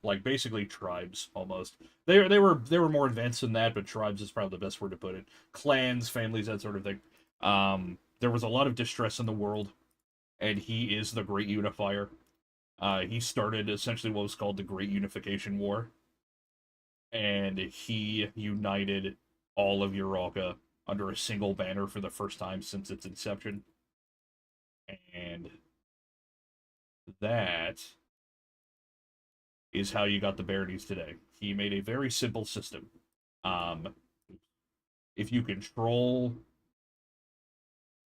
like basically tribes almost. They were more advanced than that, but tribes is probably the best word to put it. Clans, families, that sort of thing. There was a lot of distress in the world, and he is the great unifier. He started essentially what was called the Great Unification War, and he united all of Uralga under a single banner for the first time since its inception. And that is how you got the Bearadise today. He made a very simple system. If you control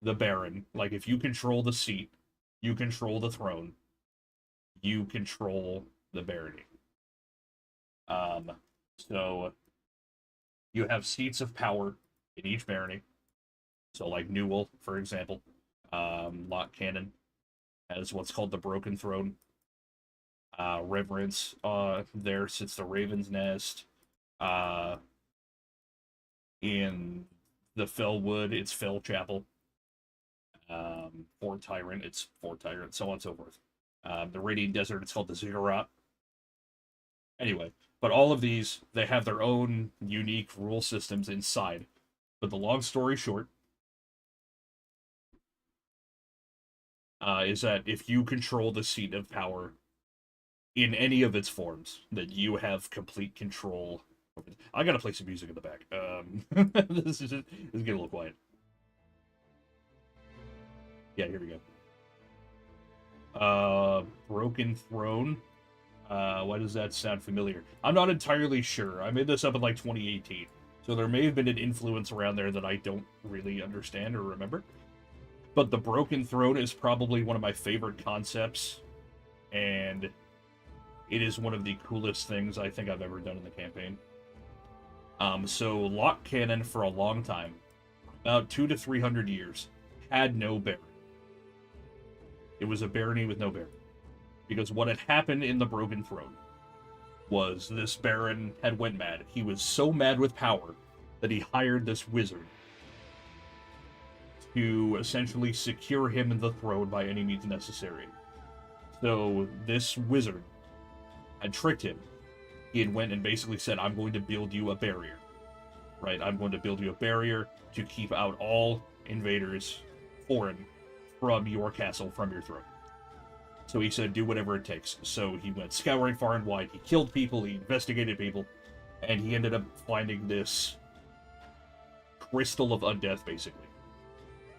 the Baron, like if you control the seat, you control the throne, you control the Barony. So you have seats of power in each barony. So like Newell, for example, Lock Cannon has what's called the Broken Throne. Reverence, there sits the Raven's Nest. In the Fellwood, it's Fell Chapel. Fort Tyrant, it's Fort Tyrant, so on and so forth. The Radiant Desert, it's called the Ziggurat. Anyway, but all of these, they have their own unique rule systems inside. But the long story short is that if you control the seat of power in any of its forms, that you have complete control. I gotta play some music in the back. This is getting a little quiet. Yeah, here we go. Broken Throne. Why does that sound familiar? I'm not entirely sure. I made this up in like 2018. So there may have been an influence around there that I don't really understand or remember. But the Broken Throne is probably one of my favorite concepts. And it is one of the coolest things I think I've ever done in the campaign. So Lock Cannon for a long time, about 200 to 300 years, had no baron. It was a barony with no baron. Because what had happened in the Broken Throne was this baron had went mad. He was so mad with power that he hired this wizard to essentially secure him in the throne by any means necessary. So this wizard had tricked him. He had went and basically said, I'm going to build you a barrier. Right? I'm going to build you a barrier to keep out all invaders, foreign, from your castle, from your throne. So he said, do whatever it takes. So he went scouring far and wide. He killed people, he investigated people, and he ended up finding this crystal of undeath, basically.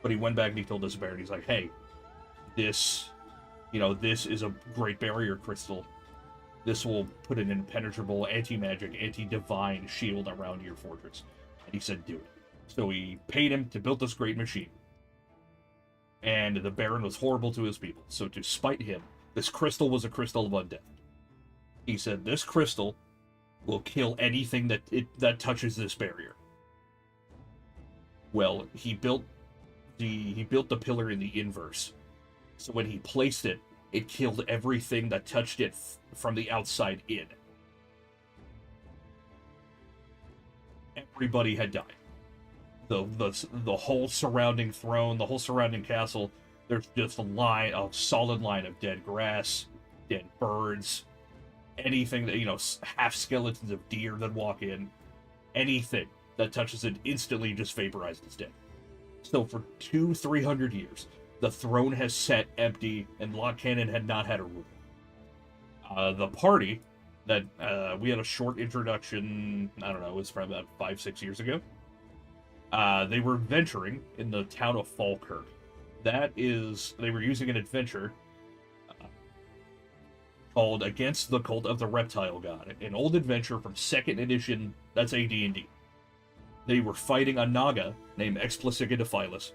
But he went back and he told this baron, he's like, hey, this is a great barrier crystal. This will put an impenetrable anti-magic, anti-divine shield around your fortress. And he said, do it. So he paid him to build this great machine. And the Baron was horrible to his people. So to spite him, this crystal was a crystal of undeath. He said, this crystal will kill anything that touches this barrier. Well, he built the pillar in the inverse. So when he placed it, it killed everything that touched it from the outside in. Everybody had died. The whole surrounding throne, the whole surrounding castle, there's just a solid line of dead grass, dead birds, anything that, half skeletons of deer that walk in, anything that touches it instantly just vaporizes dead. So for 200-300 years, the throne has sat empty, and Lock Cannon had not had a ruler. The party that we had a short introduction, I don't know, it was probably about 5-6 years ago. They were venturing in the town of Falkirk. They were using an adventure called Against the Cult of the Reptile God, an old adventure from 2nd edition, that's AD&D. They were fighting a Naga named Explicigidiphilus.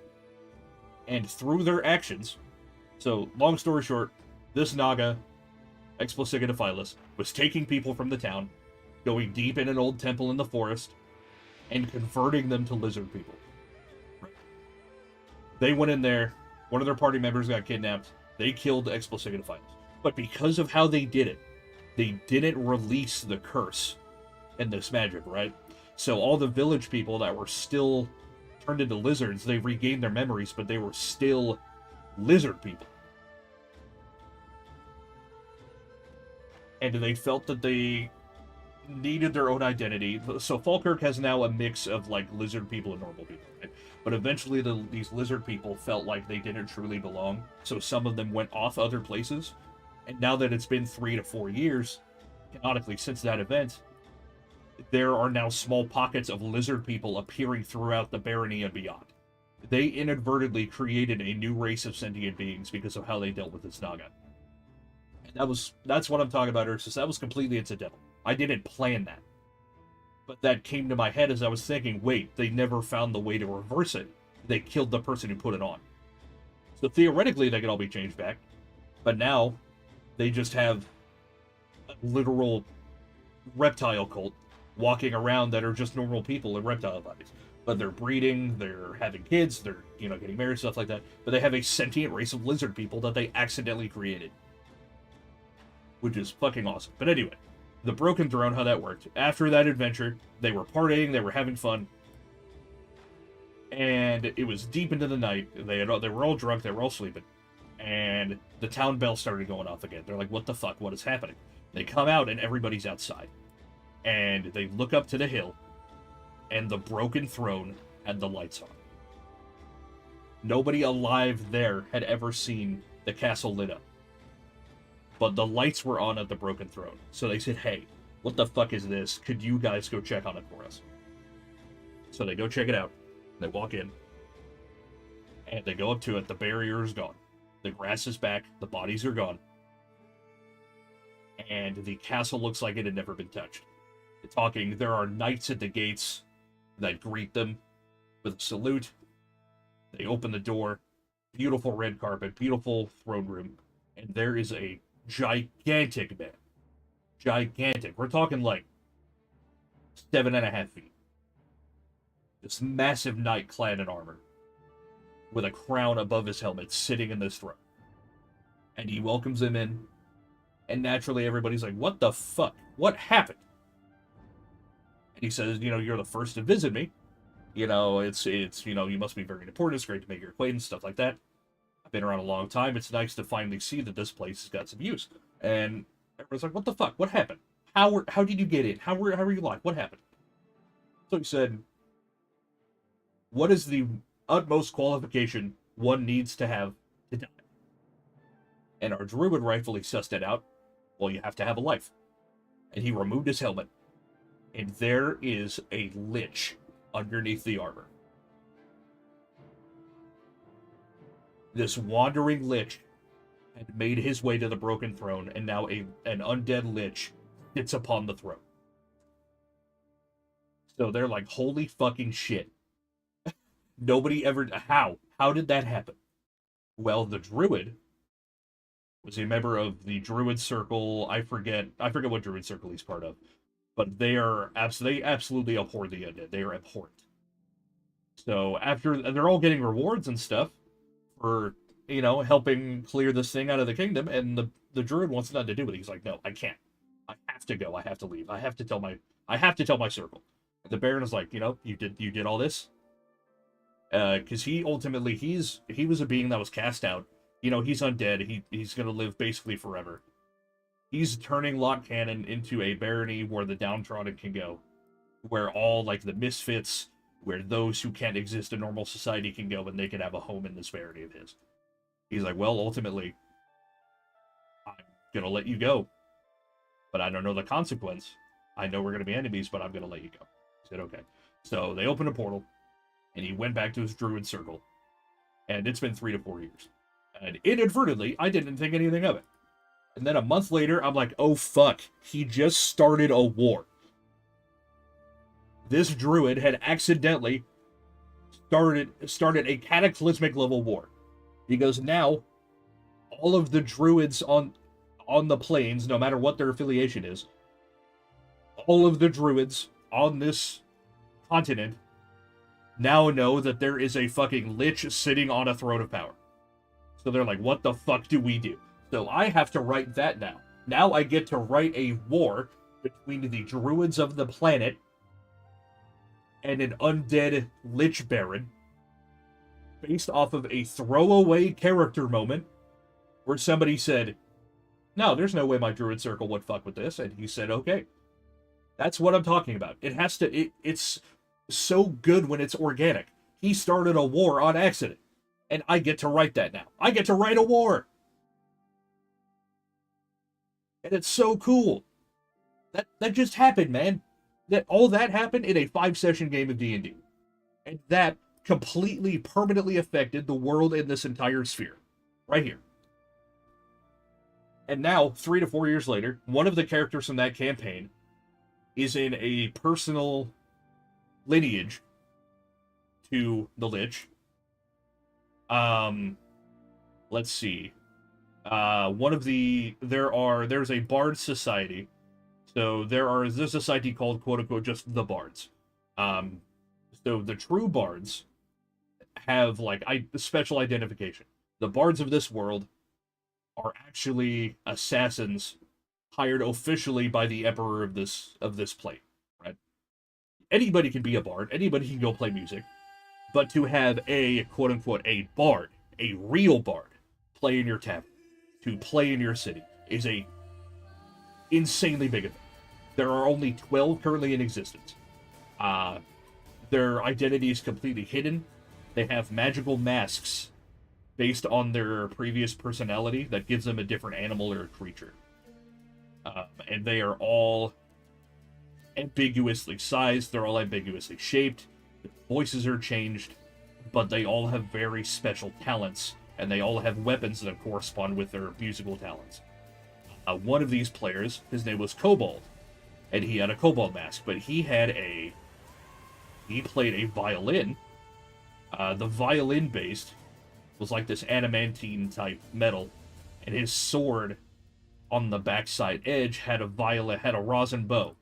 And through their actions, so long story short, this Naga, Explicigidiphilus, was taking people from the town, going deep in an old temple in the forest, and converting them to lizard people. They went in there, one of their party members got kidnapped, they killed Explicigidiphilus. But because of how they did it, they didn't release the curse and this magic, right? So all the village people that were still turned into lizards, they regained their memories, but they were still lizard people. And they felt that they needed their own identity. So Falkirk has now a mix of like lizard people and normal people, right? But eventually these lizard people felt like they didn't truly belong, so some of them went off other places. And now that it's been 3 to 4 years, canonically since that event, there are now small pockets of lizard people appearing throughout the barony and beyond. They inadvertently created a new race of sentient beings because of how they dealt with this Naga. And that's what I'm talking about, Ursus. That was completely incidental. I didn't plan that. But that came to my head as I was thinking, wait, they never found the way to reverse it. They killed the person who put it on. So theoretically, they could all be changed back. But now, they just have a literal reptile cult walking around that are just normal people in reptile bodies. But they're breeding, they're having kids, they're, getting married, stuff like that. But they have a sentient race of lizard people that they accidentally created. Which is fucking awesome. But anyway, the Broken Throne, how that worked. After that adventure, they were partying, they were having fun. And it was deep into the night. They were all drunk, they were all sleeping. And the town bell started going off again. They're like, what the fuck, what is happening? They come out and everybody's outside. And they look up to the hill, and the Broken Throne had the lights on. Nobody alive there had ever seen the castle lit up. But the lights were on at the Broken Throne. So they said, hey, what the fuck is this? Could you guys go check on it for us? So they go check it out. They walk in. And they go up to it. The barrier is gone. The grass is back. The bodies are gone. And the castle looks like it had never been touched. They're talking, there are knights at the gates that greet them with a salute. They open the door. Beautiful red carpet. Beautiful throne room. And there is a gigantic man. Gigantic. We're talking like 7.5 feet. This massive knight clad in armor. With a crown above his helmet sitting in this throne. And he welcomes them in. And naturally everybody's like, what the fuck? What happened? And he says, you're the first to visit me. It's you must be very important. It's great to make your acquaintance, stuff like that. I've been around a long time. It's nice to finally see that this place has got some use. And everyone's like, what the fuck? What happened? How did you get in? How were you like? What happened? So he said, what is the utmost qualification one needs to have to die? And our druid rightfully sussed it out. Well, you have to have a life. And he removed his helmet. And there is a lich underneath the armor. This wandering lich had made his way to the Broken Throne, and now an undead lich sits upon the throne. So they're like, holy fucking shit. Nobody ever... How? How did that happen? Well, the druid was a member of the druid circle. I forget what druid circle he's part of. But they absolutely abhor the undead. They are abhorrent. So they're all getting rewards and stuff for, helping clear this thing out of the kingdom, and the druid wants nothing to do with it. He's like, no, I can't. I have to go. I have to leave. I have to tell my circle. And the Baron is like, you did all this? Because he was a being that was cast out. He's undead. He's gonna live basically forever. He's turning Lock Cannon into a barony where the downtrodden can go. Where all, like, the misfits, where those who can't exist in normal society can go, and they can have a home in this barony of his. He's like, well, ultimately, I'm gonna let you go. But I don't know the consequence. I know we're gonna be enemies, but I'm gonna let you go. He said, okay. So they opened a portal, and he went back to his druid circle. And it's been 3 to 4 years. And inadvertently, I didn't think anything of it. And then a month later, I'm like, oh fuck, he just started a war. This druid had accidentally started a cataclysmic level war. Because now, all of the druids on the plains, no matter what their affiliation is, all of the druids on this continent now know that there is a fucking lich sitting on a throne of power. So they're like, what the fuck do we do? So I have to write that now. Now I get to write a war between the druids of the planet and an undead lich baron based off of a throwaway character moment where somebody said, no, there's no way my druid circle would fuck with this. And he said, okay. That's what I'm talking about. It's so good when it's organic. He started a war on accident. And I get to write that now. I get to write a war. And it's so cool. That just happened, man. All that happened in a 5-session game of D&D. And that completely, permanently affected the world in this entire sphere. Right here. And now, 3 to 4 years later, one of the characters from that campaign is in a personal lineage to the Lich. Let's see. There's a Bard Society So there's a society called, quote-unquote, just the bards. So the true bards have, like, special identification. The bards of this world are actually assassins hired officially by the emperor of this plane, right? Anybody can be a bard, anybody can go play music, but to have a, quote-unquote, a bard, a real bard, play in your tavern, to play in your city, is a insanely big event. There are only 12 currently in existence. Their identity is completely hidden. They have magical masks based on their previous personality that gives them a different animal or a creature. And they are all ambiguously sized, they're all ambiguously shaped, their voices are changed, but they all have very special talents, and they all have weapons that correspond with their musical talents. One of these players, his name was Kobold, and he had a kobold mask, but he played a violin. The violin based was like this adamantine type metal, and his sword on the backside edge had a rosin bow.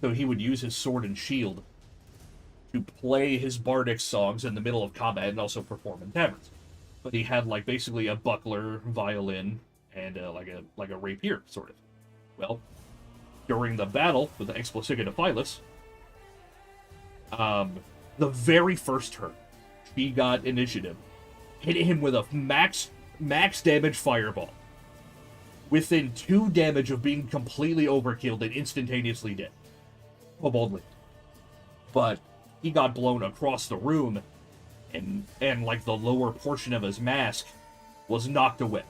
So he would use his sword and shield to play his bardic songs in the middle of combat and also perform in taverns. But he had like basically a buckler, violin, and like a rapier, sort of. Well, during the battle with the Explosiga the very first turn, she got initiative, hit him with a max damage fireball. Within 2 damage of being completely overkilled and instantaneously dead. Kobold lived. But he got blown across the room, and like the lower portion of his mask was knocked away.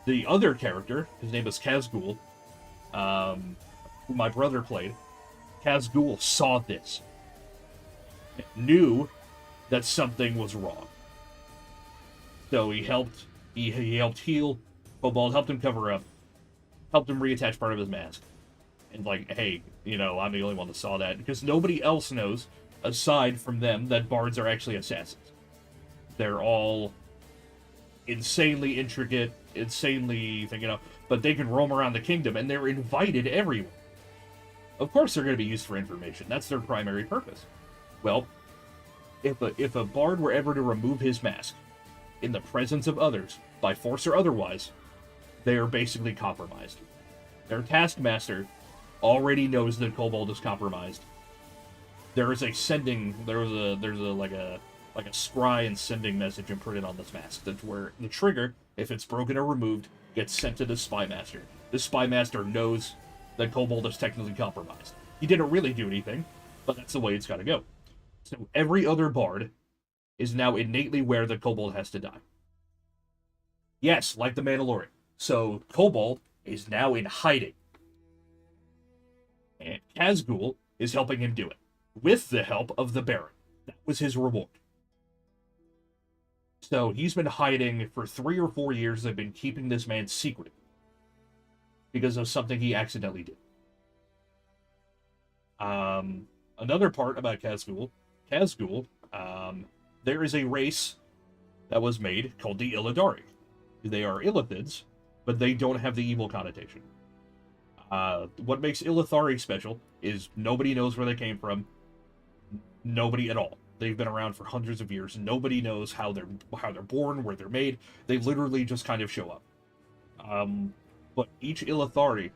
The other character, his name is Kazgul, who my brother played, Kazgul saw this, knew that something was wrong. So he helped heal. Kobold helped him cover up, helped him reattach part of his mask. And like, hey, I'm the only one that saw that, because nobody else knows, aside from them, that bards are actually assassins. They're all insanely intricate, insanely, but they can roam around the kingdom, and they're invited everywhere. Of course they're going to be used for information. That's their primary purpose. Well, if a bard were ever to remove his mask in the presence of others, by force or otherwise, they are basically compromised. Their taskmaster already knows that Kobold is compromised. There's a scry and sending message imprinted on this mask. That's where the trigger, if it's broken or removed, gets sent to the spymaster. The spymaster knows that Kobold is technically compromised. He didn't really do anything, but that's the way it's got to go. So every other bard is now innately aware that Kobold has to die. Yes, like the Mandalorian. So Kobold is now in hiding. And Kazgul is helping him do it, with the help of the Baron. That was his reward. So he's been hiding for 3 or 4 years. They've been keeping this man secret because of something he accidentally did. Another part about Kazgul, there is a race that was made called the Illidari. They are Illithids, but they don't have the evil connotation. What makes Illithari special is nobody knows where they came from. Nobody at all. They've been around for hundreds of years. Nobody knows how they're born, where they're made. They literally just kind of show up. But each Illithari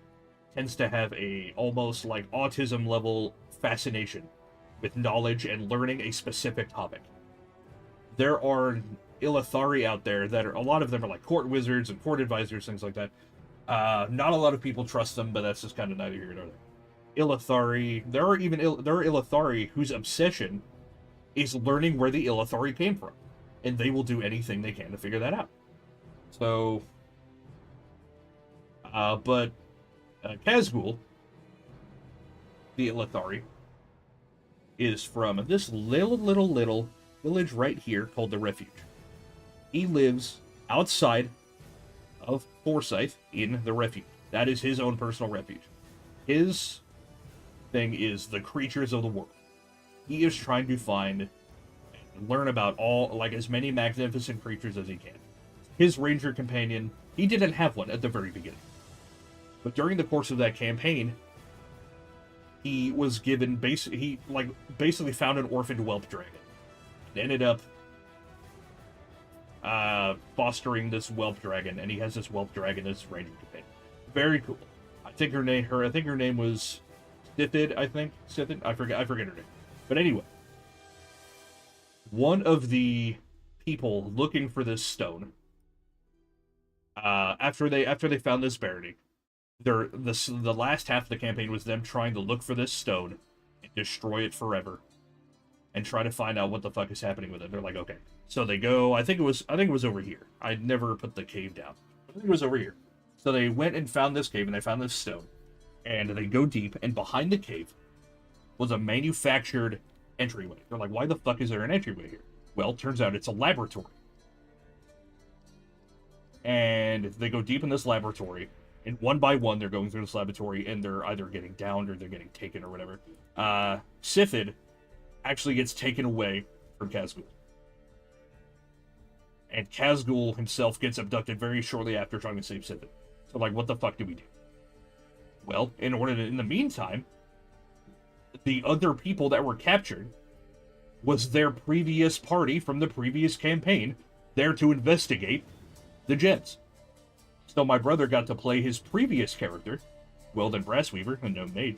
tends to have a almost like autism level fascination with knowledge and learning a specific topic. There are Illithari out there that are, a lot of them are like court wizards and court advisors, things like that. Not a lot of people trust them, but that's just kind of neither here nor there. Illithari, there are Illithari whose obsession is learning where the Illithari came from, and they will do anything they can to figure that out. So, but Kazgul, the Illithari, is from this little village right here called the Refuge. He lives outside of Forsyth in the Refuge. That is his own personal refuge. His thing is the creatures of the world. He is trying to find and learn about as many magnificent creatures as he can. His ranger companion, he didn't have one at the very beginning. But during the course of that campaign, he was given basically found an orphaned whelp dragon. And ended up fostering this whelp dragon, and he has this whelp dragon as his ranger companion. Very cool. I think her name was Sithid, Sithid? I forget her name. But anyway, one of the people looking for this stone, after they found this Bearadise, the last half of the campaign was them trying to look for this stone and destroy it forever, and try to find out what the fuck is happening with it. They're like, okay, so they go. I think it was over here. I never put the cave down. I think it was over here. So they went and found this cave, and they found this stone, and they go deep, and behind the cave was a manufactured entryway. They're like, why the fuck is there an entryway here? Well, turns out it's a laboratory. And they go deep in this laboratory, and one by one they're going through this laboratory, and they're either getting downed or they're getting taken or whatever. Sithid actually gets taken away from Khazgul. And Khazgul himself gets abducted very shortly after trying to save Sithid. So, like, what the fuck do we do? Well, in the meantime, the other people that were captured was their previous party from the previous campaign there to investigate the gems. So my brother got to play his previous character, Weldon Brassweaver, a gnome maid,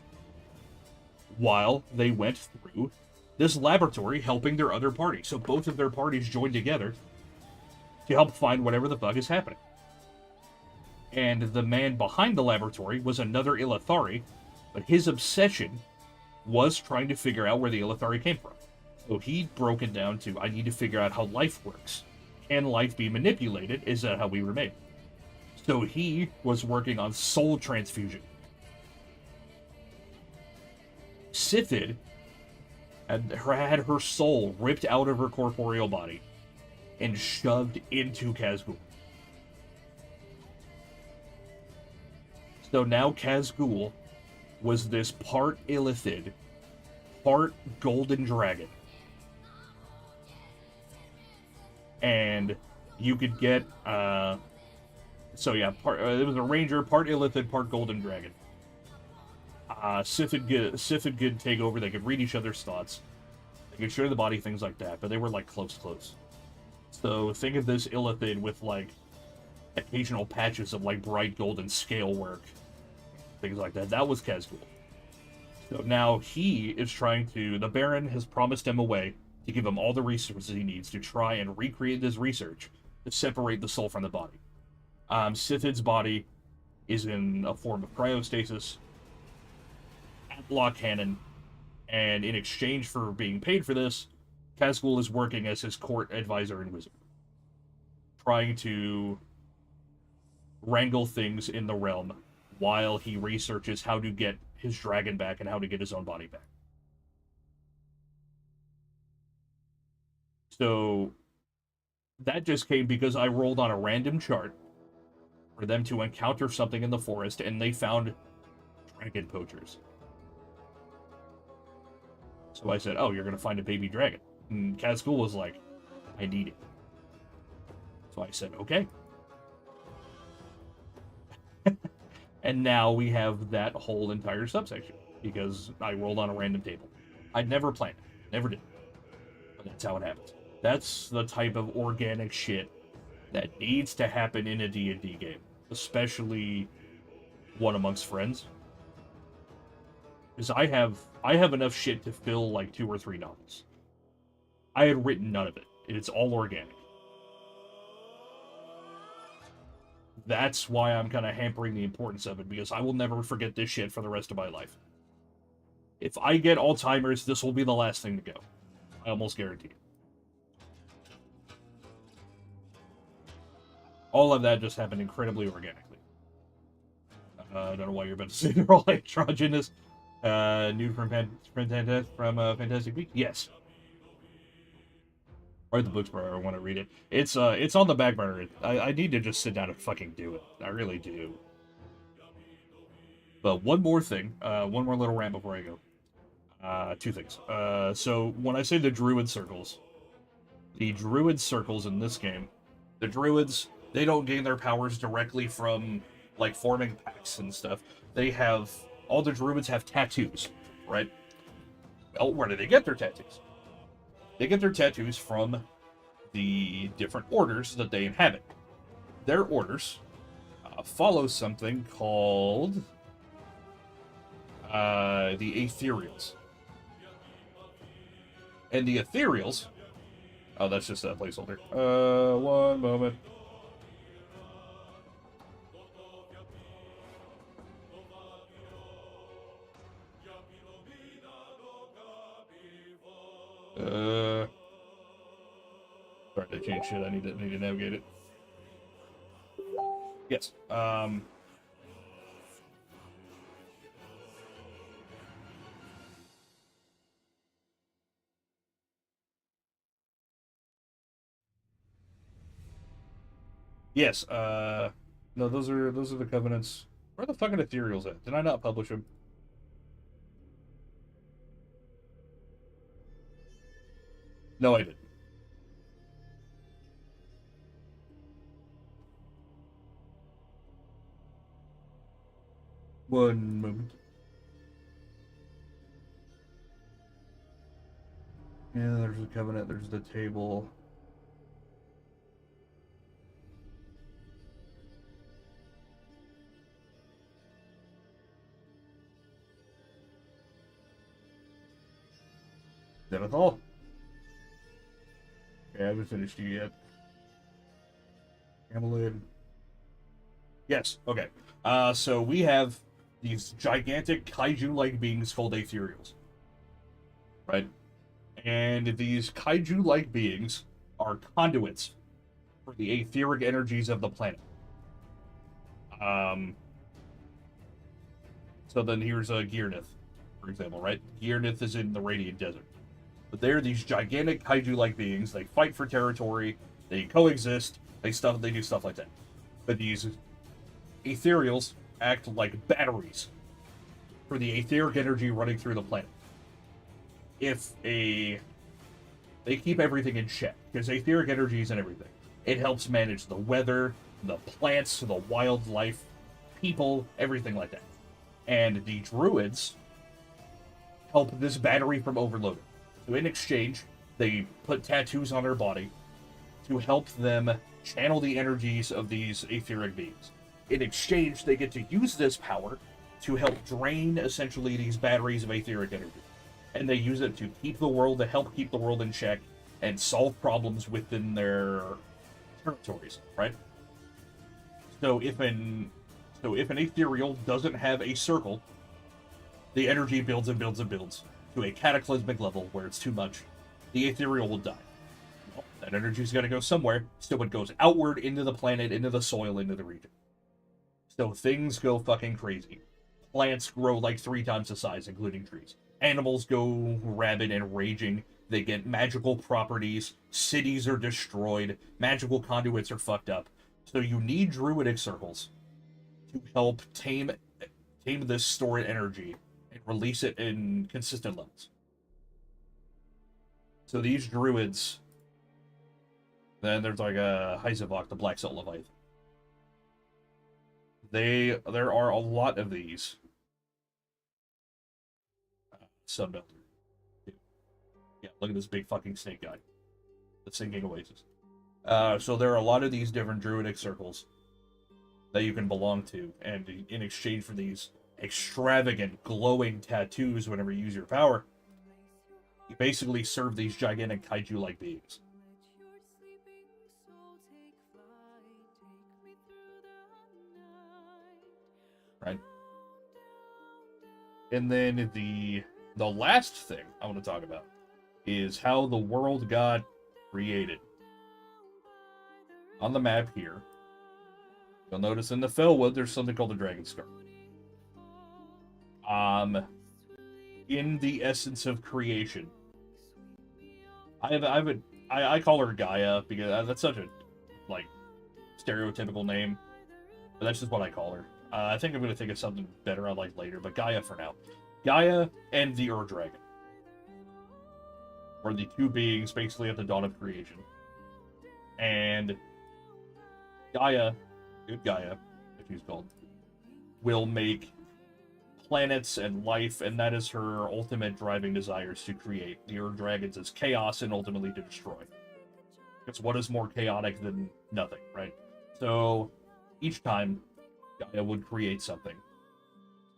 while they went through this laboratory helping their other party. So both of their parties joined together to help find whatever the fuck is happening. And the man behind the laboratory was another Illithari, but his obsession was trying to figure out where the Illithari came from. So he broke it down to, I need to figure out how life works. Can life be manipulated? Is that how we were made? So he was working on soul transfusion. Sithid had her soul ripped out of her corporeal body and shoved into Khazgul. So now Khazgul was this part Illithid, part golden dragon. And you could get, it was a ranger, part Illithid, part golden dragon. Sithid could take over, they could read each other's thoughts. They could share the body, things like that, but they were, like, close. So think of this Illithid with, like, occasional patches of, like, bright golden scale work. Things like that. That was Khazgul. So now he is trying to... The Baron has promised him a way to give him all the resources he needs to try and recreate this research to separate the soul from the body. Sithid's body is in a form of cryostasis at Lock Cannon, and in exchange for being paid for this, Khazgul is working as his court advisor and wizard, trying to wrangle things in the realm while he researches how to get his dragon back and how to get his own body back. So that just came because I rolled on a random chart for them to encounter something in the forest, and they found dragon poachers. So I said, oh, you're going to find a baby dragon. And Khazgul was like, I need it. So I said, okay. And now we have that whole entire subsection, because I rolled on a random table. I'd never planned it. Never did. But that's how it happens. That's the type of organic shit that needs to happen in a D&D game. Especially one amongst friends. Because I have enough shit to fill like 2 or 3 novels. I had written none of it. It's all organic. That's why I'm kind of hampering the importance of it, because I will never forget this shit for the rest of my life. If I get Alzheimer's, this will be the last thing to go. I almost guarantee it. All of that just happened incredibly organically. I don't know why you're about to say they're all androgynous. Nude from Fantastic Beasts? Yes. Write the books where I want to read it. It's on the back burner. I need to just sit down and fucking do it. I really do. But one more thing. One more little rant before I go. 2 things. So when I say the druid circles in this game, the druids, they don't gain their powers directly from like forming packs and stuff, they have, all the druids have tattoos, right? Well, where do they get their tattoos? They get their tattoos from the different orders that they inhabit. Their orders follow something called the Ethereals. And the Ethereals... Oh, that's just a placeholder. One moment. Sorry, to change shit. I need to navigate it. Yes. Yes. No, those are the covenants. Where the fucking Ethereals at? Did I not publish them? No, I didn't. One moment. Yeah, there's the covenant, there's the table. Zenithal? Okay, I haven't finished you yet. Amulet. Yes, okay. So we have these gigantic kaiju-like beings called Ethereals. Right? And these kaiju-like beings are conduits for the etheric energies of the planet. So then here's Gearnith, for example, right? Gearnith is in the Radiant Desert. But they're these gigantic kaiju-like beings. They fight for territory. They coexist. They do stuff like that. But these Ethereals act like batteries for the etheric energy running through the planet. They keep everything in check, because etheric energy is in everything. It helps manage the weather, the plants, the wildlife, people, everything like that. And the druids help this battery from overloading. So in exchange, they put tattoos on their body to help them channel the energies of these etheric beings. In exchange, they get to use this power to help drain, essentially, these batteries of etheric energy. And they use it to help keep the world in check, and solve problems within their territories, right? So if an ethereal doesn't have a circle, the energy builds and builds and builds to a cataclysmic level where it's too much. The ethereal will die. Well, that energy's got to go somewhere, so it goes outward into the planet, into the soil, into the region. So things go fucking crazy. Plants grow like 3 times the size, including trees. Animals go rabid and raging. They get magical properties. Cities are destroyed. Magical conduits are fucked up. So you need druidic circles to help tame this stored energy and release it in consistent levels. So these druids... Then there's like a Hyzavok, the Black Salt Leviathan. There are a lot of these. Sunbelt. Yeah, look at this big fucking snake guy. The Sinking Oasis. So there are a lot of these different druidic circles that you can belong to, and in exchange for these extravagant, glowing tattoos whenever you use your power, you basically serve these gigantic kaiju-like beings. Right? And then the last thing I want to talk about is how the world got created. On the map here, you'll notice in the Fellwood there's something called the Dragon Scar. In the essence of creation, I call her Gaia because that's such a stereotypical name, but that's just what I call her. I think I'm going to think of something better I like later, but Gaia for now. Gaia and the Ur-Dragon were the two beings basically at the dawn of creation. And Gaia, good Gaia, if she's called, will make planets and life, and that is her ultimate driving desires to create the Ur Dragons as chaos and ultimately to destroy. Because what is more chaotic than nothing, right? So each time Gaia would create something,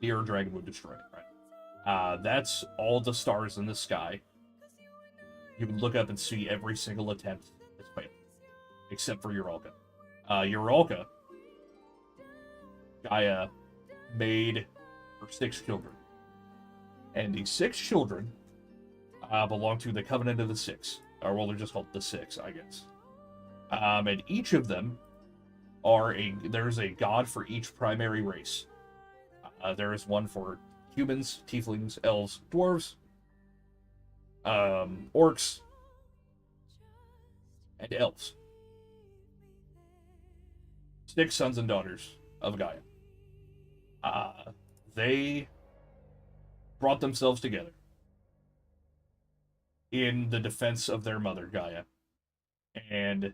the Ur Dragon would destroy it, right? That's all the stars in the sky. You can look up and see every single attempt has failed, except for Uralka. Uralka, Gaia made her 6 children. And the 6 children belong to the Covenant of the Six. Or, well, they're just called the Six, I guess. And each of them there's a god for each primary race. There is one for humans, tieflings, elves, dwarves, orcs, and elves. 6 sons and daughters of Gaia. They brought themselves together in the defense of their mother, Gaia, and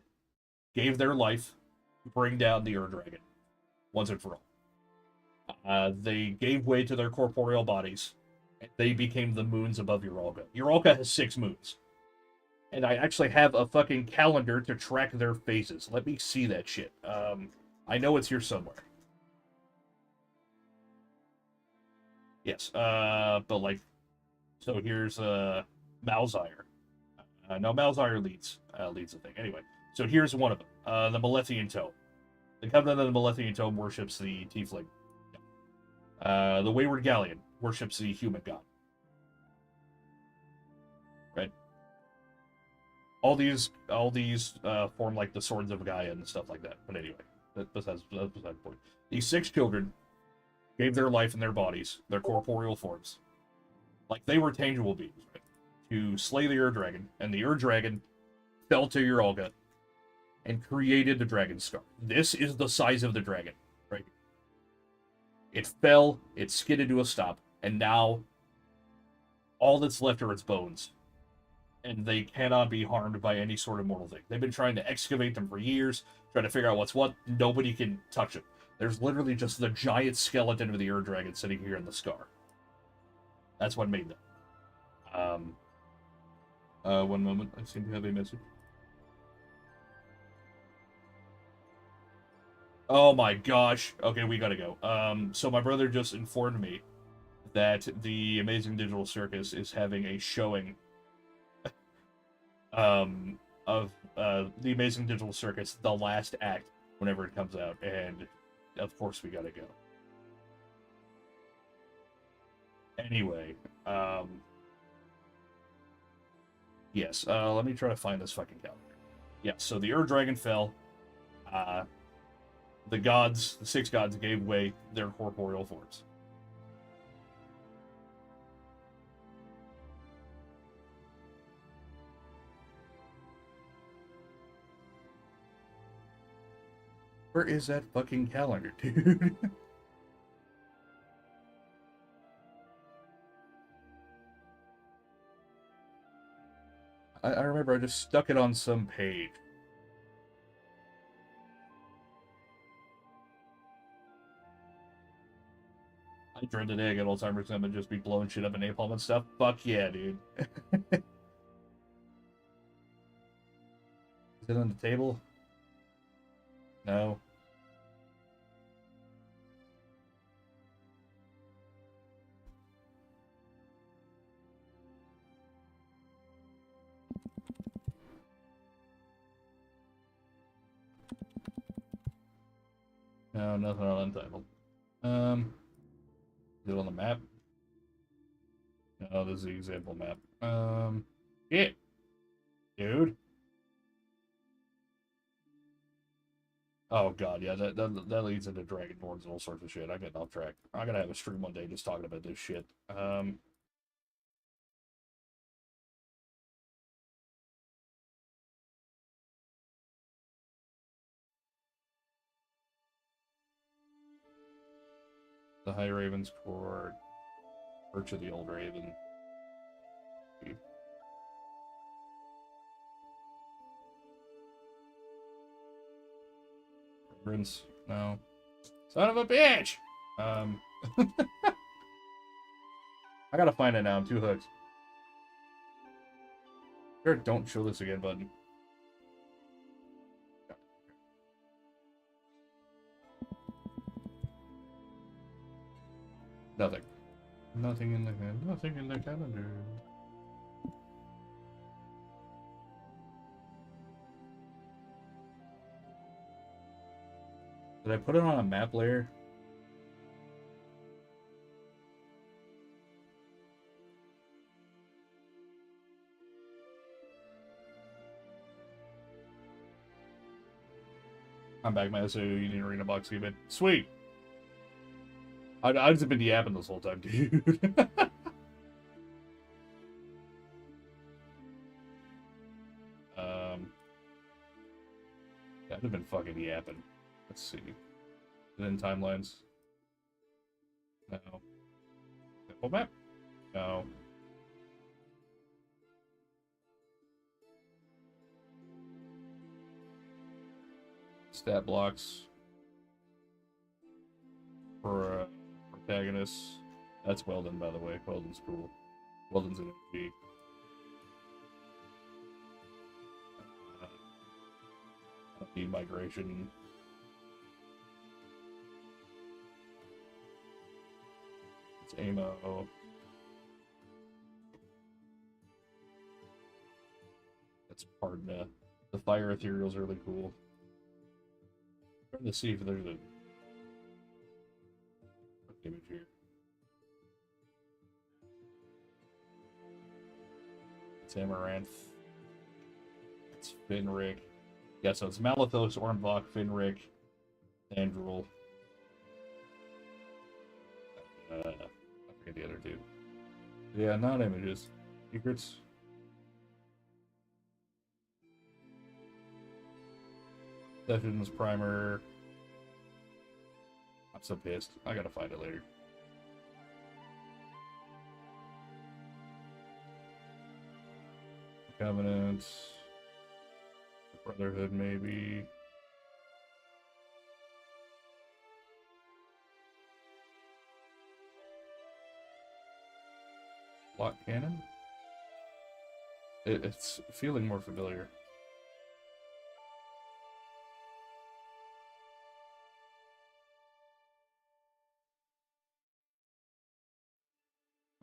gave their life to bring down the Ur Dragon once and for all. They gave way to their corporeal bodies, and they became the moons above Uralka. Uralka has 6 moons. And I actually have a fucking calendar to track their phases. Let me see that shit. I know it's here somewhere. Yes, but like, so here's Malzire. No, Malzire leads the thing. Anyway, so here's one of them. The Malethian Tome. The Covenant of the Malethian Tome worships the Tiefling. The Wayward Galleon worships the human god. Right? All these form like the Swords of Gaia and stuff like that. But anyway, that's beside the point. These 6 children gave their life in their bodies, their corporeal forms, like they were tangible beings, right, to slay the Ur Dragon, and the Ur Dragon fell to Uralka and created the Dragon Scar. This is the size of the dragon, right? It fell, it skidded to a stop, and now all that's left are its bones. And they cannot be harmed by any sort of mortal thing. They've been trying to excavate them for years, trying to figure out what's what. Nobody can touch it. There's literally just the giant skeleton of the Ur Dragon sitting here in the scar. That's what made them. One moment. I seem to have a message. Oh my gosh. Okay, we gotta go. So my brother just informed me that the Amazing Digital Circus is having a showing of the Amazing Digital Circus, the last act, whenever it comes out, and of course we gotta go. Anyway, yes, let me try to find this fucking calendar. Yeah, so the Ur Dragon fell, the 6 gods gave way their corporeal forms. Where is that fucking calendar, dude? I remember I just stuck it on some page. I dread the day I get Alzheimer's and I'm gonna just be blowing shit up in napalm and stuff. Fuck yeah, dude. Is it on the table? No. No, nothing on Untitled. Is it on the map? No, this is the example map. Yeah. Dude. Oh god, yeah, that leads into Dragonborns and all sorts of shit. I'm getting off track. I'm gonna have a stream one day just talking about this shit. The High Raven's Court, Church of the Old Raven. Reverence? No. Son of a bitch! I gotta find it now. I'm too hooked. Sure, don't show this again button. Nothing. Nothing in the nothing in the calendar. Did I put it on a map layer? I'm back, man. So you need arena box game. Sweet. I've just been yapping this whole time, dude. I've been fucking yapping. Let's see. And then timelines. No. Full map? No. Stat blocks for protagonists. That's Weldon, by the way. Weldon's cool. Weldon's an MG. Need migration. It's ammo. That's Pardna. The fire ethereal's really cool. Trying to see if there's a image here. It's Amaranth. It's Finrick. Yeah, so it's Malithos, Ornbach, Finrick, Andrul. I forget the other two. Yeah, not images. Secrets. Sessions, primer. I'm so pissed. I gotta find it later. Covenant. Brotherhood, maybe. Lock cannon? It's feeling more familiar.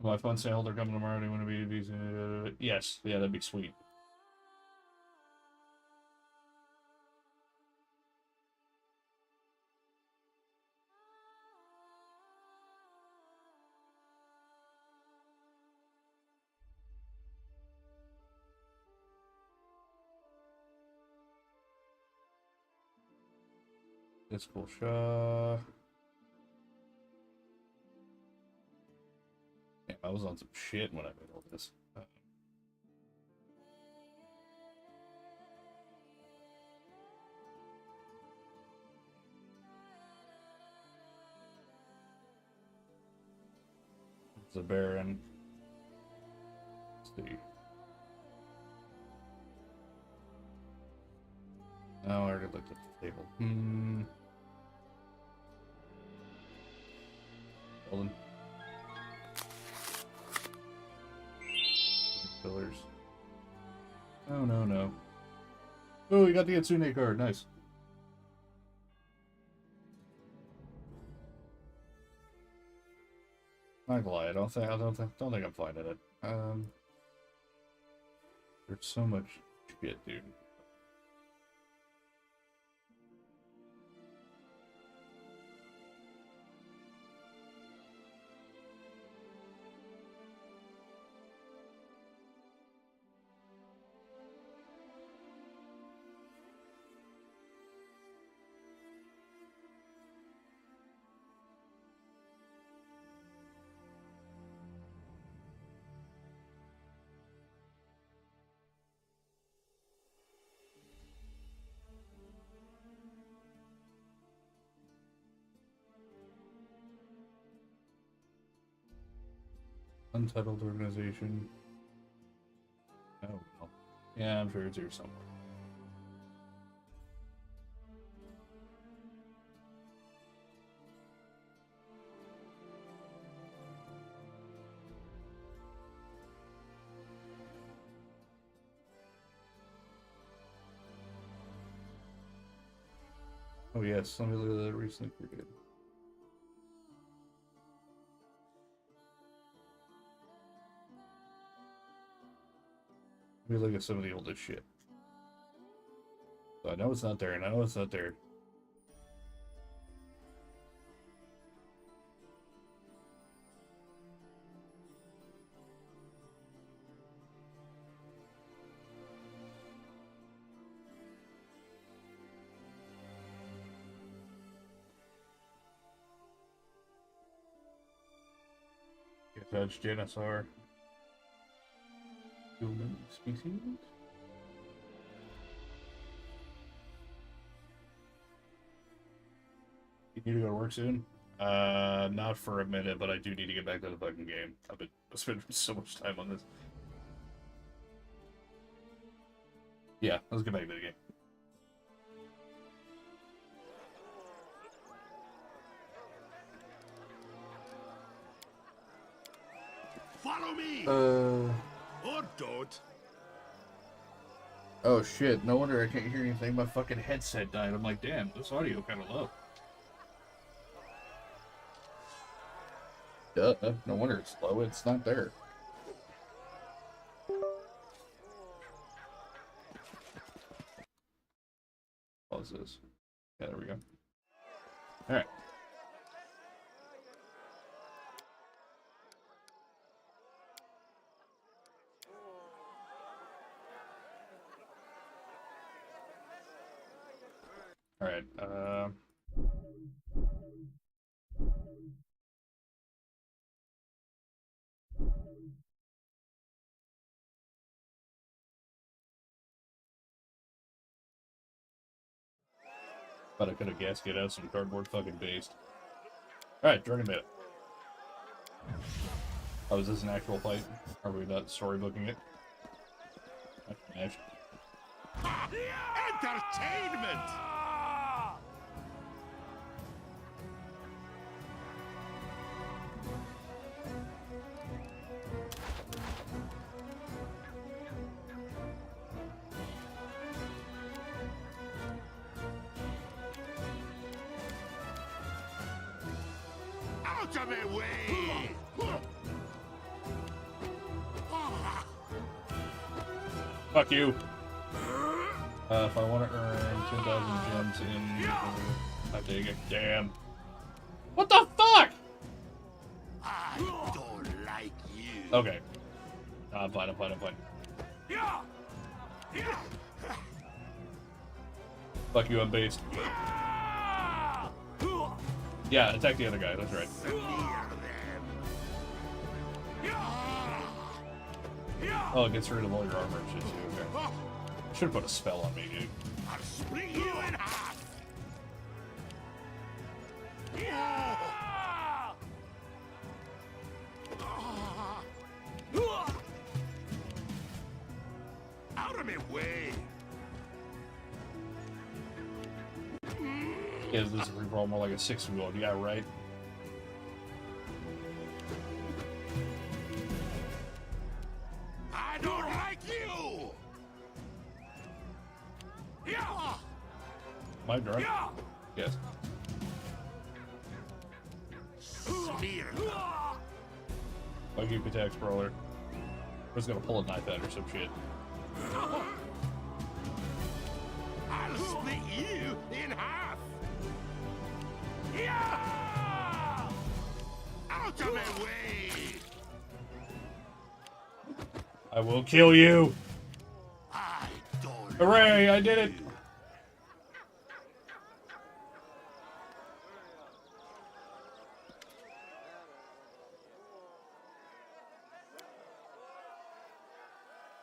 My phone sale, they're coming tomorrow. Do you want to be? Yes, yeah, that'd be sweet. It's cool, Shaw. Yeah, I was on some shit when I made all this. It's a Baron. Let's see. Oh, I already looked at the table. Golden. Pillars. Oh, no, no. Oh, we got the Atsune card. Nice. Not gonna lie, I don't think I'm finding it. There's so much shit, dude. Untitled organization. Oh, well. Yeah, I'm sure it's here somewhere. Oh yes, let me look at that recently created. Let me look at some of the oldest shit. So I know it's not there, and I know it's not there. Touch Genosaur. Human species? You need to go to work soon? Not for a minute, but I do need to get back to the fucking game. I've been spending so much time on this. Yeah, let's get back to the game. Follow me! Or don't. Oh shit, no wonder I can't hear anything. My fucking headset died. I'm like, damn, this audio kind of low. Duh, no wonder it's low. It's not there. Pause this. Yeah, there we go. Alright. Alright, but I could have gasket out some cardboard fucking paste. Alright, Dragon Bait. Oh, is this an actual fight? Are we not storybooking it? Entertainment! Out of my way! Fuck you! If I want to earn 10,000 gems in... I take it. Damn. What the fuck?! I don't like you. Okay. I'm fine. Fuck you, I'm based. Yeah, attack the other guy, that's right. Oh, it gets rid of all your armor and shit too, okay. Should've put a spell on me, dude. I'll split you in half. Out of my way. Yeah, this is a reroll more like a 6-year-old, yeah, right? I don't like you. Am I drunk? Yes. Smear. Fuck you, attack Brawler. I was gonna pull a knife out or some shit. I'll split you in half. Out of my way. I will kill you! I don't. Hooray, I did it!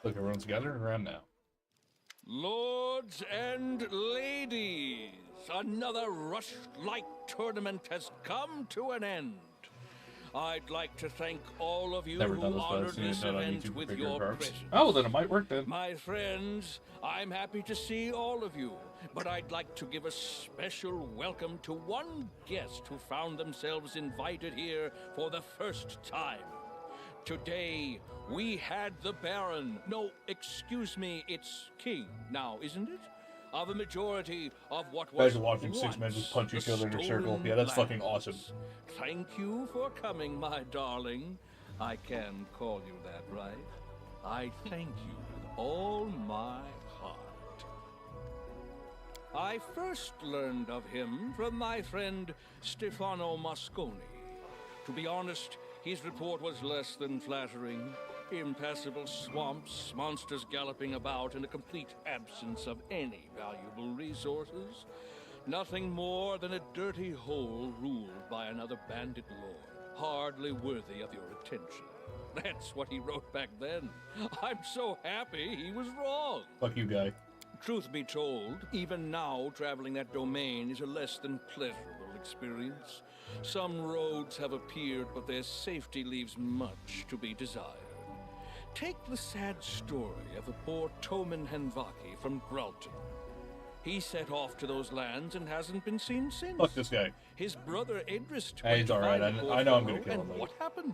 Look, everyone's gathering around now. Lords and ladies, another Rushlight tournament has come to an end. I'd like to thank all of you Never who done this, but I've honored seen it this done on event YouTube with for your bigger carbs. presence. Oh, then it might work then. My friends, I'm happy to see all of you, but I'd like to give a special welcome to one guest who found themselves invited here for the first time. Today, we had the Baron. No, excuse me, it's King now, isn't it? of a majority of what was Imagine watching six men just punch each other in a circle. Yeah, that's fucking awesome. Thank you for coming, my darling. I can call you that, right? I thank you with all my heart. I first learned of him from my friend Stefano Mosconi. To be honest, his report was less than flattering. Impassable swamps, monsters galloping about, and a complete absence of any valuable resources. Nothing more than a dirty hole ruled by another bandit lord, hardly worthy of your attention. That's what he wrote back then. I'm so happy he was wrong. Fuck you, guy. Truth be told, even now traveling that domain is a less than pleasurable experience. Some roads have appeared, but their safety leaves much to be desired. Take the sad story of the poor Toman Henvaki from Gralton. He set off to those lands and hasn't been seen since. Fuck this guy. His brother Idris. Hey, he's alright. I know I'm gonna kill him. And what happened?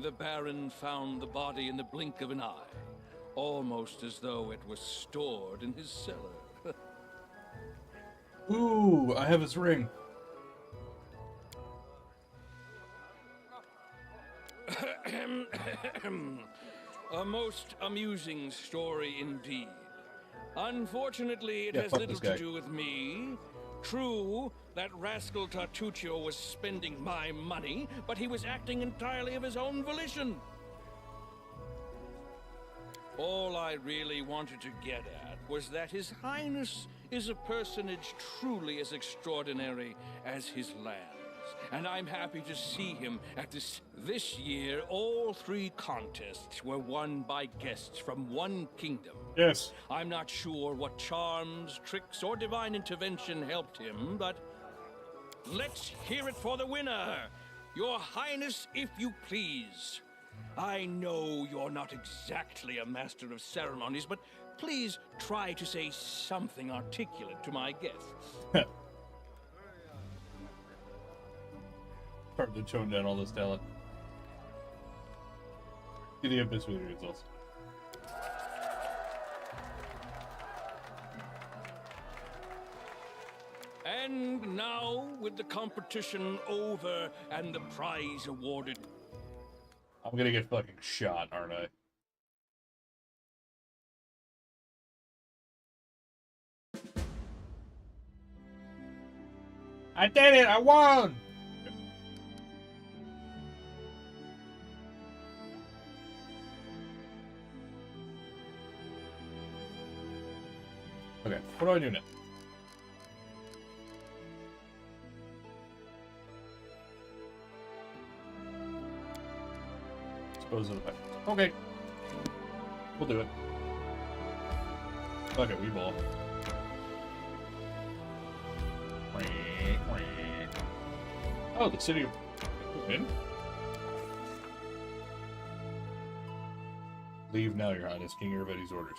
The Baron found the body in the blink of an eye, almost as though it was stored in his cellar. Ooh, I have his ring. A most amusing story indeed. Unfortunately, it has little to do with me. True, that rascal Tartuccio was spending my money, but he was acting entirely of his own volition. All I really wanted to get at was that His Highness is a personage truly as extraordinary as his lands. And I'm happy to see him at this year. All 3 contests were won by guests from one kingdom. Yes. I'm not sure what charms, tricks, or divine intervention helped him, but let's hear it for the winner. Your Highness, if you please. I know you're not exactly a master of ceremonies, but please try to say something articulate to my guests. Hard to tone down all this talent. See the Abyss with the results. And now, with the competition over and the prize awarded... I'm gonna get fucking shot, aren't I? I did it! I won! Okay, what do I do now? Dispose of the pet. Okay. We'll do it. Fuck it, we ball. Oh, the city of... In? Leave now, Your Highness. King Irvedi's orders.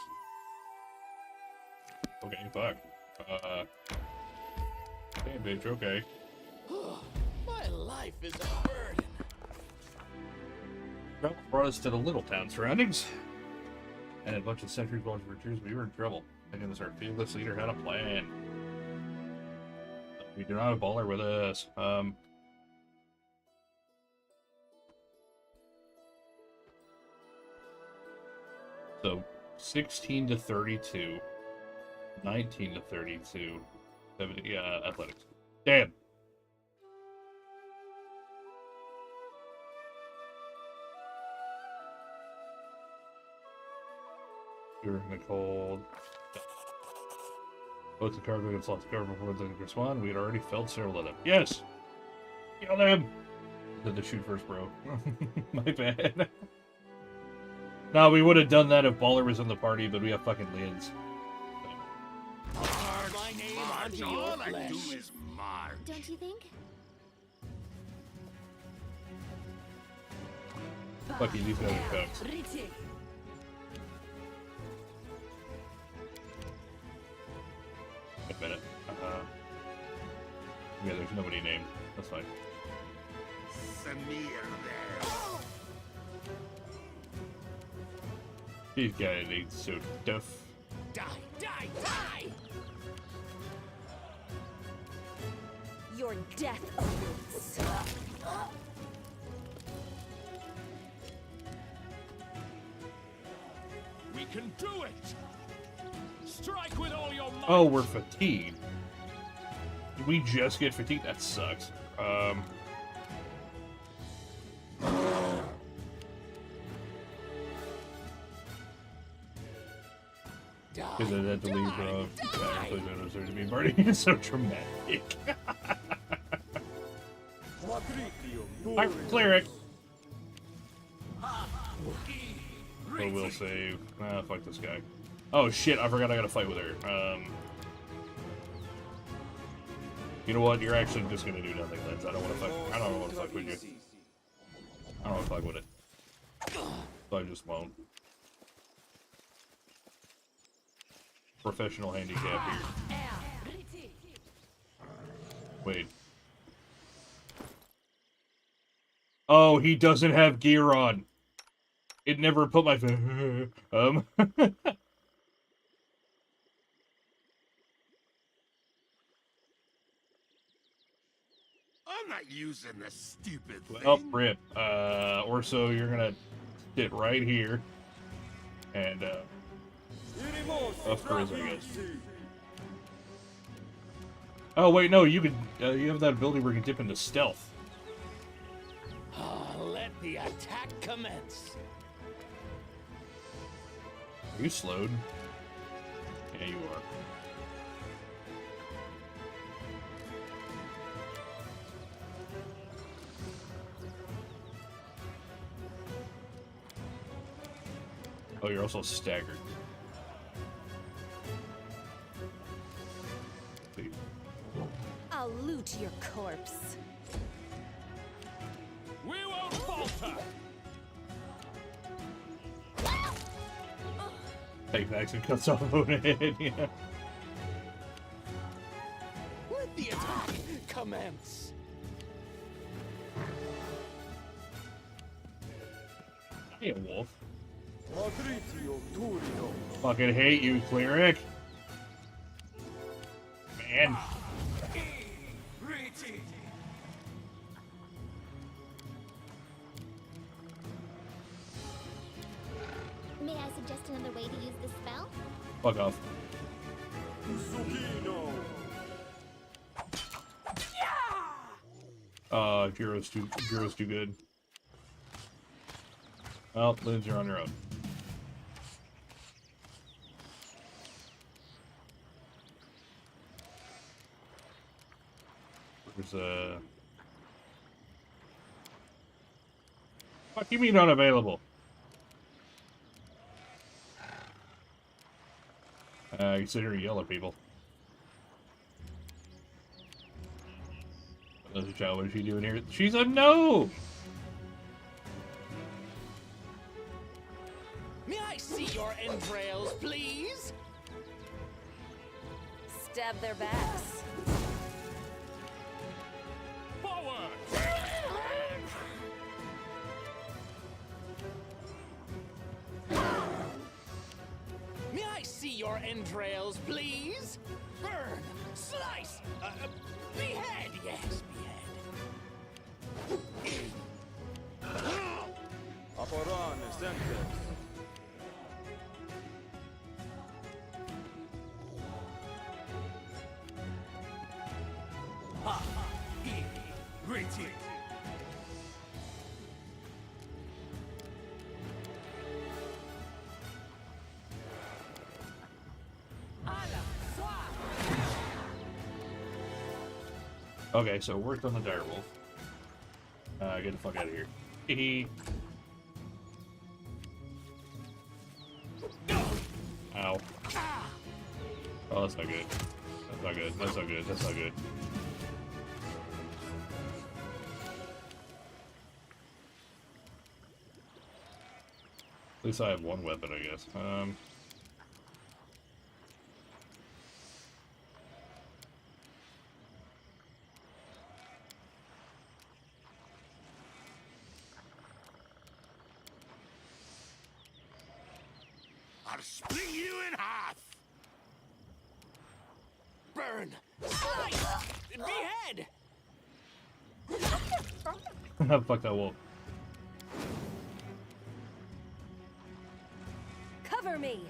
Okay, fuck. Damn, bitch, okay. My life is a burden. Well, brought us to the little town surroundings. And a bunch of centuries-long recruits, we were in trouble. Thinking this our fearless leader had a plan. We do not have a baller with us. So, 16 to 32. 19 to 32. 70, athletics. Damn! You're in the cold. Both the cargo and slots of cover before they respond. We had already felled several of them. Yes! Kill them! Did the shoot first, bro. My bad. No, we would have done that if Baller was in the party, but we have fucking lids. My name onto your All I flesh. do is march. Don't you think? Fuck you, these guys are cooks. Wait a minute. Yeah, there's nobody named. That's fine. Samir there. These guys ain't so tough. Die, die, die! Your death awaits. We can do it! Strike with all your might! Oh, we're fatigued. Did we just get fatigued? That sucks. Because I had to leave please don't deserve to be party. It's so dramatic. My cleric. So we'll save. Fuck this guy. Oh shit! I forgot I gotta fight with her. You know what? You're actually just gonna do nothing, Lens. I don't want to fuck. I don't want to fuck with you. I don't want to fuck with it. So I just won't. Professional handicap here. Wait. Oh, he doesn't have gear on. It never put my I'm not using this stupid thing. Oh, rip. Orso, you're gonna sit right here. And, of course, I guess. Oh, wait, no, you can, you have that ability where you can dip into stealth. Let the attack commence. Are you slowed? Yeah, you are. Oh, you're also staggered. Wait. I'll loot your corpse. We won't falter! Take action cuts off a head, yeah. Let the attack commence. Hey, a wolf. Fucking hate you, cleric. Man. May I suggest another way to use this spell? Fuck off. Jiro's too good. Well, Liz, you're on your own. There's a... Fuck you mean unavailable? Consider yellow people. There's a child. What is she doing here? She's a gnome! May I see your entrails, please? Stab their backs. Forward! May I see your entrails, please? Burn, slice, behead, yes, behead. Okay, so it worked on the direwolf. Get the fuck out of here. Hee Ow. Oh, that's not good. That's not good. That's not good. That's not good. At least I have one weapon, I guess. I'll split you in half. Burn! Slice! Behead! Fuck that wolf. Cover me!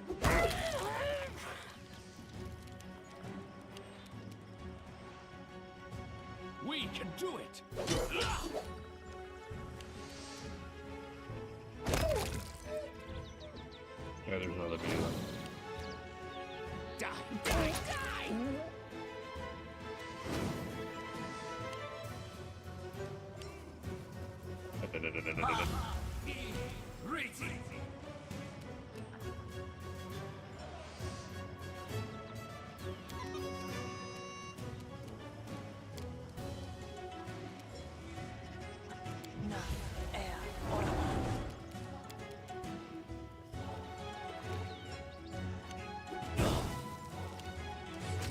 We can do it! Yeah, there's another video. Die! Die! Die! Ready!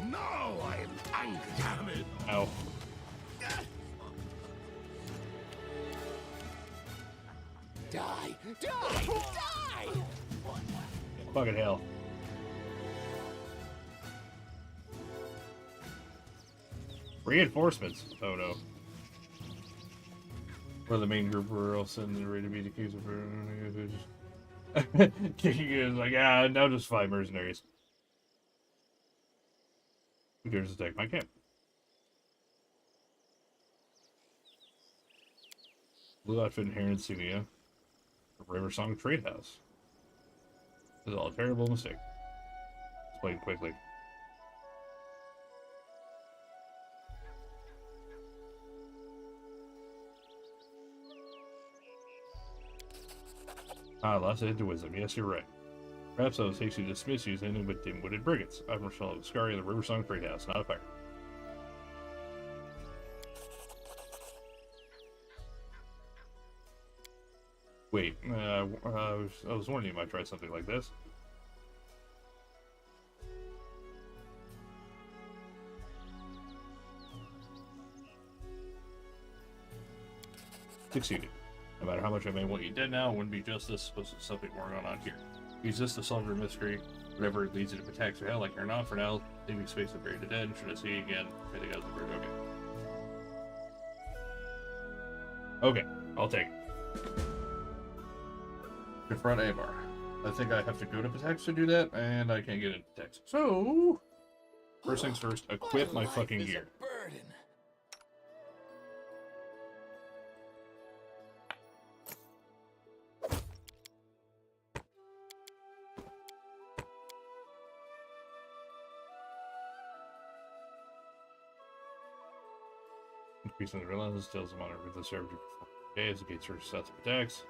Now I'm angry. Damn it. Ow. Die! Die! Die! Fucking hell. Reinforcements. Oh no. For the main group, we're all sending ready to be the case of King is like, now just 5 mercenaries. Who dares attack my camp? Blue outfit in Heron Celia. Riversong Trade House. This is all a terrible mistake. Explain quickly. Lost into wisdom. Yes, you're right. Perhaps I was hasty to dismiss you as anything but dim-witted brigands. I'm Marcel of Scari of the Riversong Trade House, not a fire. Wait, I was warning you might try something like this. Succeeded. No matter how much I may want you dead now, it wouldn't be justice, but something more going on here. Use this to solve your mystery. Whatever it leads you to attacks or hell, like you're not for now. Leaving space to bury the dead. Should I see you again? I think I was the bird. Okay. Okay, I'll take it. Confront Amar. I think I have to go to Patex to do that, and I can't get into Patex. So, first things first, equip my fucking gear. Burden. Increasing the relentless tells them on with the server for 4 days. The gates are set to Patex.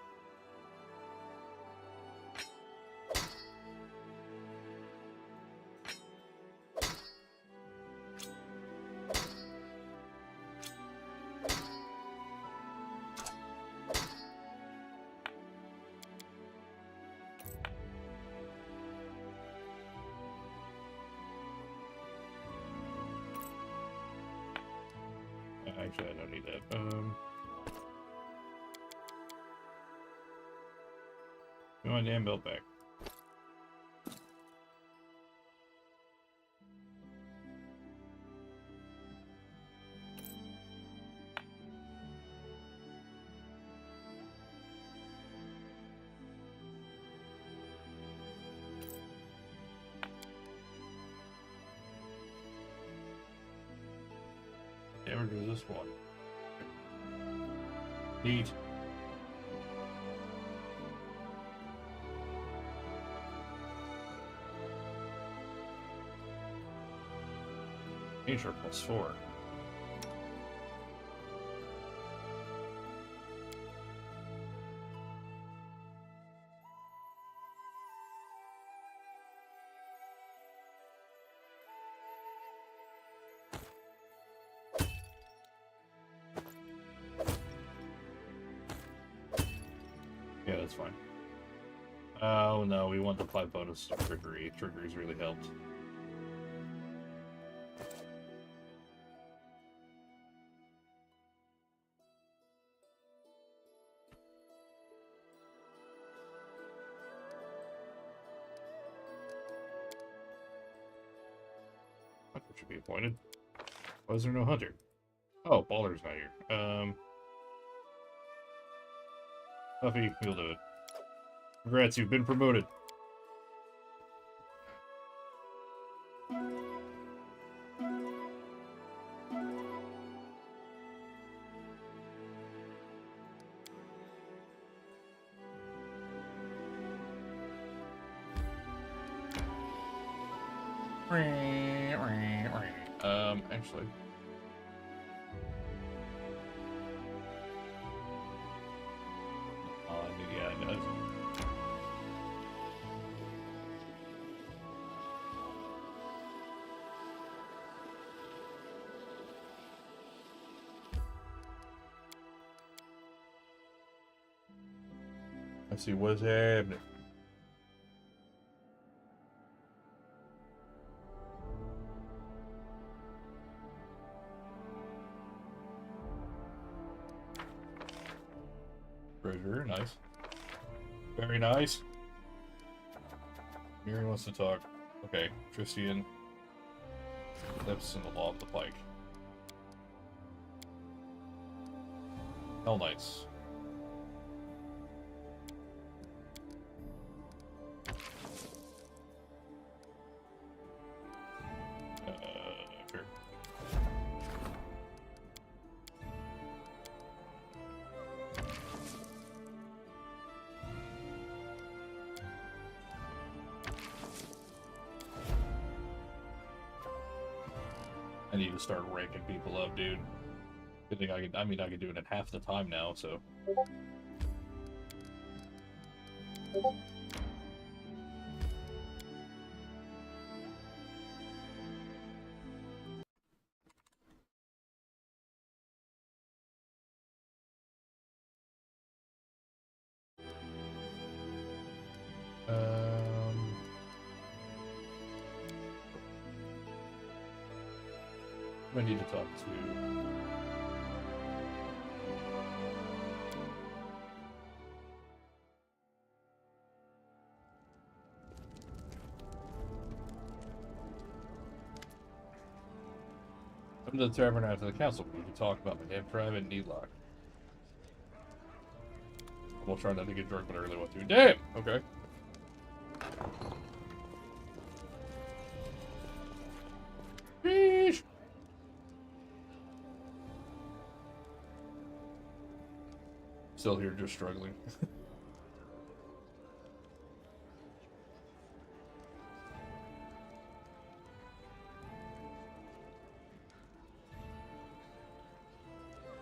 Actually, I don't need that. Give my damn belt back. Damage resist 1. Neat. Nature +4. Yeah, that's fine. Oh no, we want the 5 bonus to trickery. Trickery's really helped. should be appointed. Why is there no hunter? Oh, Baller's not here. Puffy, you'll do it. Congrats, you've been promoted. Actually. Oh, yeah, it does. Let's see what's happening. Very nice. Very nice. Miri wants to talk. Okay, Tristian lips in the law of the pike. Hell Knights. Here. I need to start ranking people up, dude. Good thing I can do it in half the time now, so. I need to talk to. Come to the tavern after the council. We can talk about my damn private need lock. We'll try not to get drunk, but I really want to. Damn! Okay. Sheesh! Still here, just struggling.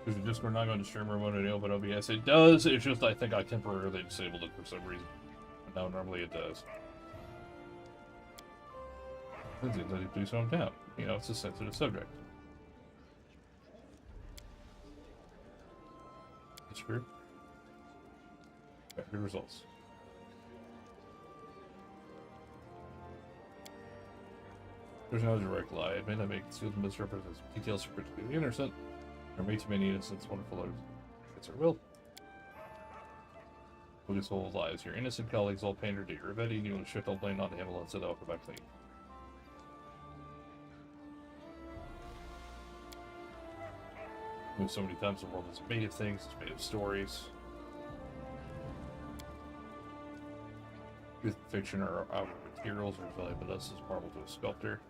Is the Discord not going to stream remote and open OBS? It does, it's just I think I temporarily disabled it for some reason. And now normally it does. Lindsay, please calm down. You know, it's a sensitive subject. It's true. Okay, good results. There's no direct lie. I may not make concealed misrepresents details for particularly innocent. There may too many innocents, wonderful others. It's our will. Focus whole lies. Your innocent colleagues all painted to your Ravetti, and you will shift all blame onto him alone, so they'll come back clean. So many times the world is made of things, it's made of stories. Truth and fiction are our materials, or value, but us is marble to a sculptor.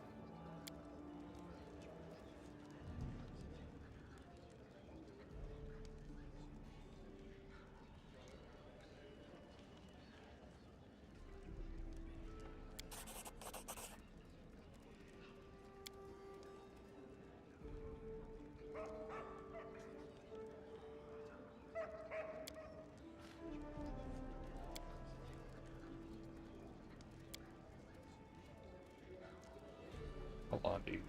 Blondie.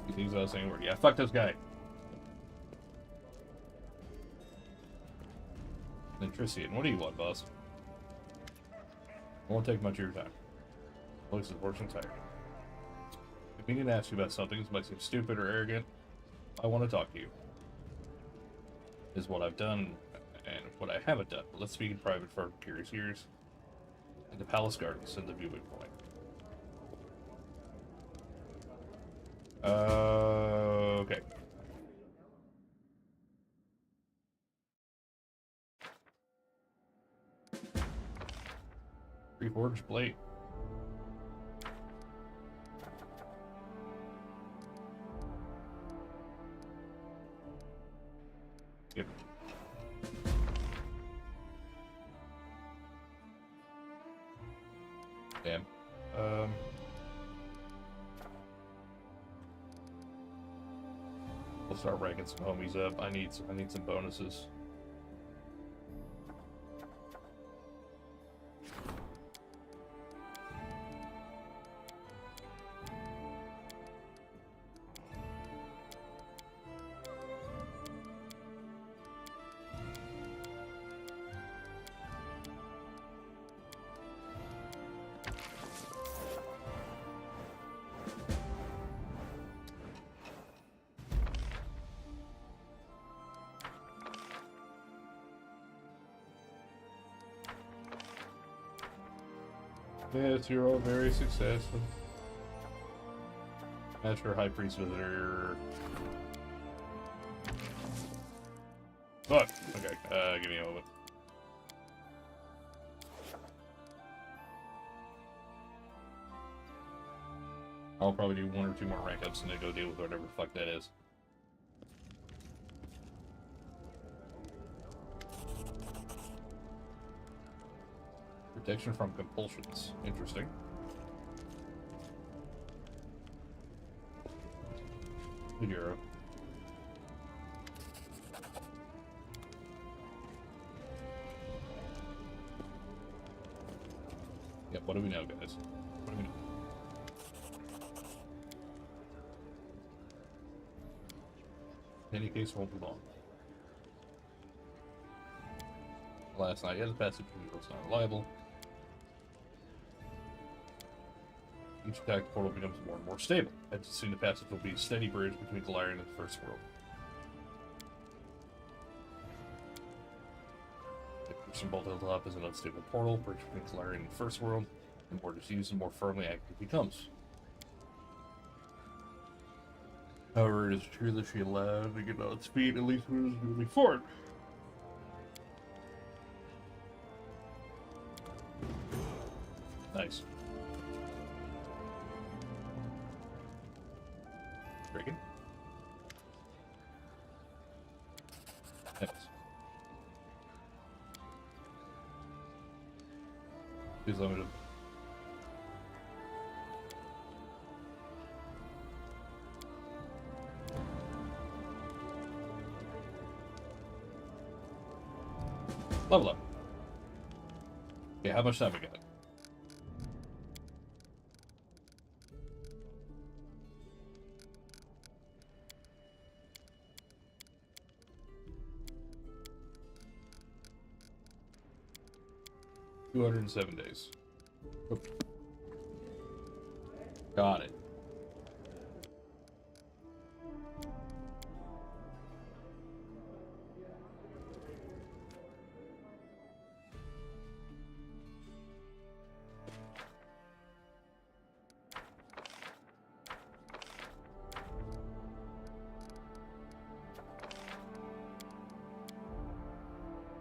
He thinks I was saying word. Yeah, fuck this guy. Then Tristian, what do you want, boss? I won't take much of your time. Voice is worse than tired. If you need to ask you about something that might seem stupid or arrogant, I want to talk to you. This is what I've done and what I haven't done. But let's speak in private for curious ears. And the Palace Gardens and the viewing point. Okay. Reforged blade. Yep. Damn. We'll start ranking some homies up. I need some bonuses. Yes, you're all very successful. Master High Priest Visitor. Fuck! Okay, give me a moment. I'll probably do 1 or 2 more rank ups and then go deal with whatever the fuck that is. Protection from compulsions. Interesting. Good arrow. Yep, what do we know, guys? What do we know? In any case, won't be long. Last night, yeah, the passive is not reliable. Each attack portal becomes more and more stable. And soon the passage will be a steady bridge between Galarian and the First World. The Christian Bolt Hilltop is an unstable portal, bridge between Galarian and the First World. The more it is used, the more firmly active it becomes. However, it is true that she allowed to get on its feet, at least when it was moving forward. Nice. Breaking. Nice. She's limited. Level up. Okay, how much time we got? $207 days. Oops. Got it.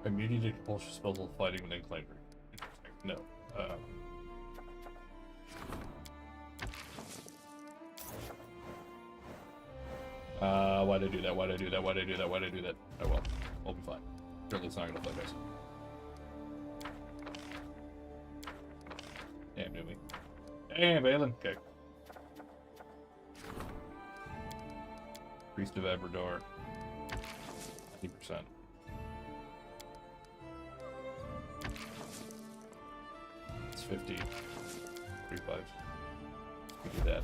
Immunity to compulsion spells while fighting when unclaimed. No. Why'd I do that? Why'd I do that? Why'd I do that? Why'd I do that? Oh well. We'll be fine. Surely it's not gonna play this. Damn, knew me. Damn, Balin. Okay. Priest of Abrador. 90%. It's 50. 35. We do that.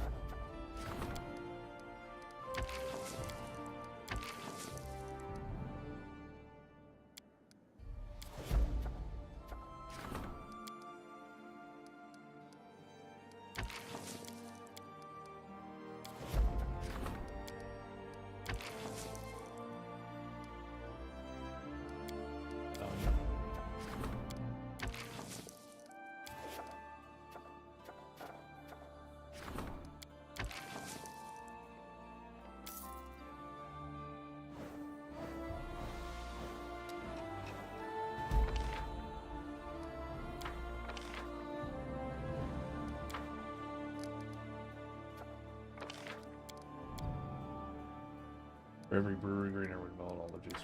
For every brewery grain, every melon, all the juice.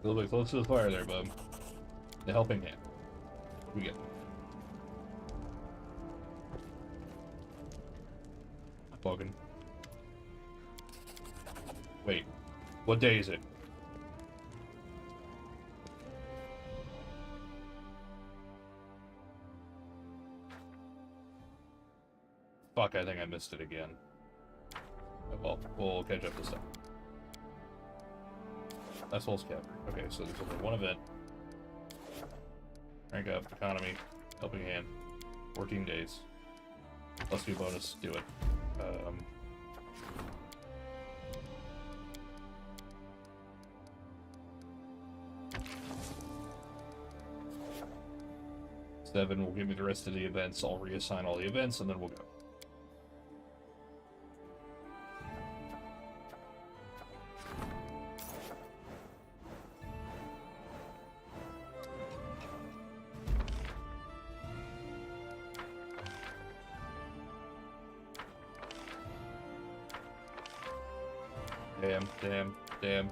A little bit close to the fire there, bub. The helping hand. What do we get? Logan. Wait. What day is it? Fuck, I think I missed it again. Oh, well, we'll catch up this time. That's Soul's Cavern. Okay, so there's only one event. Rank up, economy, helping hand. 14 days. Let's do bonus, do it. Seven will give me the rest of the events. I'll reassign all the events and then we'll go. Damn.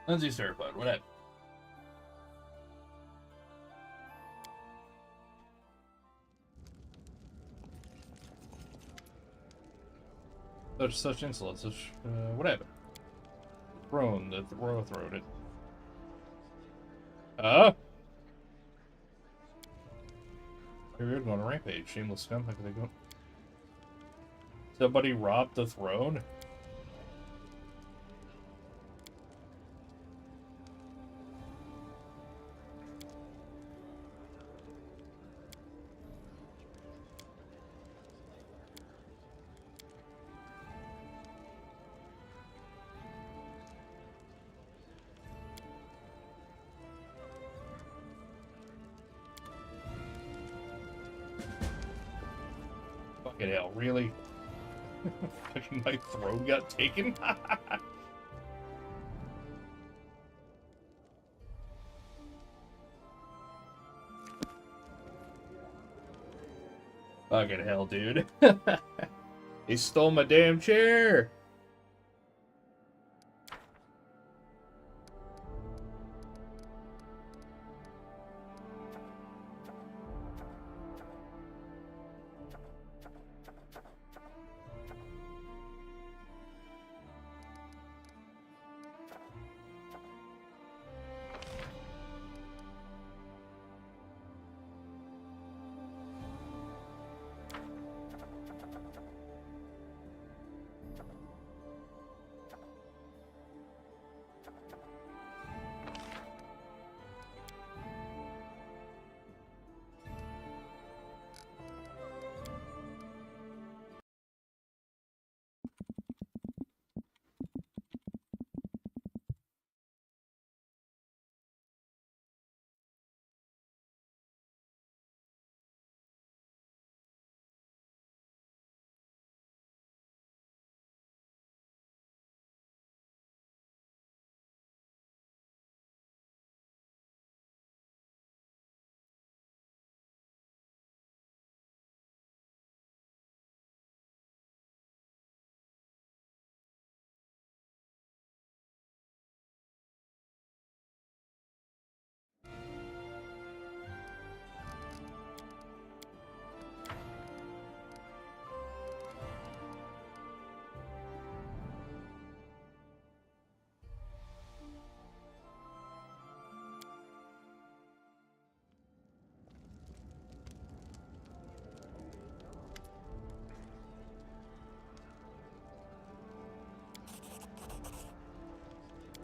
Lindsay's terrified. What happened? Such insolence. What happened? The royal throne. It. You're going on a rampage. Shameless scum. How could they go? Somebody robbed the throne? Fucking hell, really? My throne got taken? Fucking hell, dude. He stole my damn chair!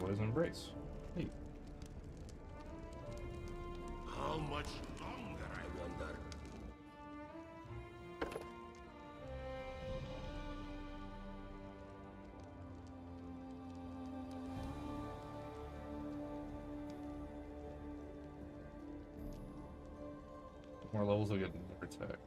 Poison embrace. Hey. How much longer, I wonder? More levels, I get another attack.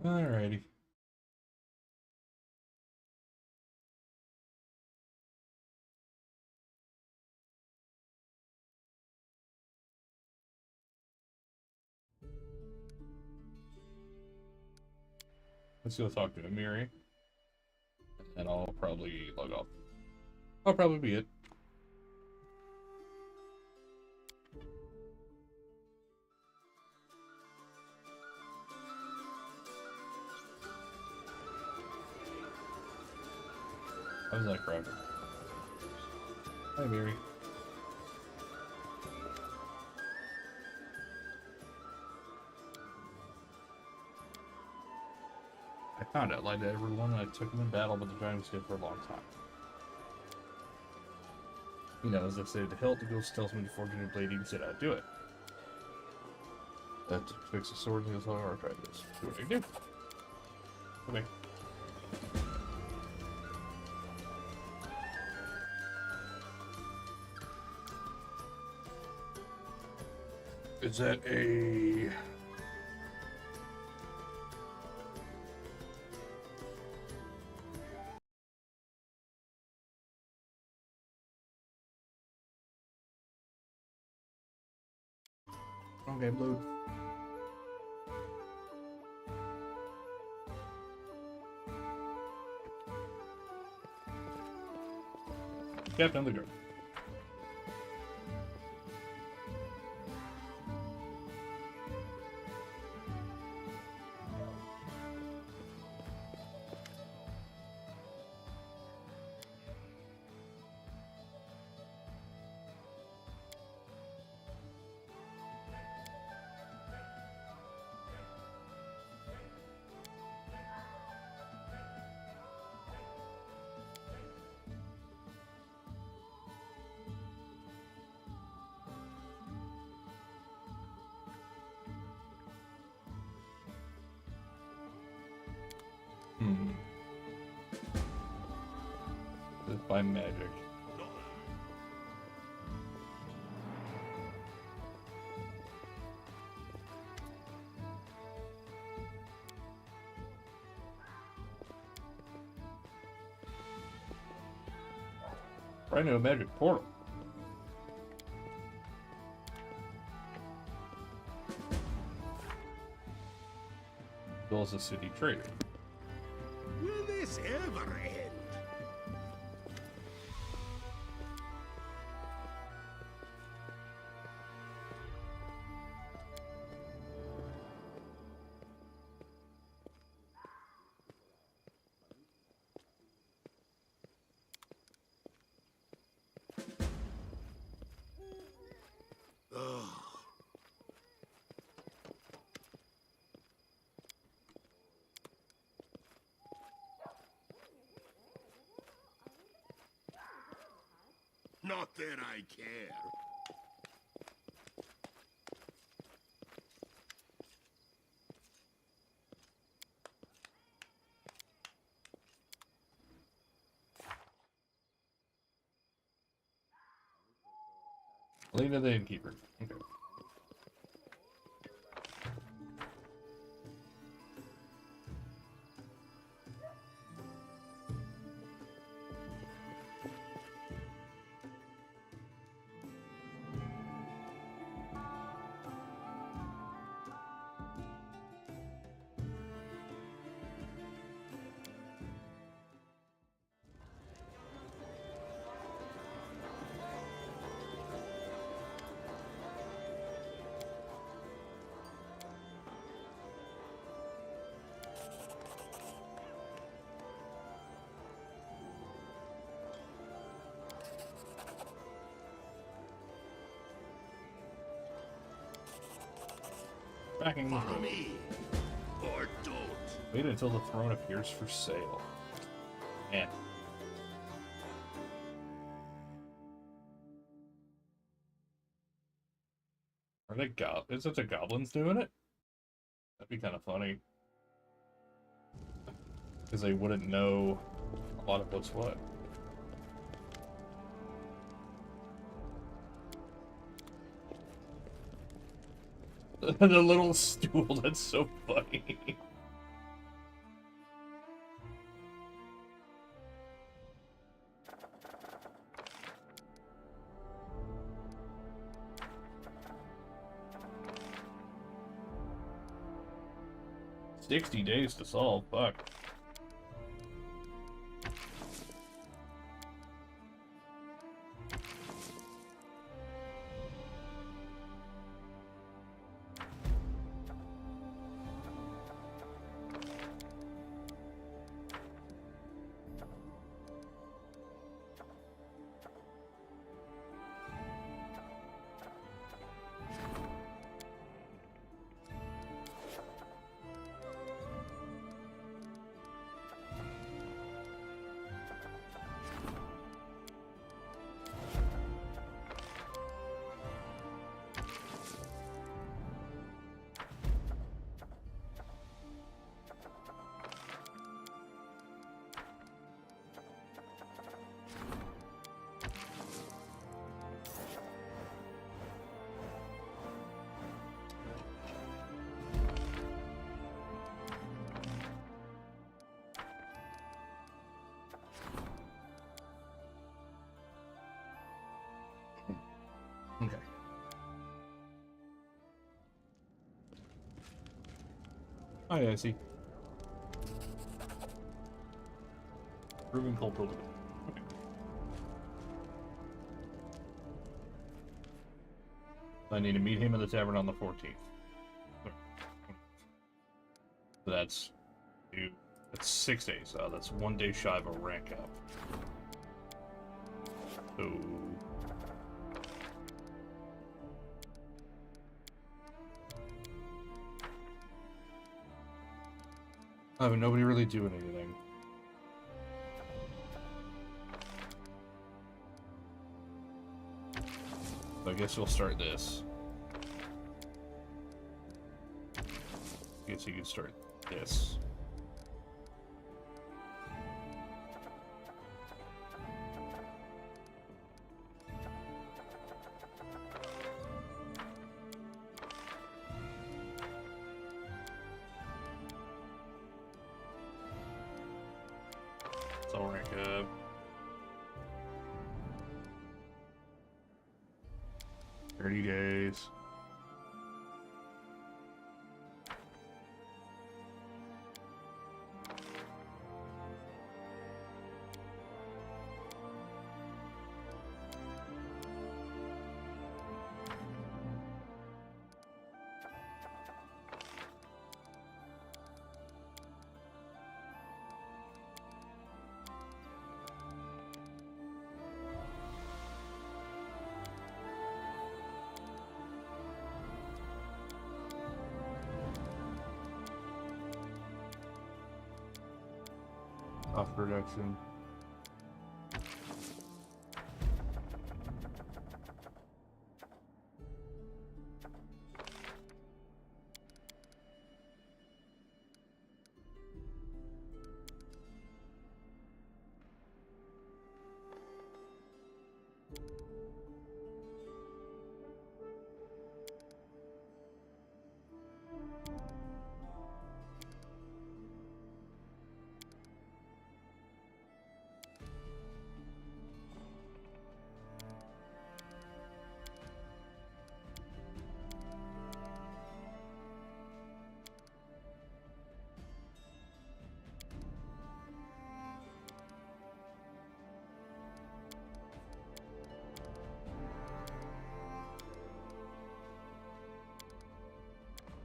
Alrighty. Let's go talk to Amiri. And I'll probably log off. That'll probably be it. How's that crowd? Hi, Mary. I found it. Lied to everyone, and I took him in battle, but the giant stayed for a long time. You know, as I say, the hilt, the ghost tells me to forge a new blade, even said I'd do it. That to fix the sword, and he goes, oh, I'll try this. See what I can do. Okay. Is that a... Okay, blue. Captain of the guard. By magic. Right now, a magic portal. Bill's a city trader. Will this ever end? Not that I care. Lena the innkeeper. Okay. Tracking. Follow me, or don't. Wait until the throne appears for sale. Man. Are they is it the goblins doing it? That'd be kind of funny. Because they wouldn't know a lot of what's what. The little stool, that's so funny. $60 days to solve, fuck. Okay. Oh yeah, I see. Proven culprit. Okay. I need to meet him at the tavern on the 14th. So that's 6 days. That's 1 day shy of a rank up. So oh, nobody really doing anything. So I guess we'll start this. I guess you can start this. So I'll rank up. 30 days. Off production.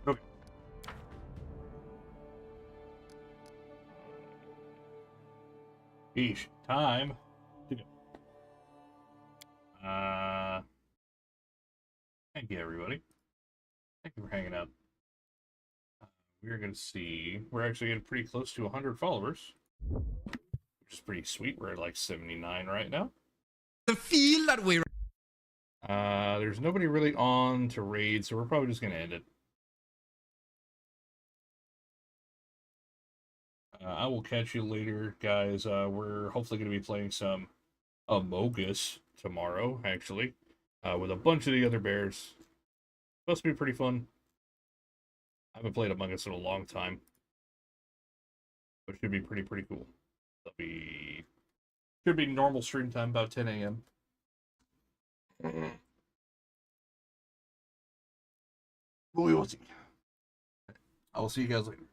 Okay. Yeesh. Time to go. Thank you, everybody. Thank you for hanging out. we're going to see. We're actually getting pretty close to 100 followers, which is pretty sweet. We're at like 79 right now. The feel that we're... There's nobody really on to raid, so we're probably just going to end it. I will catch you later, guys. We're hopefully going to be playing some Amogus tomorrow, actually, with a bunch of the other bears. Supposed to be pretty fun. I haven't played Among Us in a long time. But it should be pretty cool. Should be normal stream time, about 10 a.m. But we will see. I will see you guys later.